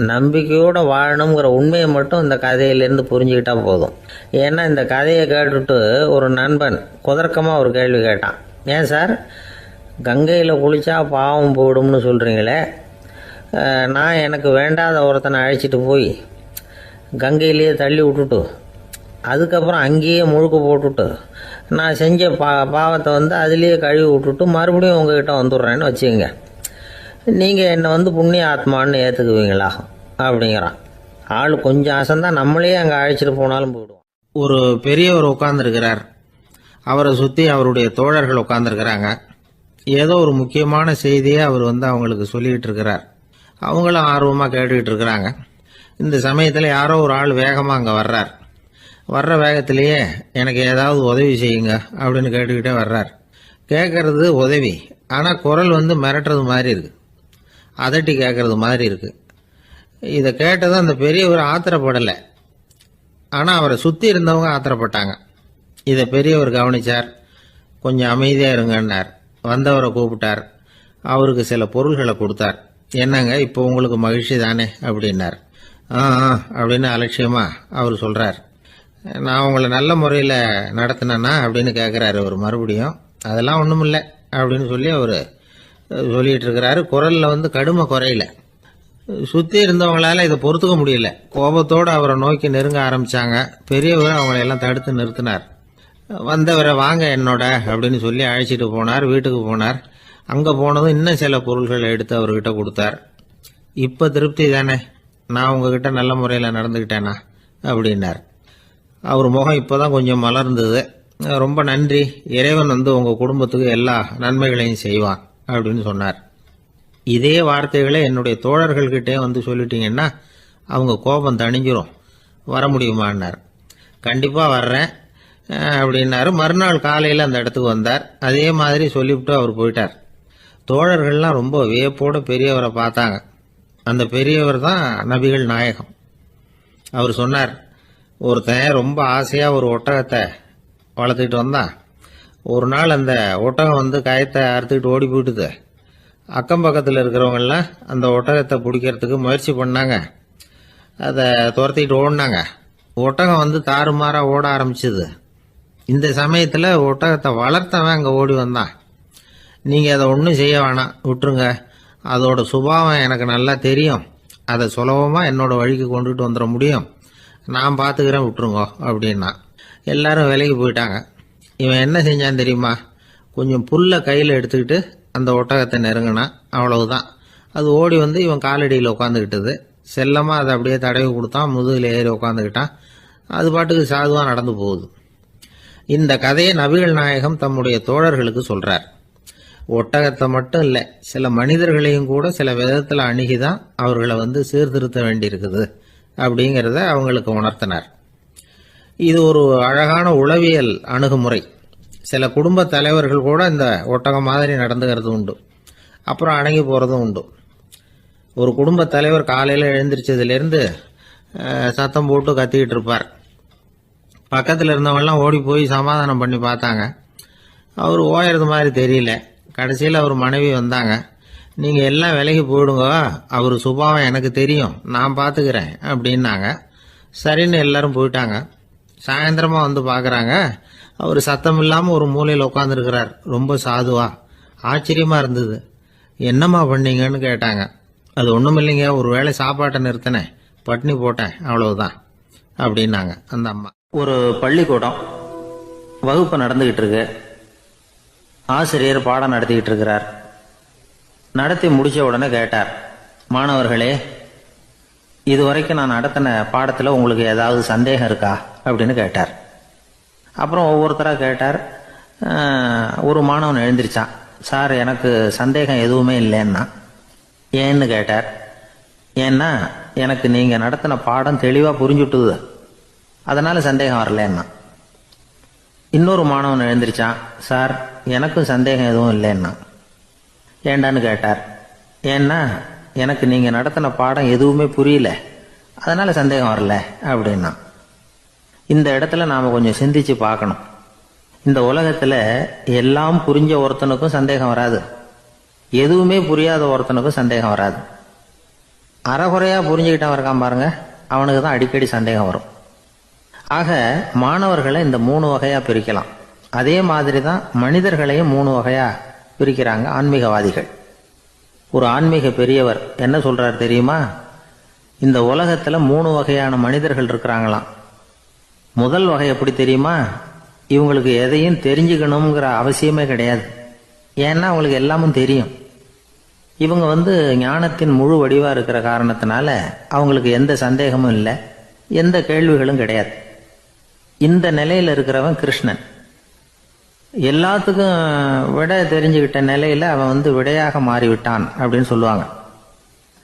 நம்பிக்கையோடு வாழணுங்கிற உண்மையை மட்டும் இந்த கதையிலேருந்து புரிஞ்சுக்கிட்டா போதும். ஏன்னா இந்த கதையை கேட்டுட்டு ஒரு நண்பன் குதர்க்கமாக ஒரு கேள்வி கேட்டான், ஏன் சார் கங்கையில் குளித்தா பாவம் போடும்னு சொல்கிறீங்களே, நான் எனக்கு வேண்டாத ஒருத்தனை அழைச்சிட்டு போய் கங்கையிலேயே தள்ளி விட்டுட்டு அதுக்கப்புறம் அங்கேயே முழுக்க போட்டுட்டு நான் செஞ்ச பாவத்தை வந்து அதுலேயே கழுவி விட்டுட்டு மறுபடியும் உங்ககிட்ட வந்துடுறேன்னு வச்சுக்கோங்க, நீங்கள் என்னை வந்து புண்ணிய ஆத்மான்னு ஏற்றுக்குவீங்களா அப்படிங்கிறான். ஆள் கொஞ்சம் அசந்தான் நம்மளே அங்கே அழைச்சிட்டு போனாலும் போயிடுவோம். ஒரு பெரியவர் உட்கார்ந்துருக்கிறார். அவரை சுற்றி அவருடைய தோழர்கள் உட்கார்ந்துருக்கிறாங்க. ஏதோ ஒரு முக்கியமான செய்தியை அவர் வந்து அவங்களுக்கு சொல்லிக்கிட்டு இருக்கிறார். அவங்களும் ஆர்வமாக கேட்டுக்கிட்டு இருக்கிறாங்க. இந்த சமயத்தில் யாரோ ஒரு ஆள் வேகமாக அங்கே வர்றார். வர்ற வேகத்திலேயே எனக்கு ஏதாவது உதவி செய்யுங்க அப்படின்னு கேட்டுக்கிட்டே வர்றார். கேட்கறது உதவி, ஆனால் குரல் வந்து மிரட்டுறது மாதிரி இருக்கு, அதட்டி கேட்கறது மாதிரி இருக்கு. இதை கேட்டதும் அந்த பெரியவர் ஆத்திரப்படலை, ஆனால் அவரை சுற்றி இருந்தவங்க ஆத்திரப்பட்டாங்க. இதை பெரியவர் கவனிச்சார். கொஞ்சம் அமைதியாக இருங்கன்னார். வந்தவரை கூப்பிட்டார். அவருக்கு சில பொருள்களை கொடுத்தார். என்னங்க இப்போ உங்களுக்கு மகிழ்ச்சி தானே அப்படின்னார். ஆ அப்படின்னு அலட்சியமாக அவர் சொல்கிறார். நான் உங்களை நல்ல முறையில் நடத்தினேன்னா அப்படின்னு கேட்குறாரு அவர் மறுபடியும். அதெல்லாம் ஒன்றும் இல்லை அப்படின்னு சொல்லி அவர் சொல்லிகிட்டு இருக்கிறாரு. குரலில் வந்து கடுமை குறையில. சுற்றி இருந்தவங்களால இதை பொறுத்துக்க முடியல. கோபத்தோடு அவரை நோக்கி நெருங்க ஆரம்பித்தாங்க. பெரியவர் அவங்களையெல்லாம் தடுத்து நிறுத்தினார். வந்தவரை வாங்க என்னோட அப்படின்னு சொல்லி அழைச்சிட்டு போனார். வீட்டுக்கு போனார். அங்கே போனதும் இன்னும் சில பொருள்களை எடுத்து அவர்கிட்ட கொடுத்தார். இப்போ திருப்தி தானே, நான் உங்ககிட்ட நல்ல முறையில் நடந்துக்கிட்டேனா அப்படின்னார். அவர் முகம் இப்போ தான் கொஞ்சம் மலர்ந்தது. ரொம்ப நன்றி, இறைவன் வந்து உங்கள் குடும்பத்துக்கு எல்லா நன்மைகளையும் செய்வான் அப்படின்னு சொன்னார். இதே வார்த்தைகளை என்னுடைய தோழர்கள்கிட்டே வந்து சொல்லிட்டீங்கன்னா அவங்க கோபம் தணிஞ்சிரும், வர முடியுமான்னார். கண்டிப்பாக வர்றேன் அப்படின்னாரு. மறுநாள் காலையில் அந்த இடத்துக்கு வந்தார். அதே மாதிரி சொல்லிவிட்டு அவர் போயிட்டார். தோழர்கள்லாம் ரொம்ப வியப்போடு பெரியவரை பார்த்தாங்க. அந்த பெரியவர் தான் நபிகள் நாயகம். அவர் சொன்னார், ஒருத்தன் ரொம்ப ஆசையாக ஒரு ஒட்டகத்தை வளர்த்துக்கிட்டு வந்தான். ஒரு நாள் அந்த ஒட்டகம் வந்து கயத்தை அறுத்துக்கிட்டு ஓடி போயிட்டுது. அக்கம் பக்கத்தில் இருக்கிறவங்கெல்லாம் அந்த ஒட்டகத்தை பிடிக்கிறதுக்கு முயற்சி பண்ணாங்க. அதை துரத்திக்கிட்டு ஓடினாங்க. ஒட்டகம் வந்து தாறுமாறாக ஓட ஆரம்பிச்சுது. இந்த சமயத்தில் ஒட்டகத்தை வளர்த்தவன் அங்கே ஓடி வந்தான். நீங்கள் அதை ஒன்றும் செய்ய வேணாம், விட்டுருங்க, அதோட சுபாவம் எனக்கு நல்லா தெரியும், அதை சுலபமாக என்னோட வழிக்கு கொண்டுட்டு வந்துட முடியும், நான் பார்த்துக்கிறேன், விட்டுருங்கோ அப்படின்னா. எல்லாரும் விலைக்கு போயிட்டாங்க. இவன் என்ன செஞ்சான் தெரியுமா? கொஞ்சம் புல்லை கையில் எடுத்துக்கிட்டு அந்த ஒட்டகத்தை நெருங்கினான். அவ்வளவுதான். அது ஓடி வந்து இவன் காலடியில் உட்காந்துக்கிட்டது. செல்லமாக அதை அப்படியே தடவி கொடுத்தான். முதுகில் ஏறி உட்காந்துக்கிட்டான். அது பாட்டுக்கு சாதுவாக நடந்து போகுது. இந்த கதையை நபிகள் நாயகம் தம்முடைய தோழர்களுக்கு சொல்றார். ஒட்டகத்தை மட்டும் இல்லை, சில மனிதர்களையும் கூட சில விதத்தில் அணுகிதான் அவர்களை வந்து சீர்திருத்த வேண்டியிருக்குது அப்படிங்கிறத அவங்களுக்கு உணர்த்தினார். இது ஒரு அழகான உளவியல் அணுகுமுறை. சில குடும்ப தலைவர்கள் கூட இந்த ஒட்டகம் மாதிரி நடந்துக்கிறது உண்டு, அப்புறம் அடங்கி போகிறதும் உண்டு. ஒரு குடும்ப தலைவர் காலையில் எழுந்திரிச்சதுலேருந்து சத்தம் போட்டு கத்திக்கிட்டு இருப்பார். பக்கத்தில் இருந்தவங்கெல்லாம் ஓடி போய் சமாதானம் பண்ணி பார்த்தாங்க. அவர் ஓயறது மாதிரி தெரியல. கடைசியில் அவர் மனைவி வந்தாங்க. நீங்கள் எல்லாம் விலகி போயிடுங்க, அவர் சுபாவம் எனக்கு தெரியும், நான் பார்த்துக்கிறேன் அப்படின்னாங்க. சரின்னு எல்லாரும் போயிட்டாங்க. சாயந்தரமாக வந்து பார்க்குறாங்க, அவர் சத்தம் இல்லாமல் ஒரு மூலையில் உட்காந்துருக்கிறார், ரொம்ப சாதுவா. ஆச்சரியமாக இருந்தது. என்னம்மா பண்ணீங்கன்னு கேட்டாங்க. அது ஒன்றும் இல்லைங்க, ஒரு வேளை சாப்பாட்டை நிறுத்தினேன், பட்னி போட்டேன், அவ்வளவுதான் அப்படின்னாங்க அந்த அம்மா. ஒரு பள்ளிக்கூடம் வகுப்பு நடந்துகிட்டு இருக்கு. ஆசிரியர் பாடம் நடத்திக்கிட்டு இருக்கிறார். நடத்தி முடிச்ச உடனே கேட்டார், மாணவர்களே, இதுவரைக்கும் நான் நடத்தின பாடத்தில் உங்களுக்கு ஏதாவது சந்தேகம் இருக்கா அப்படின்னு கேட்டார். அப்புறம் ஒவ்வொருத்தராக கேட்டார். ஒரு மாணவன் எழுந்திரிச்சான். சார், எனக்கு சந்தேகம் எதுவுமே இல்லைன்னா. ஏன்னு கேட்டார். ஏன்னா எனக்கு நீங்கள் நடத்தின பாடம் தெளிவாக புரிஞ்சுட்டுது, அதனால சந்தேகம் வரலன்னா. இன்னொரு மாணவன் எழுந்திரிச்சான். சார், எனக்கும் சந்தேகம் எதுவும் இல்லைன்னா. ஏண்டான்னு கேட்டார். ஏன்னா எனக்கு நீங்கள் நடத்தின பாடம் எதுவுமே புரியல, அதனால சந்தேகம் வரல அப்படின்னா. இந்த இடத்துல நாம் கொஞ்சம் சிந்திச்சு பார்க்கணும். இந்த உலகத்தில் எல்லாம் புரிஞ்ச ஒருத்தனுக்கும் சந்தேகம் வராது, எதுவுமே புரியாத ஒருத்தனுக்கும் சந்தேகம் வராது. அறகுறையாக புரிஞ்சுக்கிட்டவன் இருக்கான் பாருங்க, அவனுக்கு தான் அடிக்கடி சந்தேகம் வரும். ஆக மாணவர்களை இந்த 3 வகையாக பிரிக்கலாம். அதே மாதிரி தான் மனிதர்களையும் 3 வகையாக பிரிக்கிறாங்க ஆன்மீகவாதிகள். ஒரு ஆன்மீக பெரியவர் என்ன சொல்றார் தெரியுமா? இந்த உலகத்தில் 3 வகையான மனிதர்கள் இருக்கிறாங்களாம். முதல் வகை எப்படி தெரியுமா? இவங்களுக்கு எதையும் தெரிஞ்சுக்கணுங்கிற அவசியமே கிடையாது. ஏன்னா அவங்களுக்கு எல்லாமும் தெரியும். இவங்க ஞானத்தின் முழு வடிவா இருக்கிற காரணத்தினால அவங்களுக்கு எந்த சந்தேகமும் இல்லை, எந்த கேள்விகளும் கிடையாது. இந்த நிலையில இருக்கிறவன் கிருஷ்ணன். எல்லாத்துக்கும் விட தெரிஞ்சுக்கிட்ட நிலையில அவன் விடையாக மாறிவிட்டான் அப்படின்னு சொல்லுவாங்க.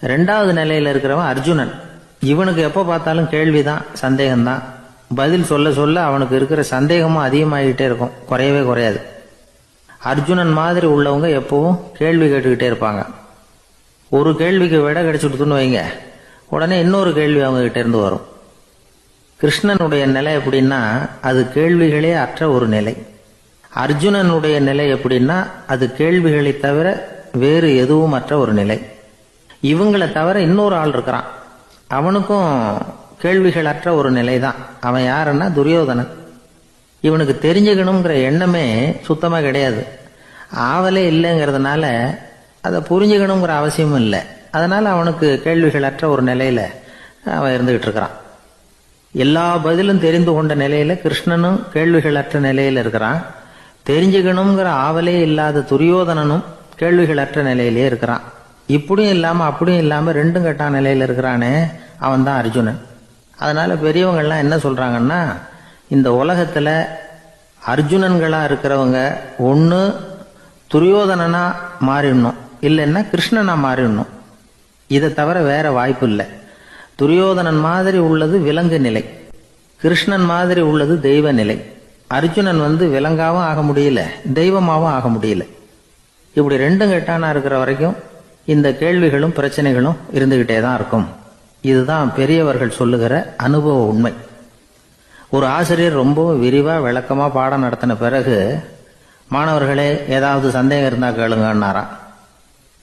ரெண்டாவது நிலையில இருக்கிறவன் அர்ஜுனன். இவனுக்கு எப்ப பார்த்தாலும் கேள்விதான், சந்தேகம்தான். பதில் சொல்ல சொல்ல அவனுக்கு இருக்கிற சந்தேகமும் அதிகமாகிட்டே இருக்கும், குறையவே குறையாது. அர்ஜுனன் மாதிரி உள்ளவங்க எப்பவும் கேள்வி கேட்டுக்கிட்டே இருப்பாங்க. ஒரு கேள்விக்கு விட கிடைச்சுட்டுன்னு வைங்க, உடனே இன்னொரு கேள்வி அவங்க கிட்ட இருந்து வரும். கிருஷ்ணனுடைய நிலை எப்படின்னா அது கேள்விகளே அற்ற ஒரு நிலை. அர்ஜுனனுடைய நிலை எப்படின்னா அது கேள்விகளை தவிர வேறு எதுவும் அற்ற ஒரு நிலை. இவங்களை தவிர இன்னொரு ஆள் இருக்கிறான், அவனுக்கும் கேள்விகள் அற்ற ஒரு நிலை தான். அவன் யாருன்னா துரியோதனன். இவனுக்கு தெரிஞ்சுக்கணுங்கிற எண்ணமே சுத்தமா கிடையாது. ஆவலே இல்லைங்கிறதுனால அதை புரிஞ்சுக்கணுங்கிற அவசியமும் இல்லை. அதனால அவனுக்கு கேள்விகள் அற்ற ஒரு நிலையில அவன் இருந்துகிட்டு இருக்கிறான். எல்லா பதிலும் தெரிந்து கொண்ட நிலையில கிருஷ்ணனும் கேள்விகள் அற்ற நிலையில இருக்கிறான். தெரிஞ்சுக்கணுங்கிற ஆவலே இல்லாத துரியோதனனும் கேள்விகள் அற்ற நிலையிலே இருக்கிறான். இப்படியும் இல்லாம அப்படியும் இல்லாம ரெண்டும் கெட்டான் நிலையில இருக்கிறானே, அவன் தான் அர்ஜுனன். அதனால பெரியவங்கள்லாம் என்ன சொல்றாங்கன்னா, இந்த உலகத்துல அர்ஜுனன்களா இருக்கிறவங்க ஒண்ணு துரியோதனனா மாறிடணும், இல்லைன்னா கிருஷ்ணனா மாறிடணும். இதை தவிர வேற வாய்ப்பு இல்லை. துரியோதனன் மாதிரி உள்ளது விலங்கு நிலை, கிருஷ்ணன் மாதிரி உள்ளது தெய்வ நிலை. அர்ஜுனன் விலங்காவும் ஆக முடியல, தெய்வமாவும் ஆக முடியல. இப்படி ரெண்டும் கெட்டானா இருக்கிற வரைக்கும் இந்த கேள்விகளும் பிரச்சனைகளும் இருந்துகிட்டே தான் இருக்கும். இதுதான் பெரியவர்கள் சொல்லுகிற அனுபவ உண்மை. ஒரு ஆசிரியர் ரொம்ப விரிவா விளக்கமா பாடம் நடத்தின பிறகு, மாணவர்களே ஏதாவது சந்தேகம் இருந்தா கேளுங்கன்னாராம்.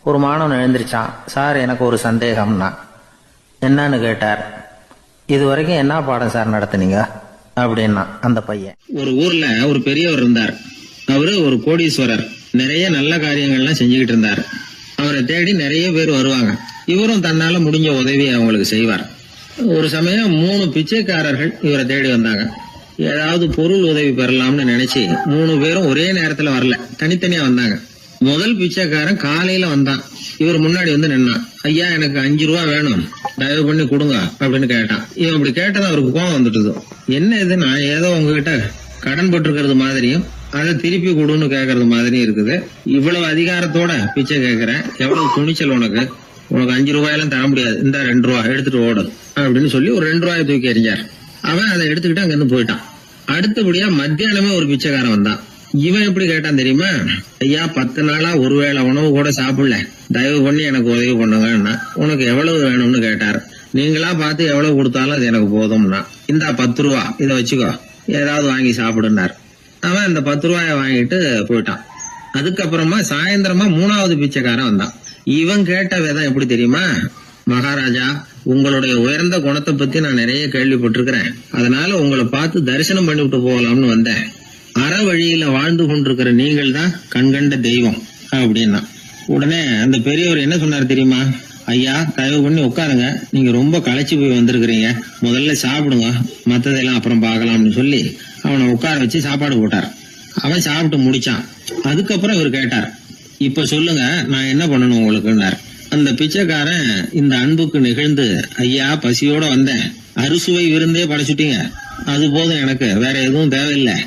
ஒரு மாணவன் எழுந்திருச்சான். சார், எனக்கு ஒரு சந்தேகம்னா. என்னன்னு கேட்டார். இது வரைக்கும் என்ன பாடம் சார் நடத்துனீங்க அப்படின்னா அந்த பையன். ஒரு ஊர்ல ஒரு பெரியவர் இருந்தார். அவரு ஒரு கோடீஸ்வரர். நிறைய நல்ல காரியங்கள்லாம் செஞ்சுக்கிட்டு இருந்தார். அவரை தேடி நிறைய பேர் வருவாங்க. இவரும் தன்னால முடிஞ்ச உதவியை அவங்களுக்கு செய்வார். ஒரு சமயம் 3 பிச்சைக்காரர்கள் இவரை தேடி வந்தாங்க. ஏதாவது பொருள் உதவி பெறலாம்னு நினைச்சு 3 பேரும் ஒரே நேரத்துல வரல, தனித்தனியா வந்தாங்க. முதல் பிச்சைக்காரன் காலையில வந்தான். இவர் முன்னாடி நின்னான். ஐயா, எனக்கு 5 ரூபா வேணும், தயவு பண்ணி கொடுங்க அப்படின்னு கேட்டான். இவன் அப்படி கேட்டது அவருக்கு கோவம் வந்துட்டுது. என்ன இது, நான் ஏதோ உங்ககிட்ட கடன் பட்டிருக்கிறது மாதிரியும் அதை திருப்பி கொடுன்னு கேட்கறது மாதிரியும் இருக்குது. இவ்வளவு அதிகாரத்தோட பிச்சை கேட்கிறேன், எவ்வளவு துணிச்சல் உனக்கு 5 ரூபாயெல்லாம் தர முடியாது, இந்த 2 ரூபா எடுத்துட்டு ஓடு அப்படின்னு சொல்லி ஒரு 2 ரூபாயை தூக்கி எறிஞ்சார். அவன் அதை எடுத்துக்கிட்டு அங்கிருந்து போயிட்டான். அடுத்தபடியா மத்தியானமே ஒரு பிச்சைக்காரன் வந்தான். இவன் எப்படி கேட்டான் தெரியுமா? ஐயா, 10 நாளா ஒருவேளை உணவு கூட சாப்பிடல, தயவு பண்ணி எனக்கு உதவி பண்ணுங்கன்னா. உனக்கு எவ்வளவு வேணும்னு கேட்டார். நீங்களா பார்த்து எவ்வளவு கொடுத்தாலும் அது எனக்கு போதும்னா. இந்தா 10 ரூபா, இதை வச்சுக்கோ, ஏதாவது வாங்கி சாப்பிடுனார். அவன் அந்த 10 ரூபாய வாங்கிட்டு போயிட்டான். அதுக்கப்புறமா சாயந்தரமா 3வது பிச்சைக்காரன் வந்தான். இவன் கேட்ட விதம் எப்படி தெரியுமா? மகாராஜா, உங்களுடைய உயர்ந்த குணத்தை பத்தி நான் நிறைய கேள்விப்பட்டிருக்கிறேன். அதனால உங்களை பார்த்து தரிசனம் பண்ணிவிட்டு போகலாம்னு வந்தேன். அற வழியில வாழ்ந்து கொண்டிருக்கிற நீங்கள் தான் கண்கண்ட தெய்வம் அப்படின்னா. உடனே அந்த பெரியவர் என்ன சொன்னார் தெரியுமா? ஐயா, தயவு பண்ணி உட்காருங்க, நீங்க ரொம்ப களைச்சு போய் வந்திருக்கிறீங்க, முதல்ல சாப்பிடுங்க, மத்ததெல்லாம் அப்புறம் பார்க்கலாம்னு சொல்லி அவனை உட்கார வச்சு சாப்பாடு போட்டார். அவன் சாப்பிட்டு முடிச்சான். அதுக்கப்புறம் இவர் கேட்டார், இப்ப சொல்லுங்க, நான் என்ன பண்ணணும் உங்களுக்குன்னார். அந்த பிச்சைக்காரன் இந்த அன்புக்கு நிகழ்ந்து, ஐயா, பசியோட வந்தேன், அறுசுவை விருந்தே படைச்சுட்டீங்க, அது போதும், எனக்கு வேற எதுவும் தேவையில்லை.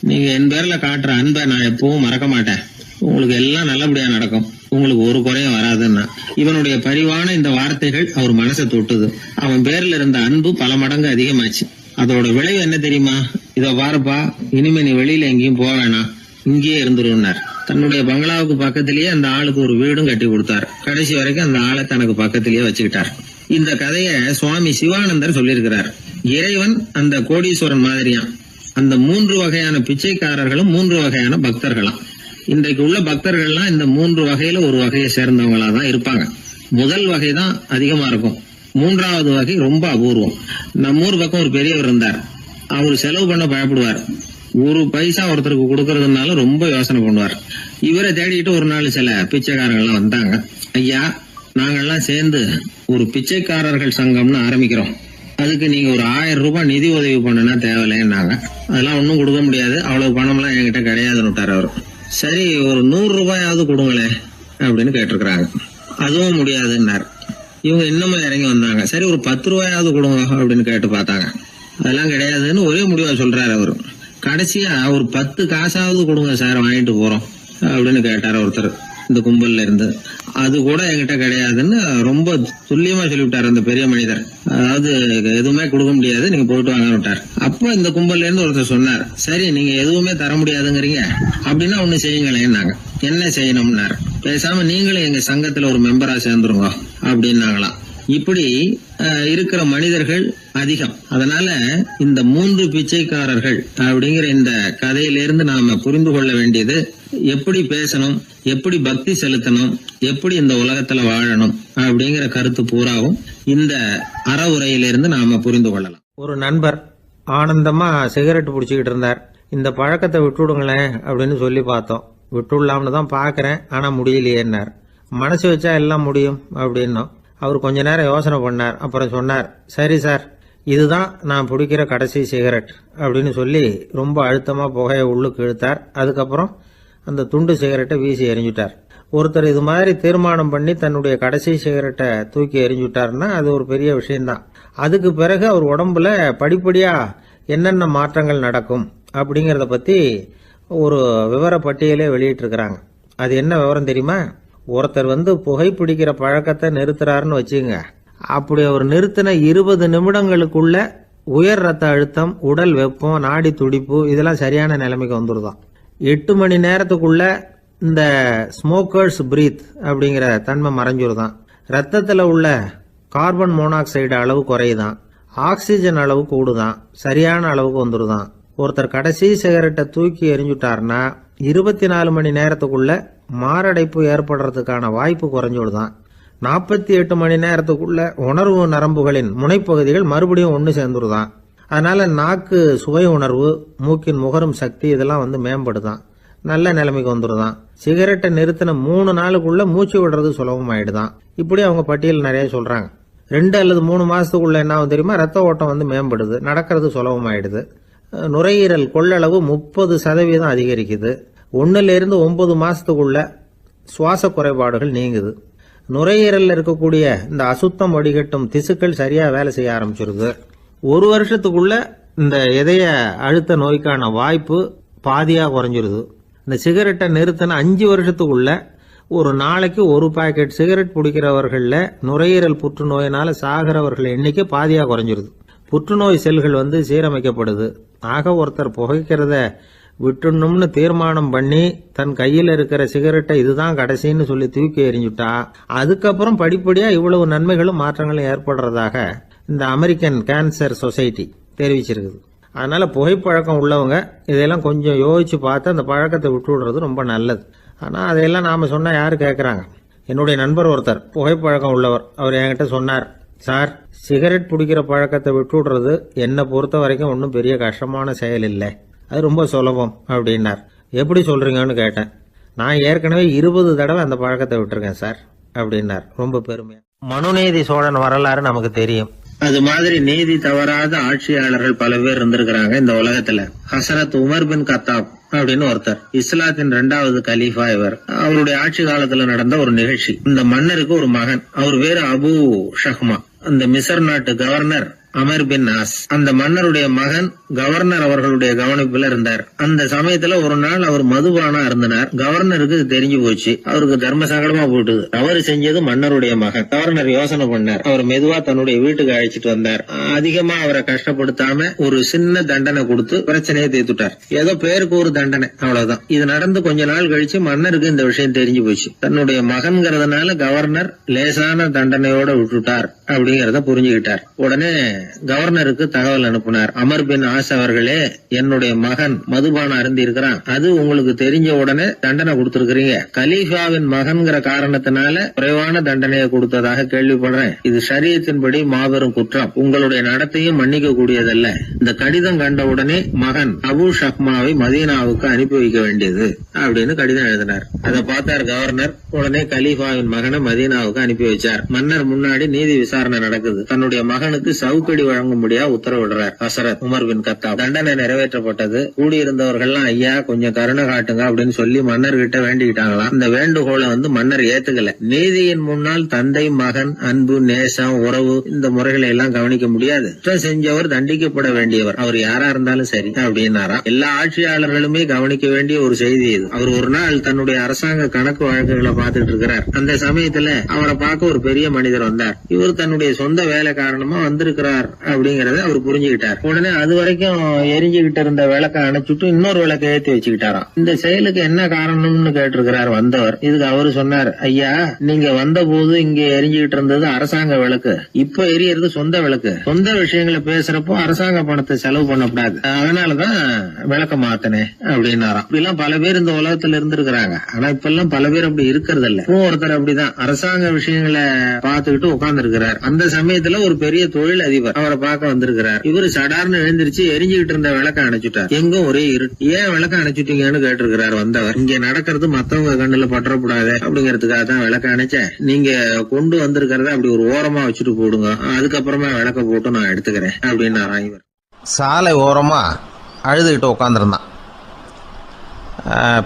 நீங்க என் பேர்ல காட்டுற அன்பை நான் எப்பவும் மறக்க மாட்டேன். உங்களுக்கு எல்லாம் நல்லபடியா நடக்கும், உங்களுக்கு ஒரு குறையும் வராதுன்னா. இவனுடைய பரிவான இந்த வார்த்தைகள் அவர் மனசை தொட்டுது. அவன் பேர்ல இருந்த அன்பு பல மடங்கு அதிகமாச்சு. அதோட விளைவு என்ன தெரியுமா? இத பாருப்பா, இனிமே நீ வெளியில எங்கேயும் போக வேணாம், இங்கேயே இருந்துருன்னார். தன்னுடைய பங்களாவுக்கு பக்கத்திலேயே அந்த ஆளுக்கு ஒரு வீடும் கட்டி கொடுத்தார். கடைசி வரைக்கும் அந்த ஆளை தனக்கு பக்கத்திலேயே வச்சுக்கிட்டார். இந்த கதைய சுவாமி சிவானந்தர் சொல்லியிருக்கிறார். இறைவன் அந்த கோடீஸ்வரன் மாதிரியான். அந்த 3 வகையான பிச்சைக்காரர்களும் 3 வகையான பக்தர்களாம். இன்றைக்கு உள்ள பக்தர்கள்லாம் இந்த 3 வகையில ஒரு வகையை சேர்ந்தவங்களா தான் இருப்பாங்க. முதல் வகை தான் அதிகமா இருக்கும், 3வது வகை ரொம்ப அபூர்வம். நம்ம ஊர் பக்கம் ஒரு பெரியவர் இருந்தார். அவர் செலவு பண்ண பயப்படுவார். 1 பைசா ஒருத்தருக்கு கொடுக்கறதுனால ரொம்ப யோசனை பண்ணுவார். இவரை தேடிட்டு ஒரு நாள் சில பிச்சைக்காரங்கள்லாம் வந்தாங்க. ஐயா, நாங்கெல்லாம் சேர்ந்து ஒரு பிச்சைக்காரர்கள் சங்கம்னு ஆரம்பிக்கிறோம், அதுக்கு நீங்க ஒரு 1000 ரூபாய் நிதி உதவி பண்ணுனா தேவையில்லைன்னாங்க. அதெல்லாம் ஒன்னும் கொடுக்க முடியாது, அவ்வளவு பணம்லாம் என்கிட்ட கிடையாதுன்னு விட்டார் அவர். சரி, ஒரு 100 ரூபாயாவது கொடுங்களேன் அப்படின்னு கேட்டிருக்கிறாங்க. அதுவும் முடியாதுன்னார். இவங்க இன்னமும் இறங்கி வந்தாங்க. சரி ஒரு 10 ரூபாயாவது கொடுங்க அப்படின்னு கேட்டு பார்த்தாங்க. அதெல்லாம் கிடையாதுன்னு ஒரே முடிவா சொல்றாரு அவரு. கடைசியா ஒரு 10 காசாவது கொடுங்க சார், வாங்கிட்டு போறோம் அப்படின்னு கேட்டாரு ஒருத்தர் இந்த கும்பல்ல இருந்து. அது கூட என்கிட்ட கிடையாதுன்னு ரொம்ப துல்லியமா சொல்லிவிட்டாரு அந்த பெரிய மனிதர். அதாவது எதுவுமே கொடுக்க முடியாது, நீங்க போயிட்டு வாங்க விட்டார். அப்ப இந்த கும்பல்ல இருந்து ஒருத்தர் சொன்னார், சரி நீங்க எதுவுமே தர முடியாதுங்கிறீங்க, அப்படின்னா ஒண்ணு செய்யுங்களேன்னாங்க. என்ன செய்யணும்னாரு. பேசாம நீங்களும் எங்க சங்கத்துல ஒரு மெம்பரா சேர்ந்துருங்க அப்படின்னாங்களாம். இப்படி இருக்கிற மனிதர்கள் அதிகம். அதனால இந்த 3 பிச்சைக்காரர்கள் அப்படிங்கிற இந்த கதையிலிருந்து நாம புரிந்து கொள்ள வேண்டியது, எப்படி பேசணும், எப்படி பக்தி செலுத்தணும், எப்படி இந்த உலகத்துல வாழணும் அப்படிங்கிற கருத்து பூராவும் இந்த அறவுரையிலிருந்து நாம புரிந்து கொள்ளலாம். ஒரு நண்பர் ஆனந்தமா சிகரெட் பிடிச்சிக்கிட்டு இருந்தார். இந்த பழக்கத்தை விட்டுவிடுங்களேன் அப்படின்னு சொல்லி பார்த்தோம். விட்டுடலாம்னு தான் பாக்குறேன், ஆனா முடியலையேன்னார். மனசு வச்சா எல்லாம் முடியும் அப்படின்னோம். அவர் கொஞ்ச நேரம் யோசனை பண்ணார். அப்புறம் சொன்னார், சரி சார், இதுதான் நான் பிடிக்கிற கடைசி சிகரெட் அப்படின்னு சொல்லி ரொம்ப அழுத்தமா புகையை உள்ளுக்கு இழுத்தார். அதுக்கப்புறம் அந்த துண்டு சிகரெட்டை வீசி எறிஞ்சுட்டார். ஒருத்தர் இது மாதிரி தீர்மானம் பண்ணி தன்னுடைய கடைசி சிகரெட்டை தூக்கி எறிஞ்சுட்டாருன்னா அது ஒரு பெரிய விஷயம்தான். அதுக்கு பிறகு அவர் உடம்புல படிப்படியா என்னென்ன மாற்றங்கள் நடக்கும் அப்படிங்கறத பத்தி ஒரு விவர பட்டியலே வெளியிட்டு இருக்கிறாங்க. அது என்ன விவரம் தெரியுமா? ஒருத்தர் புகைப்பிடிக்கிற பழக்கத்தை நிறுத்துறாருன்னு வச்சுங்க. அப்படி அவர் நிறுத்தின 20 நிமிடங்களுக்குள்ள உயர் ரத்த அழுத்தம், உடல் வெப்பம், நாடி துடிப்பு இதெல்லாம் சரியான நிலைமைக்கு வந்துருதான். 8 மணி நேரத்துக்குள்ள இந்த ஸ்மோக்கர்ஸ் பிரீத் அப்படிங்கிற தன்மை மறைஞ்சிருதான். ரத்தத்துல உள்ள கார்பன் மோனாக்சைடு அளவு குறையுதான். ஆக்சிஜன் அளவு கூடுதான். சரியான அளவுக்கு வந்துருதான். ஒருத்தர் கடைசி சிகரெட்டை தூக்கி எறிஞ்சுட்டாருன்னா 24 மணி நேரத்துக்குள்ள மாரடைப்பு ஏற்படுறதுக்கான வாய்ப்பு குறைஞ்சுடுதான். 48 மணி நேரத்துக்குள்ள உணர்வு நரம்புகளின் முனைப்பகுதிகள் மறுபடியும் ஒன்று சேர்ந்துருதான். அதனால நாக்கு சுவை உணர்வு, மூக்கின் முகரும் சக்தி இதெல்லாம் மேம்படுதான். நல்ல நிலைமைக்கு வந்துருதான். சிகரெட்டை நிறுத்தின 3 நாளுக்குள்ள மூச்சு விடுறது சுலபமாயிடுதான். இப்படி அவங்க பட்டியல் நிறைய சொல்றாங்க. 2 அல்லது 3 மாசத்துக்குள்ள என்ன ஆகும் தெரியுமா? ரத்த ஓட்டம் மேம்படுது, நடக்கிறது சுலபமாயிடுது. நுரையீரல் கொள்ளளவு 30% அதிகரிக்குது. 1 to 9 மாசத்துக்குள்ள சுவாச குறைபாடுகள் நீங்குது. நுரையீரல்ல இருக்கக்கூடிய இந்த அசுத்தம் வடிகட்டும் திசுக்கள் சரியா வேலை செய்ய ஆரம்பிச்சிருது. 1 வருஷத்துக்குள்ள இந்த இதய அழுத்த நோய்க்கான வாய்ப்பு பாதியா குறைஞ்சிருது. இந்த சிகரெட்டை நிறுத்தின 5 வருஷத்துக்குள்ள ஒரு நாளைக்கு 1 பாக்கெட் சிகரெட் பிடிக்கிறவர்கள்ல நுரையீரல் புற்றுநோயினால சாகிறவர்கள் எண்ணிக்கை பாதியா குறைஞ்சிருது. புற்றுநோய் செல்கள் சீரமைக்கப்படுது. ஆக ஒருத்தர் புகைக்கிறத விட்டுணும்னு தீர்மானம் பண்ணி தன் கையில் இருக்கிற சிகரெட்டை இதுதான் கடைசின்னு சொல்லி தூக்கி எறிஞ்சுட்டா அதுக்கப்புறம் படிப்படியா இவ்வளவு நன்மைகளும் மாற்றங்களும் ஏற்படுறதாக இந்த அமெரிக்கன் கேன்சர் சொசைட்டி தெரிவிச்சிருக்குது. அதனால புகைப்பழக்கம் உள்ளவங்க இதெல்லாம் கொஞ்சம் யோசிச்சு பார்த்து அந்த பழக்கத்தை விட்டு விடுறது ரொம்ப நல்லது. ஆனா அதையெல்லாம் நாம சொன்னா யாரு கேட்கறாங்க? என்னுடைய நண்பர் ஒருத்தர் புகைப்பழக்கம் உள்ளவர். அவர் என்கிட்ட சொன்னார், சார், சிகரெட் பிடிக்கிற பழக்கத்தை விட்டு விடுறது என்னை பொறுத்த வரைக்கும் ஒன்றும் பெரிய கஷ்டமான செயல் இல்லை, அது ரொம்ப சுலபம் அப்படின்னார். எப்படி சொல்றீங்கன்னு கேட்டேன். நான் ஏற்கனவே 20 தடவை அந்த பழக்கத்தை விட்டுருக்கேன் சார் அப்படின்னார் ரொம்ப பெருமையா. மனுநீதி சோழன் வரலாறு நமக்கு தெரியும். அது மாதிரி நீதி தவறாத ஆட்சியாளர்கள் பல பேர் இருந்திருக்கிறாங்க இந்த உலகத்துல. ஹசரத் உமர் பின் கத்தாப் அப்படின்னு ஒருத்தர், இஸ்லாத்தின் 2வது கலீஃபா இவர். அவருடைய ஆட்சி காலத்துல நடந்த ஒரு நிகழ்ச்சி. இந்த மன்னருக்கு ஒரு மகன், அவர் பேரு அபு ஷஹ்மா. அந்த மிசர் நாட்டு கவர்னர் அமர் பின் ஆஸ், அந்த மன்னருடைய மகன் கவர்னர் அவர்களுடைய கவனிப்புல இருந்தார். அந்த சமயத்துல ஒரு நாள் அவர் மதுபானா இருந்தனார். கவர்னருக்கு தெரிஞ்சு போச்சு. அவருக்கு தர்ம சங்கடமா போட்டுது. அவர் செஞ்சது மன்னருடைய மகன். கவர்னர் யோசனை பண்ணார். அவர் மெதுவா தன்னுடைய வீட்டுக்கு அழைச்சிட்டு வந்தார். அதிகமா அவரை கஷ்டப்படுத்தாம ஒரு சின்ன தண்டனை கொடுத்து பிரச்சனையை தீர்த்துட்டார். ஏதோ பேருக்கு ஒரு தண்டனை, அவ்வளவுதான். இது நடந்து கொஞ்ச நாள் கழிச்சு மன்னருக்கு இந்த விஷயம் தெரிஞ்சு போச்சு. தன்னுடைய மகன்கிறதுனால கவர்னர் லேசான தண்டனையோட விட்டுட்டார் அப்படிங்கறத புரிஞ்சுக்கிட்டார். உடனே கவர்னருக்கு தகவல் அனுப்பினார். அமர் பின் ஆஸ் அவர்களே, என்னுடைய மகன் மதுபான அருந்தி இருக்கிறான். அது உங்களுக்கு தெரிஞ்ச உடனே தண்டனை கொடுத்திருக்கிறீங்க. கலீஃபாவின் மகன்கிற காரணத்தினால குறைவான தண்டனையை கொடுத்ததாக கேள்விப்படுறேன். இது ஷரியத்தின்படி மாபெரும் குற்றம். உங்களுடைய நடத்தையும் மன்னிக்க கூடியதல்ல. இந்த கடிதம் கண்ட உடனே மகன் அபு ஷஹ்மாவை மதீனாவுக்கு அனுப்பி வைக்க வேண்டியது அப்படின்னு கடிதம் எழுதினார். அதை பார்த்தார் கவர்னர். உடனே கலீஃபாவின் மகனை மதீனாவுக்கு அனுப்பி வச்சார். மன்னர் முன்னாடி நீதி விசாரணை நடக்குது. தன்னுடைய மகனுக்கு சவுக்கு தூக்கடி வழங்கும்படியா உத்தரவிடுறார் ஹசரத் உமர் பின் கத்தாப். தண்டனை நிறைவேற்றப்பட்டது. கூடியிருந்தவர்கள்லாம் ஐயா கொஞ்சம் கருணை காட்டுங்க அப்படின்னு சொல்லி மன்னர்கிட்ட வேண்டிக்கிட்டாங்களாம். இந்த வேண்டுகோளை மன்னர் ஏத்துக்கல. நீதியின் முன்னால் தந்தை மகன் அன்பு நேசம் உறவு இந்த முறைகளை எல்லாம் கவனிக்க முடியாது. குற்றம் செஞ்சவர் தண்டிக்கப்பட வேண்டியவர், அவர் யாரா இருந்தாலும் சரி அப்படின்னாராம். எல்லா ஆட்சியாளர்களுமே கவனிக்க வேண்டிய ஒரு செய்தி இது. அவர் ஒரு நாள் தன்னுடைய அரசாங்க கணக்கு வழக்குகளை பார்த்துட்டு இருக்கிறார். அந்த சமயத்துல அவரை பார்க்க ஒரு பெரிய மனிதர் வந்தார். இவர் தன்னுடைய சொந்த வேலை காரணமா வந்திருக்கிறார் அப்படிங்கறத அவர் புரிஞ்சுக்கிட்டார். உடனே அது வரைக்கும் எரிஞ்சுகிட்டு இருந்த விளக்க அணைச்சுட்டு இன்னொரு விளக்க ஏற்றி வச்சுக்கிட்டாராம். இந்த செயலுக்கு என்ன காரணம்னு கேட்டிருக்கிறார் வந்தவர். இதுக்கு அவரு சொன்னார், ஐயா நீங்க வந்த போது இங்க எரிஞ்சுகிட்டு இருந்தது அரசாங்க விளக்கு, இப்ப எரியறது சொந்த விளக்கு. சொந்த விஷயங்களை பேசுறப்போ அரசாங்க பணத்தை செலவு பண்ணக்கூடாது, அதனாலதான் விளக்க மாத்தினேன் அப்படின்னாராம். இப்படி எல்லாம் பல பேர் இந்த உலகத்துல இருந்திருக்கிறாங்க. ஆனா இப்ப எல்லாம் பல பேர் அப்படி இருக்கிறது இல்ல. ஒருத்தர் அப்படிதான் அரசாங்க விஷயங்களை பார்த்துக்கிட்டு உட்கார்ந்து இருக்கிறார். அந்த சமயத்துல ஒரு பெரிய தொழில் அதிபர் அவரை பார்க்க வந்திருக்கிறார். இவரு சடார்னு எழுந்திருச்சு எரிஞ்சுகிட்டு இருந்த விளக்க அணைச்சுட்டார். எங்கும் ஒரே இருட்டு. ஏன் விளக்க அணைச்சுட்டீங்கன்னு கேட்டிருக்கிறார் வந்தவர். இங்க நடக்கிறது மத்தவங்க கண்ணுல பற்றக்கூடாது அப்படிங்கறதுக்காக தான் விளக்க அணைச்சேன். நீங்க கொண்டு வந்திருக்கிறத அப்படி ஒரு ஓரமா வச்சுட்டு போடுங்க, அதுக்கப்புறமா விளக்க போட்டு நான் எடுத்துக்கிறேன் அப்படின்னாராம் இவர். சாலை ஓரமா அழுதுகிட்டு உட்காந்துருந்தான்.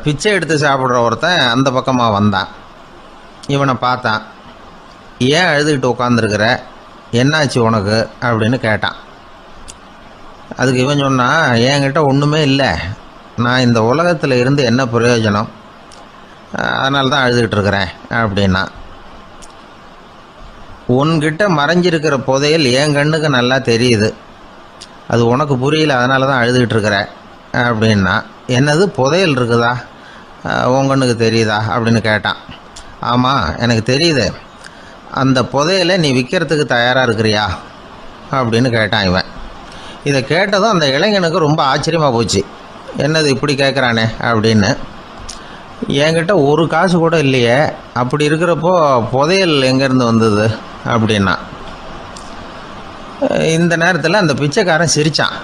பிச்சை எடுத்து சாப்பிட்ற ஒருத்தன் அந்த பக்கமா வந்தான். இவனை பார்த்தான். ஏன் அழுதுகிட்டு உட்காந்துருக்கிற, என்னாச்சு உனக்கு அப்படின்னு கேட்டான். அதுக்கு இவன் சொன்னான், என்கிட்ட ஒன்றுமே இல்லை, நான் இந்த உலகத்தில் இருந்து என்ன பிரயோஜனம், அதனால தான் அழுதுகிட்டு இருக்கிறேன் அப்படின்னா. உன்கிட்ட மறைஞ்சிருக்கிற புதையல் என் கண்ணுக்கு நல்லா தெரியுது, அது உனக்கு புரியல, அதனால தான் அழுதுகிட்டு இருக்கிற அப்படின்னா. என்னது புதையல் இருக்குதா, உன் கண்ணுக்கு தெரியுதா அப்படின்னு கேட்டான். ஆமாம் எனக்கு தெரியுது, அந்த புதையலை நீ விற்கிறதுக்கு தயாராக இருக்கிறியா அப்படின்னு கேட்டான் இவன். இதை கேட்டதும் அந்த இளைஞனுக்கு ரொம்ப ஆச்சரியமாக போச்சு. என்னது இப்படி கேட்குறானே அப்படின்னு. என்கிட்ட ஒரு காசு கூட இல்லையே, அப்படி இருக்கிறப்போ புதையல் எங்கேருந்து வந்தது அப்படின்னா. இந்த நேரத்தில் அந்த பிச்சைக்காரன் சிரித்தான்.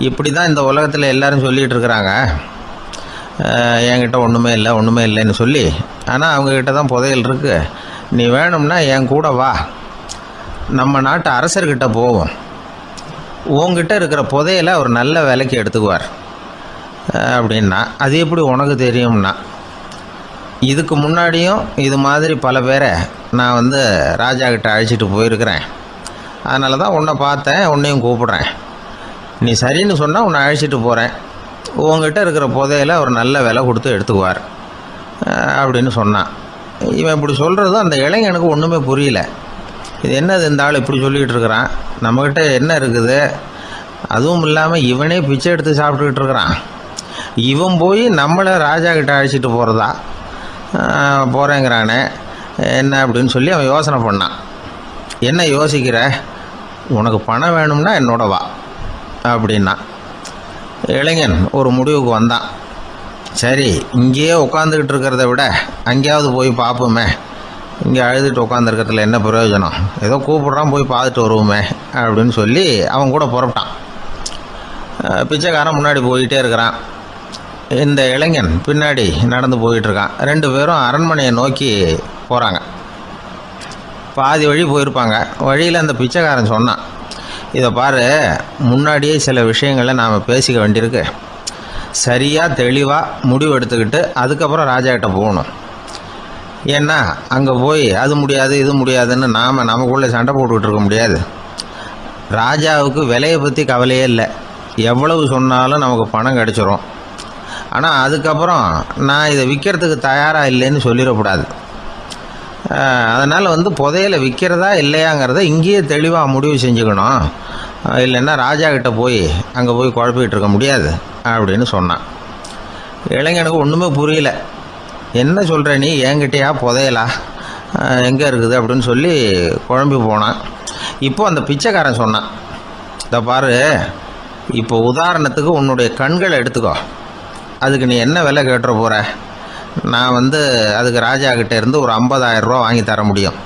இப்படி தான் இந்த உலகத்தில் எல்லாரும் சொல்லிகிட்டு இருக்கிறாங்க, என்கிட்ட ஒன்றுமே இல்லைன்னு சொல்லி. ஆனால் அவங்கக்கிட்ட தான் புதையல் இருக்குது, நீ வேணும்னா என் கூட வா, நம்ம நாட்டு அரசர்கிட்ட போவோம், உங்ககிட்ட இருக்கிற புதையலை அவர் நல்ல விலைக்கு எடுத்துக்குவார் அப்படின்னா. அது எப்படி உனக்கு தெரியும்னா, இதுக்கு முன்னாடியும் இது மாதிரி பல பேரை நான் ராஜா கிட்ட அழைச்சிட்டு போயிருக்கிறேன், அதனால தான் உன்னை பார்த்தேன், உன்னையும் கூப்பிடுறேன், நீ சரின்னு சொன்னால் உன்னை அழைச்சிட்டு போகிறேன், உங்ககிட்ட இருக்கிற புதையலை அவர் நல்ல விலை கொடுத்து எடுத்துக்குவார் அப்படின்னு சொன்னான். இவன் இப்படி சொல்கிறதும் அந்த இளைஞனுக்கு ஒன்றுமே புரியல. இது என்னது இந்த ஆள் இப்படி சொல்லிகிட்டு இருக்கிறான், நம்மக்கிட்ட என்ன இருக்குது, அதுவும் இல்லாமல் இவனே பிச்சை எடுத்து சாப்பிட்டுக்கிட்டு இருக்கிறான், இவன் போய் நம்மளை ராஜா கிட்ட அழைச்சிட்டு போகிறதா போகிறேங்கிறானே என்ன அப்படின்னு சொல்லி அவன் யோசனை பண்ணான். என்ன யோசிக்கிற, உனக்கு பணம் வேணும்னா என்னோட வா அப்படின்னா. இளைஞன் ஒரு முடிவுக்கு வந்தான். சரி, இங்கேயே உட்காந்துக்கிட்டு இருக்கிறத விட அங்கேயாவது போய் பார்ப்போமே, இங்கே அழுதுட்டு உட்காந்துருக்கிறதுல என்ன பிரயோஜனம், ஏதோ கூப்பிட்றான் போய் பார்த்துட்டு வருவோமே அப்படின்னு சொல்லி அவன் கூட புறப்பட்டான். பிச்சைக்காரன் முன்னாடி போயிட்டே இருக்கிறான், இந்த இளைஞன் பின்னாடி நடந்து போயிட்டுருக்கான். ரெண்டு பேரும் அரண்மனையை நோக்கி போகிறாங்க. பாதி வழி போயிருப்பாங்க. வழியில் அந்த பிச்சைக்காரன் சொன்னான், இதை பாரு, முன்னாடியே சில விஷயங்களை நாம் பேசிக்க வேண்டியிருக்கு, சரியாக தெளிவாக முடிவு எடுத்துக்கிட்டு அதுக்கப்புறம் ராஜாக்கிட்ட போகணும். ஏன்னா அங்கே போய் அது முடியாது இது முடியாதுன்னு நாம் நமக்குள்ளே சண்டை போட்டுக்கிட்டு இருக்க முடியாது. ராஜாவுக்கு விலையை பற்றி கவலையே இல்லை, எவ்வளவு சொன்னாலும் நமக்கு பணம் கிடச்சிரும். ஆனால் அதுக்கப்புறம் நான் இதை விற்கிறதுக்கு தயாராக இல்லைன்னு சொல்லிடக்கூடாது. அதனால் புதையலை விற்கிறதா இல்லையாங்கிறத இங்கேயே தெளிவாக முடிவு செஞ்சுக்கணும், இல்லைன்னா ராஜா கிட்ட போய் அங்கே போய் குழப்பிக்கிட்டு இருக்க முடியாது அப்படின்னு சொன்னான். இளைஞனுக்கு ஒன்றுமே புரியல. என்ன சொல்கிற நீ, என்கிட்டயா புதையலா, எங்கே இருக்குது அப்படின்னு சொல்லி குழம்பி போனான். இப்போ அந்த பிச்சைக்காரன் சொன்னான், இதை பாரு, இப்போ உதாரணத்துக்கு உன்னுடைய கண்களை எடுத்துக்கோ, அதுக்கு நீ என்ன விலை கேட்டுற போகிற, நான் அதுக்கு ராஜா கிட்டே இருந்து ஒரு 50,000 ரூபா வாங்கி தர முடியும்.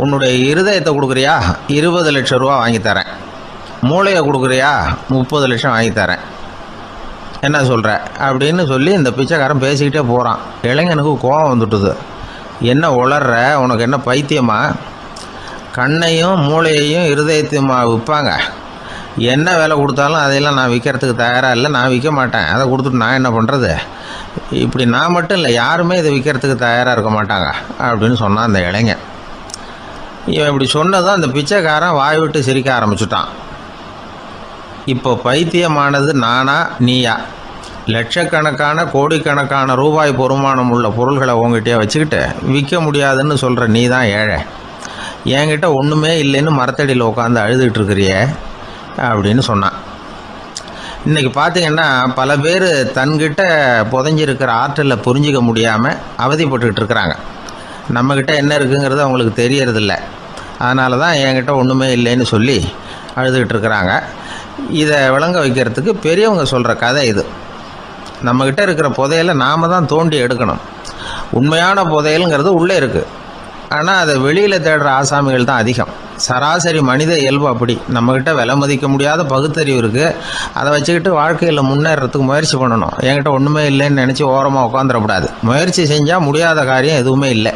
உன்னுடைய இருதயத்தை கொடுக்குறியா, 20 லட்சம் ரூபா வாங்கி தரேன். மூளையை கொடுக்குறியா, 30 லட்சம் வாங்கி தரேன். என்ன சொல்கிற அப்படின்னு சொல்லி இந்த பிச்சைக்காரன் பேசிக்கிட்டே போகிறான். இளைஞனுக்கு கோபம் வந்துட்டுது. என்ன உளர்ற, உனக்கு என்ன பைத்தியமா, கண்ணையும் மூளையையும் இருதயத்தையும் விற்பாங்க. என்ன விலை கொடுத்தாலும் அதையெல்லாம் நான் விற்கிறதுக்கு தயாராக இல்லை, நான் விற்க மாட்டேன், அதை கொடுத்துட்டு நான் என்ன பண்ணுறது? இப்படி நான் மட்டும் இல்லை, யாருமே இதை விற்கிறதுக்கு தயாராக இருக்க மாட்டாங்க அப்படின்னு சொன்னான் அந்த இளைஞன். இவன் இப்படி சொன்னதும் அந்த பிச்சைக்காரன் வாய் விட்டு சிரிக்க ஆரம்பிச்சுட்டான். இப்போ பைத்தியமானது நானா நீயா? லட்சக்கணக்கான கோடிக்கணக்கான ரூபாய் பொறுமானம் உள்ள பொருள்களை உங்ககிட்டயே வச்சுக்கிட்டு விற்க முடியாதுன்னு சொல்கிற நீ தான் ஏழை. என்கிட்ட ஒன்றுமே இல்லைன்னு மரத்தடியில் உட்காந்து அழுதுகிட்டு இருக்கிறியே அப்படின்னு சொன்னான். இன்றைக்கி பார்த்தீங்கன்னா பல பேர் தன்கிட்ட புதைஞ்சிருக்கிற ஆற்றலை புரிஞ்சிக்க முடியாமல் அவதிப்பட்டுக்கிட்டு இருக்கிறாங்க. நம்மக்கிட்ட என்ன இருக்குங்கிறது அவங்களுக்கு தெரியறதில்ல. அதனால தான் என்கிட்ட ஒன்றுமே இல்லைன்னு சொல்லி அழுதுகிட்டு இருக்கிறாங்க. இதை விளங்க வைக்கிறதுக்கு பெரியவங்க சொல்கிற கதை இது. நம்மக்கிட்ட இருக்கிற புதையலை நாம் தான் தோண்டி எடுக்கணும். உண்மையான புதையலுங்கிறது உள்ளே இருக்குது, ஆனால் அதை வெளியில் தேடுற ஆசாமிகள் தான் அதிகம். சராசரி மனித இயல்பு அப்படி. நம்மக்கிட்ட விலை மதிக்க முடியாத பகுத்தறிவு இருக்குது, அதை வச்சுக்கிட்டு வாழ்க்கையில் முன்னேறதுக்கு முயற்சி பண்ணணும். என்கிட்ட ஒன்றுமே இல்லைன்னு நினச்சி ஓரமாக உட்காந்துடக்கூடாது. முயற்சி செஞ்சால் முடியாத காரியம் எதுவுமே இல்லை.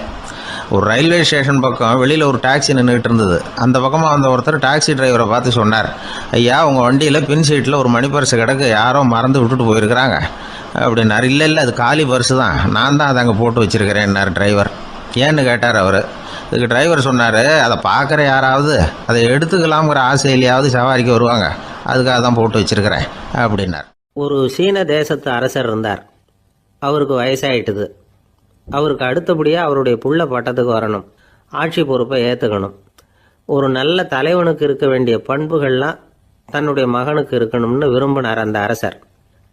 ஒரு ரயில்வே ஸ்டேஷன் பக்கம் வெளியில் ஒரு டாக்ஸி நின்றுக்கிட்டு இருந்தது. அந்த பக்கமாக வந்த ஒருத்தர் டாக்ஸி டிரைவரை பார்த்து சொன்னார், ஐயா உங்கள் வண்டியில் பின் சீட்டில் ஒரு மணி பர்ஸு கிடக்கு, யாரோ மறந்து விட்டுட்டு போயிருக்கிறாங்க அப்படின்னார். இல்லை அது காலி பர்ஸு தான், நான் தான் அதை அங்கே போட்டு வச்சுருக்கிறேன்னார் டிரைவர். ஏன்னு கேட்டார் அவர். இதுக்கு டிரைவர் சொன்னார், அதை பார்க்குற யாராவது அதை எடுத்துக்கலாம்ங்கிற ஆசையிலையாவது சவாரிக்கு வருவாங்க, அதுக்காக தான் போட்டு வச்சுருக்கிறேன் அப்படின்னார். ஒரு சீன தேசத்து அரசர் இருந்தார். அவருக்கு வயசாயிட்டுது. அவருக்கு அடுத்தபடியாக அவருடைய புள்ள பட்டத்துக்கு வரணும், ஆட்சி பொறுப்பை ஏற்றுக்கணும். ஒரு நல்ல தலைவனுக்கு இருக்க வேண்டிய பண்புகள்லாம் தன்னுடைய மகனுக்கு இருக்கணும்னு விரும்பினார் அந்த அரசர்.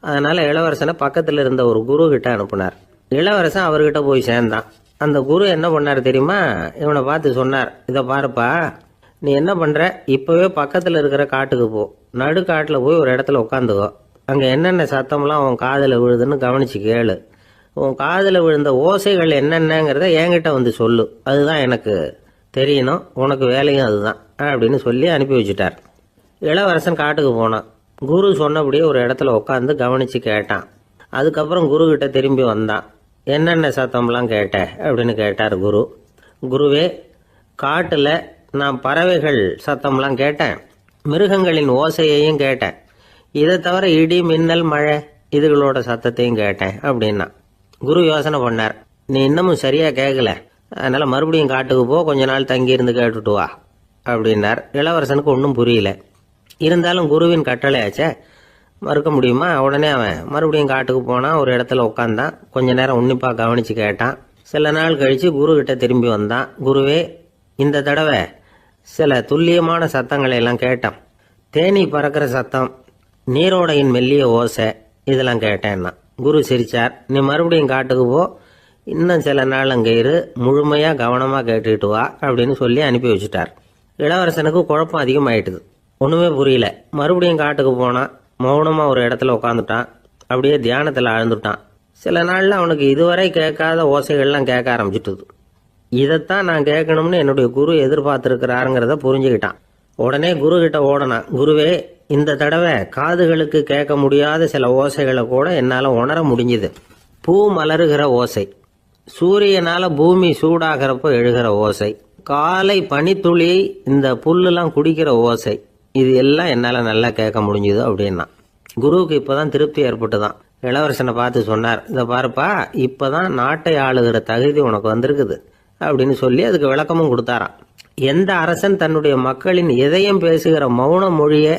அதனால் இளவரசனை பக்கத்தில் இருந்த ஒரு குரு கிட்ட அனுப்புனார். இளவரசன் அவர்கிட்ட போய் சேர்ந்தான். அந்த குரு என்ன பண்ணார் தெரியுமா? இவனை பார்த்து சொன்னார், இதை பாருப்பா, நீ என்ன பண்ணுற, இப்போவே பக்கத்தில் இருக்கிற காட்டுக்கு போ, நடுக்காட்டில் போய் ஒரு இடத்துல உட்காந்துக்கோ. அங்கே என்னென்ன சத்தம்லாம் உன் காதில் விழுதுன்னு கவனிச்சு கேளு. உன் காதில் விழுந்த ஓசைகள் என்னென்னங்கிறத என்கிட்ட வந்து சொல்லு, அதுதான் எனக்கு தெரியணும், உனக்கு வேலையும் அதுதான் அப்படின்னு சொல்லி அனுப்பி வச்சுட்டார். இளவரசன் காட்டுக்கு போனான். குரு சொன்னபடியே ஒரு இடத்துல உட்காந்து கவனித்து கேட்டான். அதுக்கப்புறம் குரு கிட்ட திரும்பி வந்தான். என்னென்ன சத்தம்லாம் கேட்ட அப்படின்னு கேட்டார் குரு. குருவே, காட்டில் நான் பறவைகள் சத்தம்லாம் கேட்டேன், மிருகங்களின் ஓசையையும் கேட்டேன், இதை தவிர இடி மின்னல் மழை இதுகளோட சத்தத்தையும் கேட்டேன் அப்படின்னா. குரு யோசனை பண்ணார், நீ இன்னமும் சரியாக கேட்கல, அதனால் மறுபடியும் காட்டுக்கு போ, கொஞ்ச நாள் தங்கியிருந்து கேட்டுட்டு வா அப்படின்னார். இளவரசனுக்கு ஒன்றும் புரியல. இருந்தாலும் குருவின் கட்டளையாச்சே, மறுக்க முடியுமா? உடனே அவன் மறுபடியும் காட்டுக்கு போனான். ஒரு இடத்துல உட்காந்தான். கொஞ்ச நேரம் உன்னிப்பாக கவனித்து கேட்டான். சில நாள் கழித்து குரு கிட்ட திரும்பி வந்தான். குருவே, இந்த தடவை சில துல்லியமான சத்தங்களை எல்லாம் கேட்டான். தேனி பறக்கிற சத்தம், நீரோடையின் மெல்லிய ஓசை, இதெல்லாம் கேட்டேன்னா. குரு சிரிச்சார். நீ மறுபடியும் காட்டுக்கு போ, இன்னும் சில நாள் அங்கே இரு, முழுமையாக கவனமாக கேட்டுக்கிட்டு வா அப்படின்னு சொல்லி அனுப்பி வச்சுட்டார். இளவரசனுக்கு குழப்பம் அதிகமாயிட்டுது. ஒன்றுமே புரியல. மறுபடியும் காட்டுக்கு போனான். மௌனமாக ஒரு இடத்துல உட்காந்துட்டான். அப்படியே தியானத்தில் ஆழ்ந்துட்டான். சில நாளில் அவனுக்கு இதுவரை கேட்காத ஓசைகள்லாம் கேட்க ஆரம்பிச்சிட்டுது. இதைத்தான் நான் கேட்கணும்னு என்னுடைய குரு எதிர்பார்த்துருக்கிறாருங்கிறத புரிஞ்சுக்கிட்டான். உடனே குரு கிட்ட ஓடனான். குருவே, இந்த தடவை காதுகளுக்கு கேட்க முடியாத சில ஓசைகளை கூட என்னால் உணர முடிஞ்சுது. பூ மலருகிற ஓசை, சூரியனால் பூமி சூடாகிறப்போ எழுகிற ஓசை, காலை பனித்துளி இந்த புல்லுலாம் குடிக்கிற ஓசை, இது எல்லாம் என்னால் நல்லா கேட்க முடிஞ்சுது அப்படின்னா. குருவுக்கு இப்போதான் திருப்தி ஏற்பட்டு தான் இளவரசனை பார்த்து சொன்னார், இதை பாருப்பா, இப்போதான் நாட்டை ஆளுகிற தகுதி உனக்கு வந்திருக்குது அப்படின்னு சொல்லி அதுக்கு விளக்கமும் கொடுத்தாராம். எந்த அரசன் தன்னுடைய மக்களின் இதயம் பேசுகிற மௌன மொழியை,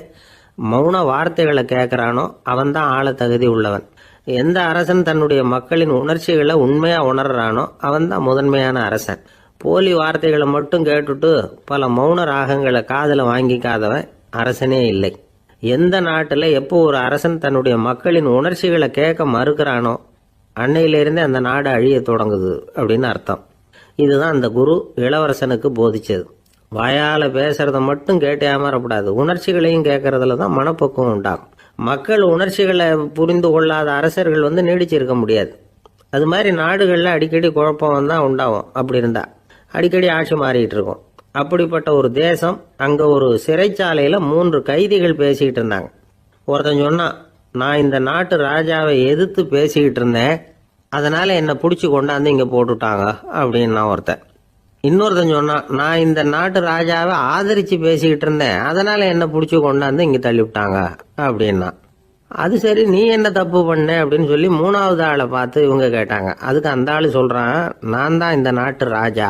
மௌன வார்த்தைகளை கேட்குறானோ அவன் தான் ஆள தகுதி உள்ளவன். எந்த அரசன் தன்னுடைய மக்களின் உணர்ச்சிகளை உண்மையாக உணர்றானோ அவன் தான் முதன்மையான அரசன். போலி வார்த்தைகளை மட்டும் கேட்டுட்டு பல மௌன ராகங்களை காதில் வாங்கிக்காதவன் அரசனே இல்லை. எந்த நாட்டில் எப்போ ஒரு அரசன் தன்னுடைய மக்களின் உணர்ச்சிகளை கேட்க மறுக்கிறானோ அன்னையிலிருந்தே அந்த நாடு அழிய தொடங்குது அப்படின்னு அர்த்தம். இதுதான் அந்த குரு இளவரசனுக்கு போதிச்சது. வாயால் பேசுறத மட்டும் கேட்டு ஏமாறக்கூடாது, உணர்ச்சிகளையும் கேட்கறதுல தான் மனப்பக்குவம் உண்டாகும். மக்கள் உணர்ச்சிகளை புரிந்து கொள்ளாத அரசர்கள் நீடிச்சிருக்க முடியாது. அது மாதிரி நாடுகளில் அடிக்கடி குழப்பம் தான் உண்டாகும். அப்படி இருந்தா அடிக்கடி ஆட்சி மாறிட்டு இருக்கும். அப்படிப்பட்ட ஒரு தேசம், அங்கே ஒரு சிறைச்சாலையில் 3 கைதிகள் பேசிக்கிட்டு இருந்தாங்க. ஒருத்தன் சொன்னான், நான் இந்த நாட்டு ராஜாவை எதிர்த்து பேசிக்கிட்டு இருந்தேன், அதனால் என்னை பிடிச்சி கொண்டாந்து இங்கே போட்டுட்டாங்க அப்படின்னா ஒருத்தன். இன்னொருத்தன் சொன்னான், நான் இந்த நாட்டு ராஜாவை ஆதரிச்சு பேசிக்கிட்டு இருந்தேன், அதனால என்ன புடிச்சு கொண்டாந்து இங்க தள்ளி விட்டாங்க அப்படின்னா. அது சரி, நீ என்ன தப்பு பண்ண அப்படின்னு சொல்லி மூணாவது ஆளை பார்த்து இவங்க கேட்டாங்க. அதுக்கு அந்த ஆளு சொல்றான், நான் தான் இந்த நாட்டு ராஜா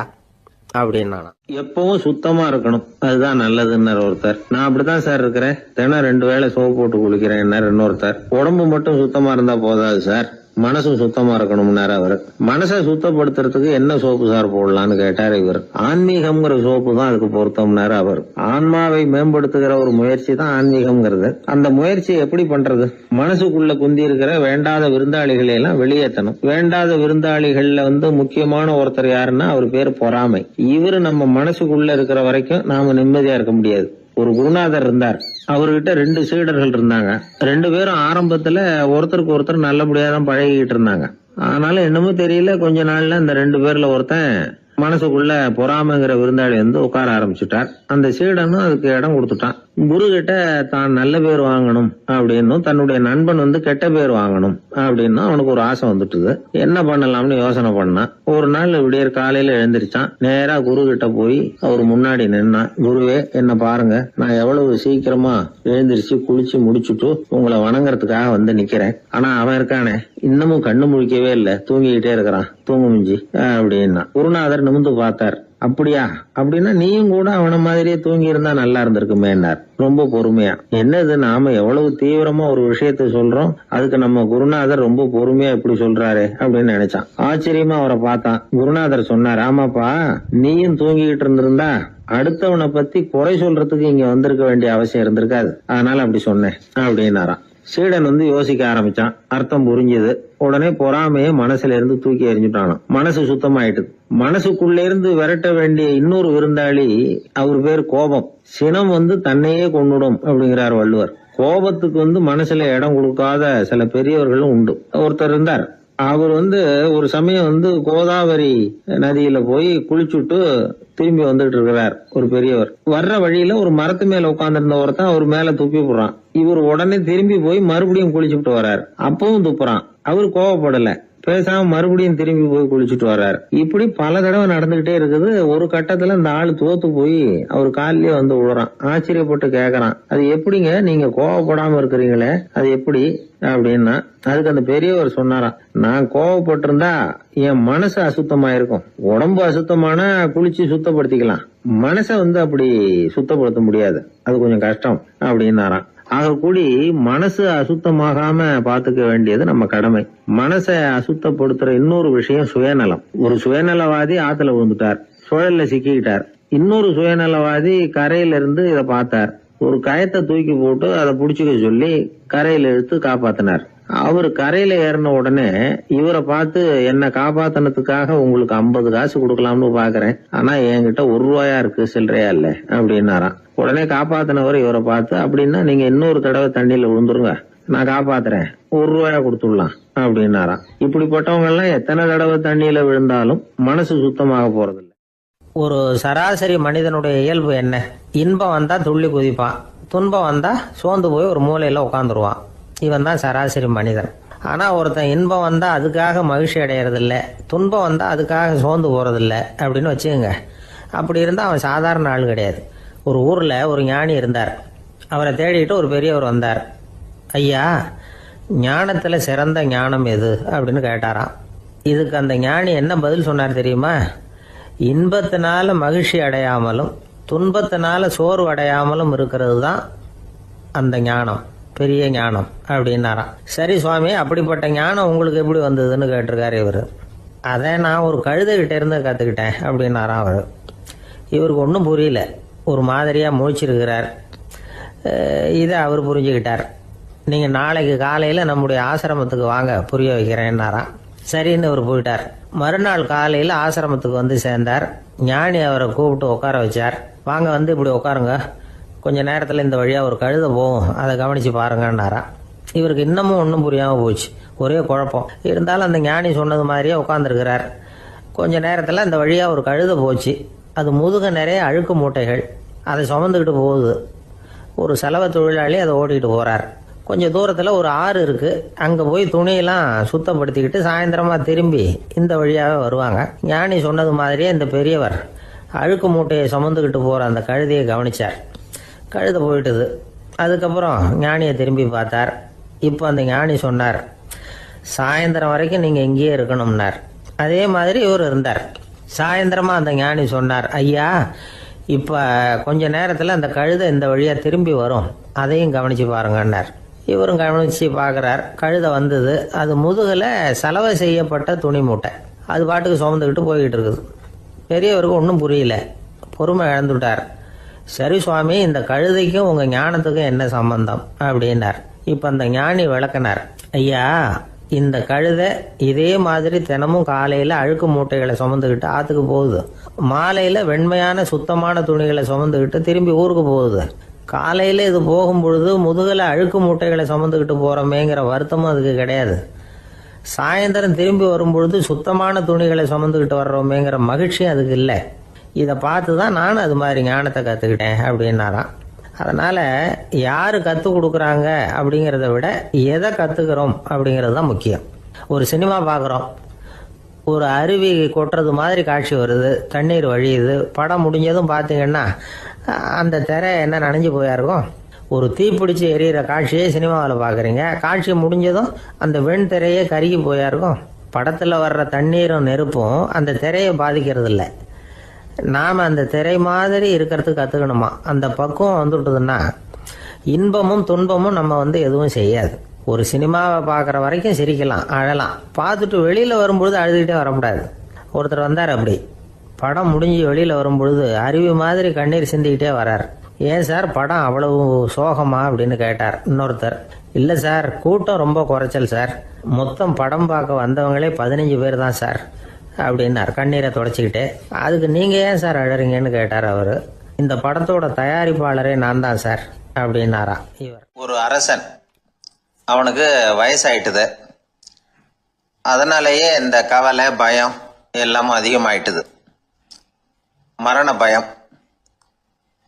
அப்படின்னா. எப்பவும் சுத்தமா இருக்கணும், அதுதான் நல்லதுன்னாரு ஒருத்தர். நான் அப்படித்தான் சார் இருக்கிறேன், தினம் 2 வேளை சோப்பு போட்டு குளிக்கிறேன் இன்னொருத்தர். உடம்பு மட்டும் சுத்தமா இருந்தா போதாது சார், மனசும் சுத்தமா இருக்கணும்னாரு அவரு. மனசை சுத்தப்படுத்துறதுக்கு என்ன சோப்பு சார் போடலான்னு கேட்டாரு இவர். ஆன்மீகம்ங்கிற சோப்பு தான் அதுக்கு பொருத்தம்னாரு அவர். ஆன்மாவை மேம்படுத்துகிற ஒரு முயற்சி தான் ஆன்மீகம்ங்கிறது. அந்த முயற்சியை எப்படி பண்றது? மனசுக்குள்ள குந்தி இருக்கிற வேண்டாத விருந்தாளிகளை எல்லாம் வெளியேற்றணும். வேண்டாத விருந்தாளிகள்ல முக்கியமான ஒருத்தர் யாருன்னா அவர் பேர் பொறாமை. இவரு நம்ம மனசுக்குள்ள இருக்கிற வரைக்கும் நாம நிம்மதியா இருக்க முடியாது. ஒரு குருநாதர் இருந்தார், அவர்கிட்ட 2 சீடர்கள் இருந்தாங்க. 2 பேரும் ஆரம்பத்துல ஒருத்தருக்கு ஒருத்தர் நல்லபடியா தான் பழகிட்டு இருந்தாங்க. ஆனாலும் என்னமோ தெரியல, கொஞ்ச நாள்ல இந்த 2 பேர்ல ஒருத்தன் மனசுக்குள்ள பொறாமைங்கிற விருந்தாளி உட்கார ஆரம்பிச்சுட்டார். அந்த சீடனும் அதுக்கு இடம் கொடுத்துட்டான். குரு கிட்ட தான் நல்ல பேர் வாங்கணும் அப்படின்னும், தன்னுடைய நண்பன் கெட்ட பேர் வாங்கணும் அப்படின்னு அவனுக்கு ஒரு ஆசை வந்துட்டுது. என்ன பண்ணலாம்னு யோசனை பண்ணான். ஒரு நாள் விடியற் காலையில எழுந்திருச்சான். நேரா குரு கிட்ட போய் அவர் முன்னாடி நின்னான். குருவே, என்ன பாருங்க, நான் எவ்வளவு சீக்கிரமா எழுந்திருச்சு குளிச்சு முடிச்சுட்டு உங்களை வணங்குறதுக்காக நிக்கிறேன். ஆனா அவன் இருக்கானே, இன்னமும் கண்ணு முழிக்கவே இல்ல, தூங்கிக்கிட்டே இருக்கிறான், தூங்கு மிஞ்சி அப்படின்னா. குருநாதர் நிமிந்து பார்த்தார். அப்படியா? அப்படின்னா நீயும் கூட அவன மாதிரியே தூங்கி இருந்தா நல்லா இருந்திருக்குமேன்னார் ரொம்ப பொறுமையா. என்னது, நாம எவ்வளவு தீவிரமா ஒரு விஷயத்த சொல்றோம், அதுக்கு நம்ம குருநாதர் ரொம்ப பொறுமையா இப்படி சொல்றாரு அப்படின்னு நினைச்சான். ஆச்சரியமா அவரை பார்த்தான். குருநாதர் சொன்னார், ஆமாப்பா, நீயும் தூங்கிக்கிட்டு இருந்திருந்தா அடுத்தவனை பத்தி குறை சொல்றதுக்கு இங்க வந்திருக்க வேண்டிய அவசியம் இருந்திருக்காது, அதனால அப்படி சொன்னேன் அப்படின்னாராம். சீடன் யோசிக்க ஆரம்பிச்சான். அர்த்தம் புரிஞ்சது. உடனே பொறாமைய மனசுல இருந்து தூக்கி எறிஞ்சுட்டானாம். மனசு சுத்தமாயிட்டு. மனசுக்குள்ள இருந்து விரட்ட வேண்டிய இன்னொரு விருந்தாளி, அவர் பேர் கோபம். சினம் தன்னையே கொண்டுடும் அப்படிங்கிறார் வள்ளுவர். கோபத்துக்கு மனசுல இடம் கொடுக்காத சில பெரியவர்களும் உண்டு. ஒருத்தர் இருந்தார், அவர் ஒரு சமயம் கோதாவரி நதியில போய் குளிச்சுட்டு திரும்பி வந்துட்டு இருக்கிறார். ஒரு பெரியவர் வர்ற வழியில ஒரு மரத்து மேல உட்கார்ந்து இருந்த ஒருத்தன் அவர் மேல துப்பி போடுறான். இவர் உடனே திரும்பி போய் மறுபடியும் குளிச்சுட்டு வர்றார். அப்பவும் துப்புறான். அவர் கோவப்படல, பேசாம மறுபடியும் திரும்பி போய் குளிச்சுட்டு வர்றாரு. இப்படி பல தடவை நடந்துகிட்டே இருக்குது. ஒரு கட்டத்துல இந்த ஆளு தோத்து போய் அவர் காலிலேயே விழுறான். ஆச்சரியப்பட்டு கேக்குறான், அது எப்படிங்க நீங்க கோவப்படாம இருக்கிறீங்களே, அது எப்படி அப்படின்னா. அதுக்கு அந்த பெரியவர் சொன்னாராம், நான் கோவப்பட்டிருந்தா என் மனசு அசுத்தமா இருக்கும். உடம்பு அசுத்தமான குளிச்சு சுத்தப்படுத்திக்கலாம், மனச அப்படி சுத்தப்படுத்த முடியாது, அது கொஞ்சம் கஷ்டம் அப்படின்னாராம். ஆக கூடி மனசு அசுத்தமாகாம பாத்துக்க வேண்டியது நம்ம கடமை. மனசை அசுத்தப்படுத்துற இன்னொரு விஷயம் சுயநலம். ஒரு சுயநலவாதி ஆத்துல விழுந்துட்டார், சுழல்ல சிக்கிக்கிட்டார். இன்னொரு சுயநலவாதி கரையில இருந்து இத பார்த்தார். ஒரு கயத்தை தூக்கி போட்டு அதை புடிச்சுக்க சொல்லி கரையில இழுத்து காப்பாத்தினார். அவரு கரையில ஏறின உடனே இவரை பார்த்து, என்ன காப்பாத்தினதுக்காக உங்களுக்கு 50 காசு கொடுக்கலாம்னு பாக்குறேன், ஆனா என்கிட்ட 1 ரூபாயா இருக்கு, சில்லறையா இல்ல அப்படின்னாராம். உடனே காப்பாத்தினவர் இவரை பார்த்து, அப்படின்னா நீங்க இன்னொரு தடவை தண்ணியில விழுந்துருங்க, நான் காப்பாத்துறேன், 1 ரூபாயா கொடுத்துடலாம் அப்படின்னாராம். இப்படிப்பட்டவங்க எல்லாம் எத்தனை தடவை தண்ணியில விழுந்தாலும் மனசு சுத்தமாக போறதில்லை. ஒரு சராசரி மனிதனுடைய இயல்பு என்ன? இன்பம் வந்தா துள்ளி குதிப்பான், துன்பம் வந்தா சோர்ந்து போய் ஒரு மூலையில உட்காந்துருவான். இவன் தான் சராசரி மனிதன். ஆனா ஒருத்தன் இன்பம் வந்தா அதுக்காக மகிழ்ச்சி அடையறதில்ல, துன்பம் வந்தா அதுக்காக சோர்ந்து போறதில்ல அப்படின்னு வச்சுக்கோங்க. அப்படி இருந்தா அவன் சாதாரண ஆள் கிடையாது. ஒரு ஊர்ல ஒரு ஞானி இருந்தார். அவரை தேடிட்டு ஒரு பெரியவர் வந்தார். ஐயா, ஞானத்துல சிறந்த ஞானம் எது அப்படின்னு கேட்டாராம். இதுக்கு அந்த ஞானி என்ன பதில் சொன்னார் தெரியுமா? இன்பத்தினால மகிழ்ச்சி அடையாமலும் துன்பத்தினால சோர்வு அடையாமலும் இருக்கிறது தான் அந்த ஞானம், பெரிய ஞானம் அப்படின்னாராம். சரி சுவாமி, அப்படிப்பட்ட ஞானம் உங்களுக்கு எப்படி வந்ததுன்னு கேட்டிருக்காரு இவர். அதை நான் ஒரு கழுதைகிட்ட இருந்து கற்றுக்கிட்டேன் அப்படின்னாராம் அவர். இவருக்கு ஒன்றும் புரியல, ஒரு மாதிரியாக முழிச்சிருக்கிறார். இதை அவர் புரிஞ்சுக்கிட்டார். நீங்கள் நாளைக்கு காலையில் நம்முடைய ஆசிரமத்துக்கு வாங்க, புரிய வைக்கிறேன்னாராம். சரின்னு அவர் போயிட்டார். மறுநாள் காலையில் ஆசிரமத்துக்கு சேர்ந்தார். ஞானி அவரை கூப்பிட்டு உட்கார வச்சார். வாங்க இப்படி உட்காருங்க, கொஞ்ச நேரத்தில் இந்த வழியாக ஒரு கழுதை போகும், அதை கவனித்து பாருங்கன்னாராம். இவருக்கு இன்னமும் ஒன்றும் புரியாமல் போச்சு, ஒரே குழப்பம். இருந்தாலும் அந்த ஞானி சொன்னது மாதிரியே உட்காந்துருக்கிறார். கொஞ்ச நேரத்தில் அந்த வழியாக ஒரு கழுதை போச்சு. அது முதுக நிறைய அழுக்கு மூட்டைகள், அதை சுமந்துக்கிட்டு போகுது. ஒரு செலவு தொழிலாளி அதை ஓட்டிகிட்டு போகிறார். கொஞ்சம் தூரத்தில் ஒரு ஆறு இருக்குது. அங்கே போய் துணியெல்லாம் சுத்தப்படுத்திக்கிட்டு சாயந்தரமாக திரும்பி இந்த வழியாகவே வருவாங்க. ஞானி சொன்னது மாதிரியே இந்த பெரியவர் அழுக்கு மூட்டையை சுமந்துக்கிட்டு போகிற அந்த கழுதையை கவனிச்சார். கழுதை போயிட்டுது. அதுக்கப்புறம் ஞானியை திரும்பி பார்த்தார். இப்போ அந்த ஞானி சொன்னார், சாயந்தரம் வரைக்கும் நீங்கள் இங்கேயே இருக்கணும்னார். அதே மாதிரி இவர் இருந்தார். சாயந்தரமாக அந்த ஞானி சொன்னார், ஐயா இப்போ கொஞ்ச நேரத்தில் அந்த கழுதை இந்த வழியாக திரும்பி வரும், அதையும் கவனித்து பாருங்கன்னார். இவரும் கவனித்து பார்க்குறார். கழுதை வந்தது. அது முதுகில் சலவை செய்யப்பட்ட துணி மூட்டை. அது பாட்டுக்கு சுமந்துக்கிட்டு போய்கிட்டு இருக்குது. பெரியவருக்கு ஒன்றும் புரியல, பொறுமை இழந்துட்டார். சரி சுவாமி, இந்த கழுதைக்கும் உங்கள் ஞானத்துக்கும் என்ன சம்பந்தம் அப்படின்னார். இப்போ அந்த ஞானி விளக்கினார், ஐயா இந்த கழுதை இதே மாதிரி தினமும் காலையில் அழுக்கு மூட்டைகளை சுமந்துக்கிட்டு ஆற்றுக்கு போகுது, மாலையில் வெண்மையான சுத்தமான துணிகளை சுமந்துக்கிட்டு திரும்பி ஊருக்கு போகுது. காலையில் இது போகும்பொழுது முதுகில் அழுக்கு மூட்டைகளை சுமந்துக்கிட்டு போகிறோமேங்கிற வருத்தமும் அதுக்கு கிடையாது. சாயந்தரம் திரும்பி வரும்பொழுது சுத்தமான துணிகளை சுமந்துக்கிட்டு வர்றோமேங்கிற மகிழ்ச்சியும் அதுக்கு இல்லை. இதை பார்த்து தான் நானும் அது மாதிரி ஞானத்தை கற்றுக்கிட்டேன் அப்படின்னாராம். அதனால் யார் கற்றுக் கொடுக்குறாங்க அப்படிங்கிறத விட எதை கற்றுக்கிறோம் அப்படிங்கிறது தான் முக்கியம். ஒரு சினிமா பார்க்குறோம், ஒரு அருவி கொட்டுறது மாதிரி காட்சி வருது, தண்ணீர் வழியுது. படம் முடிஞ்சதும் பார்த்தீங்கன்னா அந்த திரை என்ன நனைஞ்சு போயா இருக்கும். ஒரு தீப்பிடிச்சு எரியிற காட்சியே சினிமாவில் பார்க்குறீங்க, காட்சி முடிஞ்சதும் அந்த வெண் திரையே கருகி போயா இருக்கும். படத்தில் வர்ற தண்ணீரும் நெருப்பும் அந்த திரையை பாதிக்கிறது இல்லை. நாம் அந்த திரை மாதிரி இருக்கிறதுக்கு கற்றுக்கணுமா. அந்த பக்குவம் வந்துவிட்டதுன்னா இன்பமும் துன்பமும் நம்ம எதுவும் செய்யாது. ஒரு சினிமாவை பார்க்குற வரைக்கும் சிரிக்கலாம், அழலாம். பார்த்துட்டு வெளியில் வரும்பொழுது அழுதுகிட்டே வரக்கூடாது. ஒருத்தர் வந்தார், அப்படி படம் முடிஞ்சு வெளியில் வரும்பொழுது அருவி மாதிரி கண்ணீர் சிந்திக்கிட்டே வரார். ஏன் சார் படம் அவ்வளவு சோகமா அப்படின்னு கேட்டார். இன்னொருத்தர், இல்லை சார் கூட்டம் ரொம்ப குறைச்சல் சார், மொத்தம் படம் பார்க்க வந்தவங்களே 15 பேர் தான் சார் அப்படின்னார் கண்ணீரை தொடச்சிக்கிட்டே. அதுக்கு நீங்கள் ஏன் சார் அழறீங்கன்னு கேட்டார் அவர். இந்த படத்தோட தயாரிப்பாளரே நான் தான் சார் அப்படின்னாரா இவர். ஒரு அரசன், அவனுக்கு வயசாயிட்டுது. அதனாலேயே இந்த கவலை பயம் எல்லாமும் அதிகமாயிட்டுது. மரண பயம்,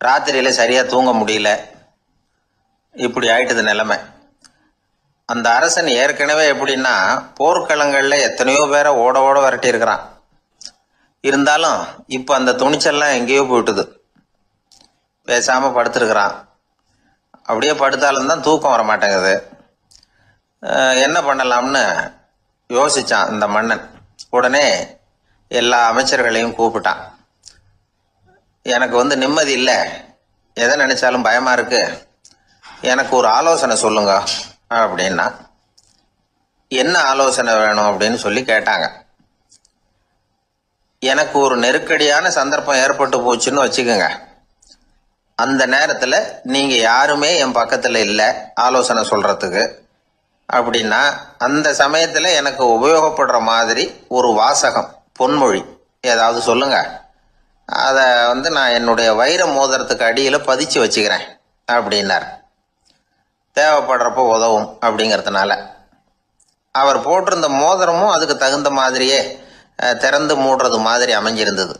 ராத்திரியில சரியா தூங்க முடியல, இப்படி ஆயிட்டுது நிலைமை. அந்த அரசன் ஏற்கனவே எப்படின்னா போர்க்களங்கள்ல எத்தனையோ பேரை ஓட ஓட விரட்டி இருக்கிறான். இருந்தாலும் இப்ப அந்த துணிச்சல்லாம் எங்கேயோ போயிட்டுது. பேசாம படுத்திருக்கிறான். அப்படியே படுத்தாலும் தான் தூக்கம் வர மாட்டேங்குது. என்ன பண்ணலாம்னு யோசிச்சான் இந்த மன்னன். உடனே எல்லா அமைச்சர்களையும் கூப்பிட்டான். எனக்கு நிம்மதி இல்லை, எதை நினைச்சாலும் பயமா இருக்கு, எனக்கு ஒரு ஆலோசனை சொல்லுங்க அப்படின்னா. என்ன ஆலோசனை வேணும் அப்படின்னு சொல்லி கேட்டாங்க. எனக்கு ஒரு நெருக்கடியான சந்தர்ப்பம் ஏற்பட்டு போச்சுன்னு வச்சுக்கோங்க. அந்த நேரத்தில் நீங்க யாருமே என் பக்கத்தில் இல்லை ஆலோசனை சொல்றதுக்கு அப்படின்னா, அந்த சமயத்தில் எனக்கு உபயோகப்படுற மாதிரி ஒரு வாசகம், பொன்மொழி ஏதாவது சொல்லுங்க. அதை நான் என்னுடைய வைர மோதிரத்துக்கு அடியில் பதிச்சு வச்சுக்கிறேன் அப்படின்னார். தேவைப்படுறப்போ உதவும் அப்படிங்கிறதுனால. அவர் போட்டிருந்த மோதிரமும் அதுக்கு தகுந்த மாதிரியே திறந்து மூடுறது மாதிரி அமைஞ்சிருந்தது.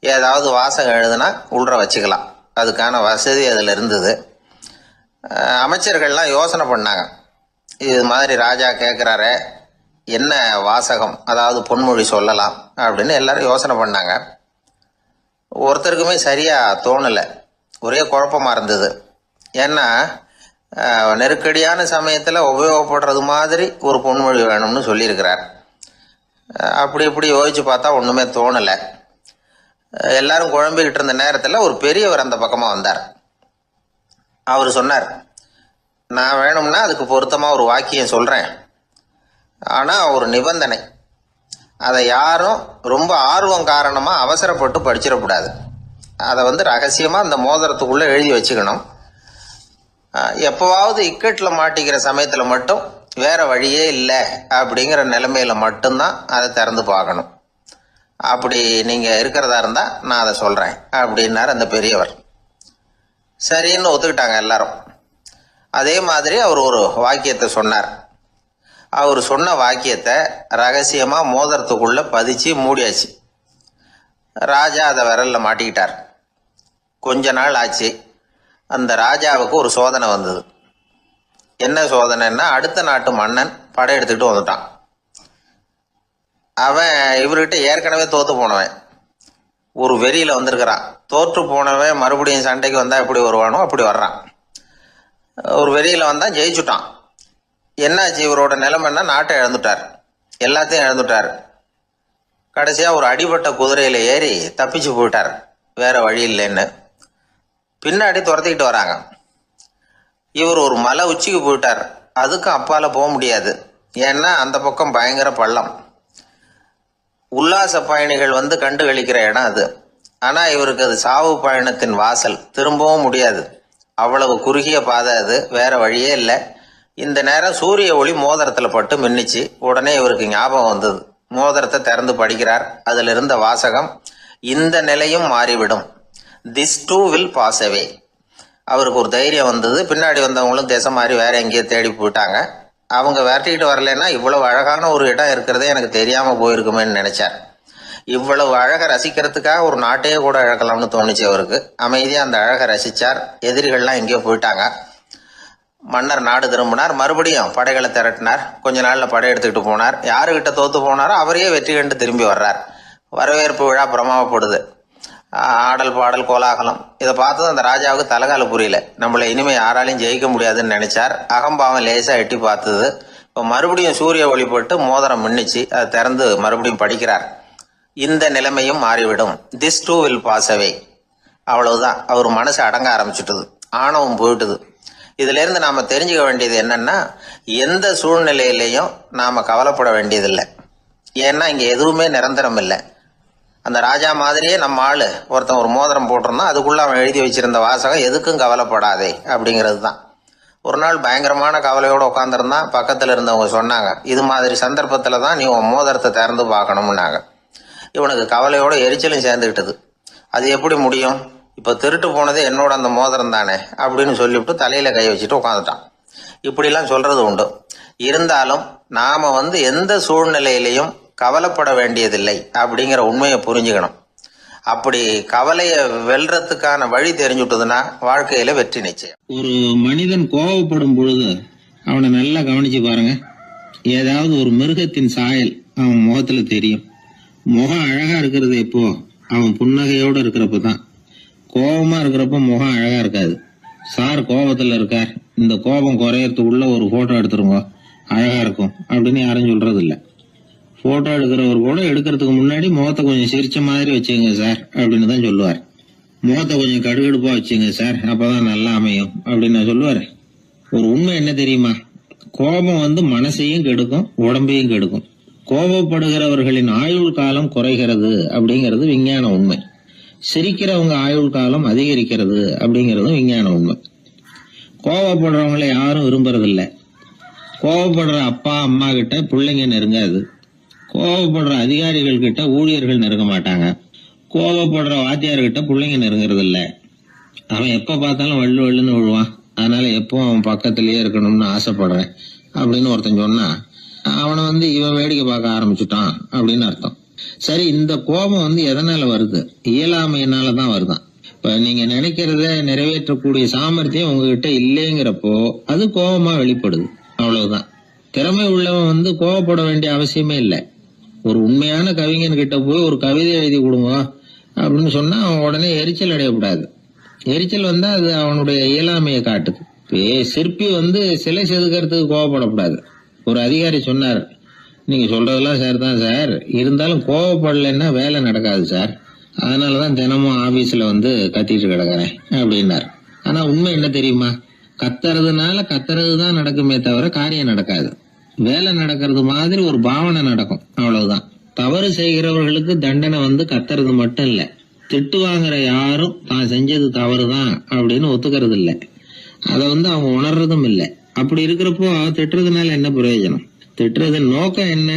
ஏதாவது வாசகம் எழுதுனா உள்ற வச்சுக்கலாம், அதுக்கான வசதி அதில் இருந்தது. அமைச்சர்கள்லாம் யோசனை பண்ணாங்க, இது மாதிரி ராஜா கேட்குறாரு, என்ன வாசகம் அதாவது பொன்மொழி சொல்லலாம் அப்படின்னு எல்லாரும் யோசனை பண்ணாங்க. ஒருத்தருக்குமே சரியா தோணலை, ஒரே குழப்பமா இருந்தது. ஏன்னா நெருக்கடியான சமயத்தில் உபயோகப்படுறது மாதிரி ஒரு பொன்மொழி வேணும்னு சொல்லியிருக்கிறார். அப்படி இப்படி யோசிச்சு பார்த்தா ஒன்றுமே தோணலை. எல்லாரும் குழம்பிக்கிட்டு இருந்த நேரத்தில் ஒரு பெரியவர் அந்த பக்கமாக வந்தார். அவர் சொன்னார், நான் வேணும்னா அதுக்கு பொருத்தமாக ஒரு வாக்கியம் சொல்கிறேன், ஆனால் ஒரு நிபந்தனை. அதை யாரும் ரொம்ப ஆர்வம் காரணமாக அவசரப்பட்டு படிச்சிடக்கூடாது. அதை ரகசியமாக அந்த மோதிரத்துக்குள்ளே எழுதி வச்சுக்கணும். எப்போவாவது இக்கட்டில் மாட்டிக்கிற சமயத்தில் மட்டும் வேற வழியே இல்லை அப்படிங்கிற நிலைமையில மட்டும்தான் அதை திறந்து பார்க்கணும். அப்படி நீங்கள் இருக்கிறதா இருந்தால் நான் அதை சொல்கிறேன் அப்படின்னார் அந்த பெரியவர். சரின்னு ஒத்துக்கிட்டாங்க எல்லாரும். அதே மாதிரி அவர் ஒரு வாக்கியத்தை சொன்னார். அவர் சொன்ன வாக்கியத்தை ரகசியமாக மோதிரத்துக்குள்ளே பதிச்சு மூடியாச்சு. ராஜா அதை விரல்ல மாட்டிக்கிட்டார். கொஞ்ச நாள் ஆச்சு. அந்த ராஜாவுக்கு ஒரு சோதனை வந்தது. என்ன சோதனைன்னா, அடுத்த நாட்டு மன்னன் படையெடுத்துக்கிட்டு வந்துட்டான். அவன் இவர்கிட்ட ஏற்கனவே தோத்து போனவன். ஒரு வெறியில வந்திருக்கிறான். தோற்று போனவன் மறுபடியும் சண்டைக்கு வந்தா எப்படி வருவானோ அப்படி வர்றான். ஒரு வெறியில வந்தா ஜெயிச்சுட்டான். என்னாச்சு இவரோட நிலைமைன்னா நாட்டை இழந்துட்டார், எல்லாத்தையும் இழந்துட்டார். கடைசியா ஒரு அடிபட்ட குதிரையில ஏறி தப்பிச்சு போயிட்டார், வேற வழி இல்லைன்னு. பின்னாடி துரத்திக்கிட்டு வராங்க. இவர் ஒரு மலை உச்சிக்கு போயிட்டார், அதுக்கும் அப்பால போக முடியாது, ஏன்னா அந்த பக்கம் பயங்கர பள்ளம். உல்லாச பயணிகள் வந்து கண்டு கழிக்கிற இடம் அது. ஆனா இவருக்கு அது சாவு பயணத்தின் வாசல், திரும்பவும் முடியாது, அவ்வளவு குறுகிய பாதை அது, வேற வழியே இல்லை. இந்த நேரம் சூரிய ஒளி மோதிரத்துல பட்டு மின்னிச்சு. உடனே இவருக்கு ஞாபகம் வந்தது. மோதிரத்தை திறந்து படிக்கிறார். அதுல இருந்த வாசகம், இந்த நிலையும் மாறிவிடும், this too will pass away. அவருக்கு ஒரு தைரியம் வந்தது. பின்னாடி வந்தவங்களும் திசை மாறி வேற எங்கேயோ தேடி போயிட்டாங்க. அவங்க விரட்டிக்கிட்டு வரலன்னா இவ்வளவு அழகான ஒரு இடம் இருக்கிறதே எனக்கு தெரியாம போயிருக்குமேன்னு நினைச்சார். இவ்வளவு அழகை ரசிக்கிறதுக்காக ஒரு நாட்டையே கூட இழக்கலாம்னு தோணுச்சு அவருக்கு. அமைதியா அந்த அழகை ரசிச்சார். எதிரிகள்லாம் எங்கேயோ போயிட்டாங்க. மன்னர் நாடு திரும்பினார். மறுபடியும் படைகளை திரட்டினார். கொஞ்ச நாள்ல படை எடுத்துக்கிட்டு போனார். யாருகிட்ட தோத்து போனாரோ அவரையே வெற்றி கண்டு திரும்பி வர்றார். வரவேற்பு விழா பிரமாவப்படுது. ஆடல் பாடல் கோலாகலம். இதை பார்த்தது அந்த ராஜாவுக்கு தலைகால புரியல. நம்மளை இனிமே யாராலையும் ஜெயிக்க முடியாதுன்னு நினைச்சார். அகம்பாவம் லேசா எட்டி பார்த்தது. இப்போ மறுபடியும் சூரிய ஒளிப்பட்டு மோதிரம் மின்னிச்சு. அதை திறந்து மறுபடியும் படிக்கிறார். இந்த நிலைமையும் மாறிவிடும், this too will pass away. அவ்வளவுதான். அவர் மனசு அடங்க ஆரம்பிச்சுட்டுது, ஆணவம் போயிட்டுது. இதுல இருந்து நாம தெரிஞ்சுக்க வேண்டியது என்னன்னா, எந்த சூழ்நிலையிலையும் நாம கவலைப்பட வேண்டியதில்லை. ஏன்னா இங்க எதுவுமே நிரந்தரம் இல்லை. அந்த ராஜா மாதிரியே நம்ம ஆளு ஒருத்தன் ஒரு மோதிரம் போட்டிருந்தான், அதுக்குள்ள அவன் எழுதி வச்சிருந்த வாசகம் எதுக்கும் கவலைப்படாதே அப்படிங்கிறது தான். ஒரு நாள் பயங்கரமான கவலையோட உட்காந்துருந்தான். பக்கத்துல இருந்தவங்க சொன்னாங்க, இது மாதிரி சந்தர்ப்பத்துல தான் நீ உன் மோதிரத்தை திறந்து பார்க்கணும்னாங்க. இவனுக்கு கவலையோட எரிச்சலும் சேர்ந்துக்கிட்டது. அது எப்படி முடியும், இப்ப திருட்டு போனது என்னோட அந்த மோதிரம் தானே அப்படின்னு சொல்லிவிட்டு தலையில கை வச்சுட்டு உட்காந்துட்டான். இப்படிலாம் சொல்றது உண்டு. இருந்தாலும் நாம எந்த சூழ்நிலையிலையும் கவலைப்பட வேண்டியதில்லை அப்படிங்கிற உண்மையை புரிஞ்சுக்கணும். அப்படி கவலையை வெல்றதுக்கான வழி தெரிஞ்சுட்டதுன்னா வாழ்க்கையில வெற்றி நிச்சயம். ஒரு மனிதன் கோபப்படும் பொழுது அவனை நல்லா கவனிச்சு பாருங்க. ஏதாவது ஒரு மிருகத்தின் சாயல் அவன் முகத்துல தெரியும். முகம் அழகா இருக்கிறது எப்போ, அவன் புன்னகையோட இருக்கிறப்பதான். கோபமா இருக்கிறப்ப முகம் அழகா இருக்காது. சார் கோபத்துல இருக்கார், இந்த கோபம் குறையறதுக்குள்ள ஒரு போட்டோ எடுத்துருங்க, அழகா இருக்கும் அப்படின்னு யாரும் சொல்றது இல்ல. போட்டோ எடுக்கிறவர் கூட எடுக்கிறதுக்கு முன்னாடி முகத்தை கொஞ்சம் சிரிச்ச மாதிரி வச்சுங்க சார் அப்படின்னு தான் சொல்லுவார். முகத்தை கொஞ்சம் கடுகடுப்பா வச்சுங்க சார், அப்பதான் நல்லா அமையும் அப்படின்னு நான் சொல்லுவார். ஒரு உண்மை என்ன தெரியுமா, கோபம் மனசையும் கெடுக்கும், உடம்பையும் கெடுக்கும். கோபப்படுகிறவர்களின் ஆயுள் காலம் குறைகிறது அப்படிங்கிறது விஞ்ஞான உண்மை. சிரிக்கிறவங்க ஆயுள் காலம் அதிகரிக்கிறது அப்படிங்கறதும் விஞ்ஞான உண்மை. கோபப்படுறவங்களை யாரும் விரும்புறதில்லை. கோபப்படுற அப்பா அம்மா கிட்ட பிள்ளைங்க நெருங்காது. கோபப்படுற அதிகாரிகள் கிட்ட ஊழியர்கள் நெருங்க மாட்டாங்க. கோபப்படுற வாத்தியார்கிட்ட பிள்ளைங்க நெருங்குறது இல்ல. அவன் எப்ப பார்த்தாலும் வள்ளு வள்ளுன்னு விழுவான். அதனால எப்போ அவன் பக்கத்திலேயே இருக்கணும்னு ஆசைப்படுறேன் அப்படின்னு ஒருத்தன் சொன்னா அவனை இவன் வேடிக்கை பார்க்க ஆரம்பிச்சுட்டான் அப்படின்னு அர்த்தம். சரி, இந்த கோபம் எதனால வருது? இயலாமையினாலதான் வருதான். இப்ப நீங்க நினைக்கிறத நிறைவேற்றக்கூடிய சாமர்த்தியம் உங்ககிட்ட இல்லைங்கிறப்போ அது கோபமா வெளிப்படுது, அவ்வளவுதான். திறமை உள்ளவன் கோபப்பட வேண்டிய அவசியமே இல்லை. ஒரு உண்மையான கவிஞன் கிட்ட போய் ஒரு கவிதை எழுதி கொடுங்க அப்படின்னு சொன்னா அவன் உடனே எரிச்சல் அடையக்கூடாது. எரிச்சல் வந்தா அது அவனுடைய இயலாமையை காட்டுது. சிற்பி சிலை செதுக்கிறதுக்கு கோபப்படக்கூடாது. ஒரு அதிகாரி சொன்னார், நீங்க சொல்றதெல்லாம் சார் தான் சார், இருந்தாலும் கோவப்படலைன்னா வேலை நடக்காது சார், அதனாலதான் தினமும் ஆபீஸ்ல கத்திட்டு கிடக்குறேன் அப்படின்னார். ஆனா உண்மை என்ன தெரியுமா, கத்துறதுனால கத்துறது தான் நடக்குமே தவிர காரியம் நடக்காது. வேலை நடக்கிறது மாதிரி ஒரு பாவனை நடக்கும், அவ்வளவுதான். தவறு செய்கிறவர்களுக்கு தண்டனை கத்துறது மட்டும் இல்ல, திட்டு வாங்குற யாரும் தான் செஞ்சது தவறுதான் அப்படின்னு ஒத்துக்கிறது இல்ல. அதை அவங்க உணர்றதும் இல்லை. அப்படி இருக்கிறப்போ திட்டுறதுனால என்ன பிரயோஜனம்? திட்டுறதன் நோக்கம் என்ன?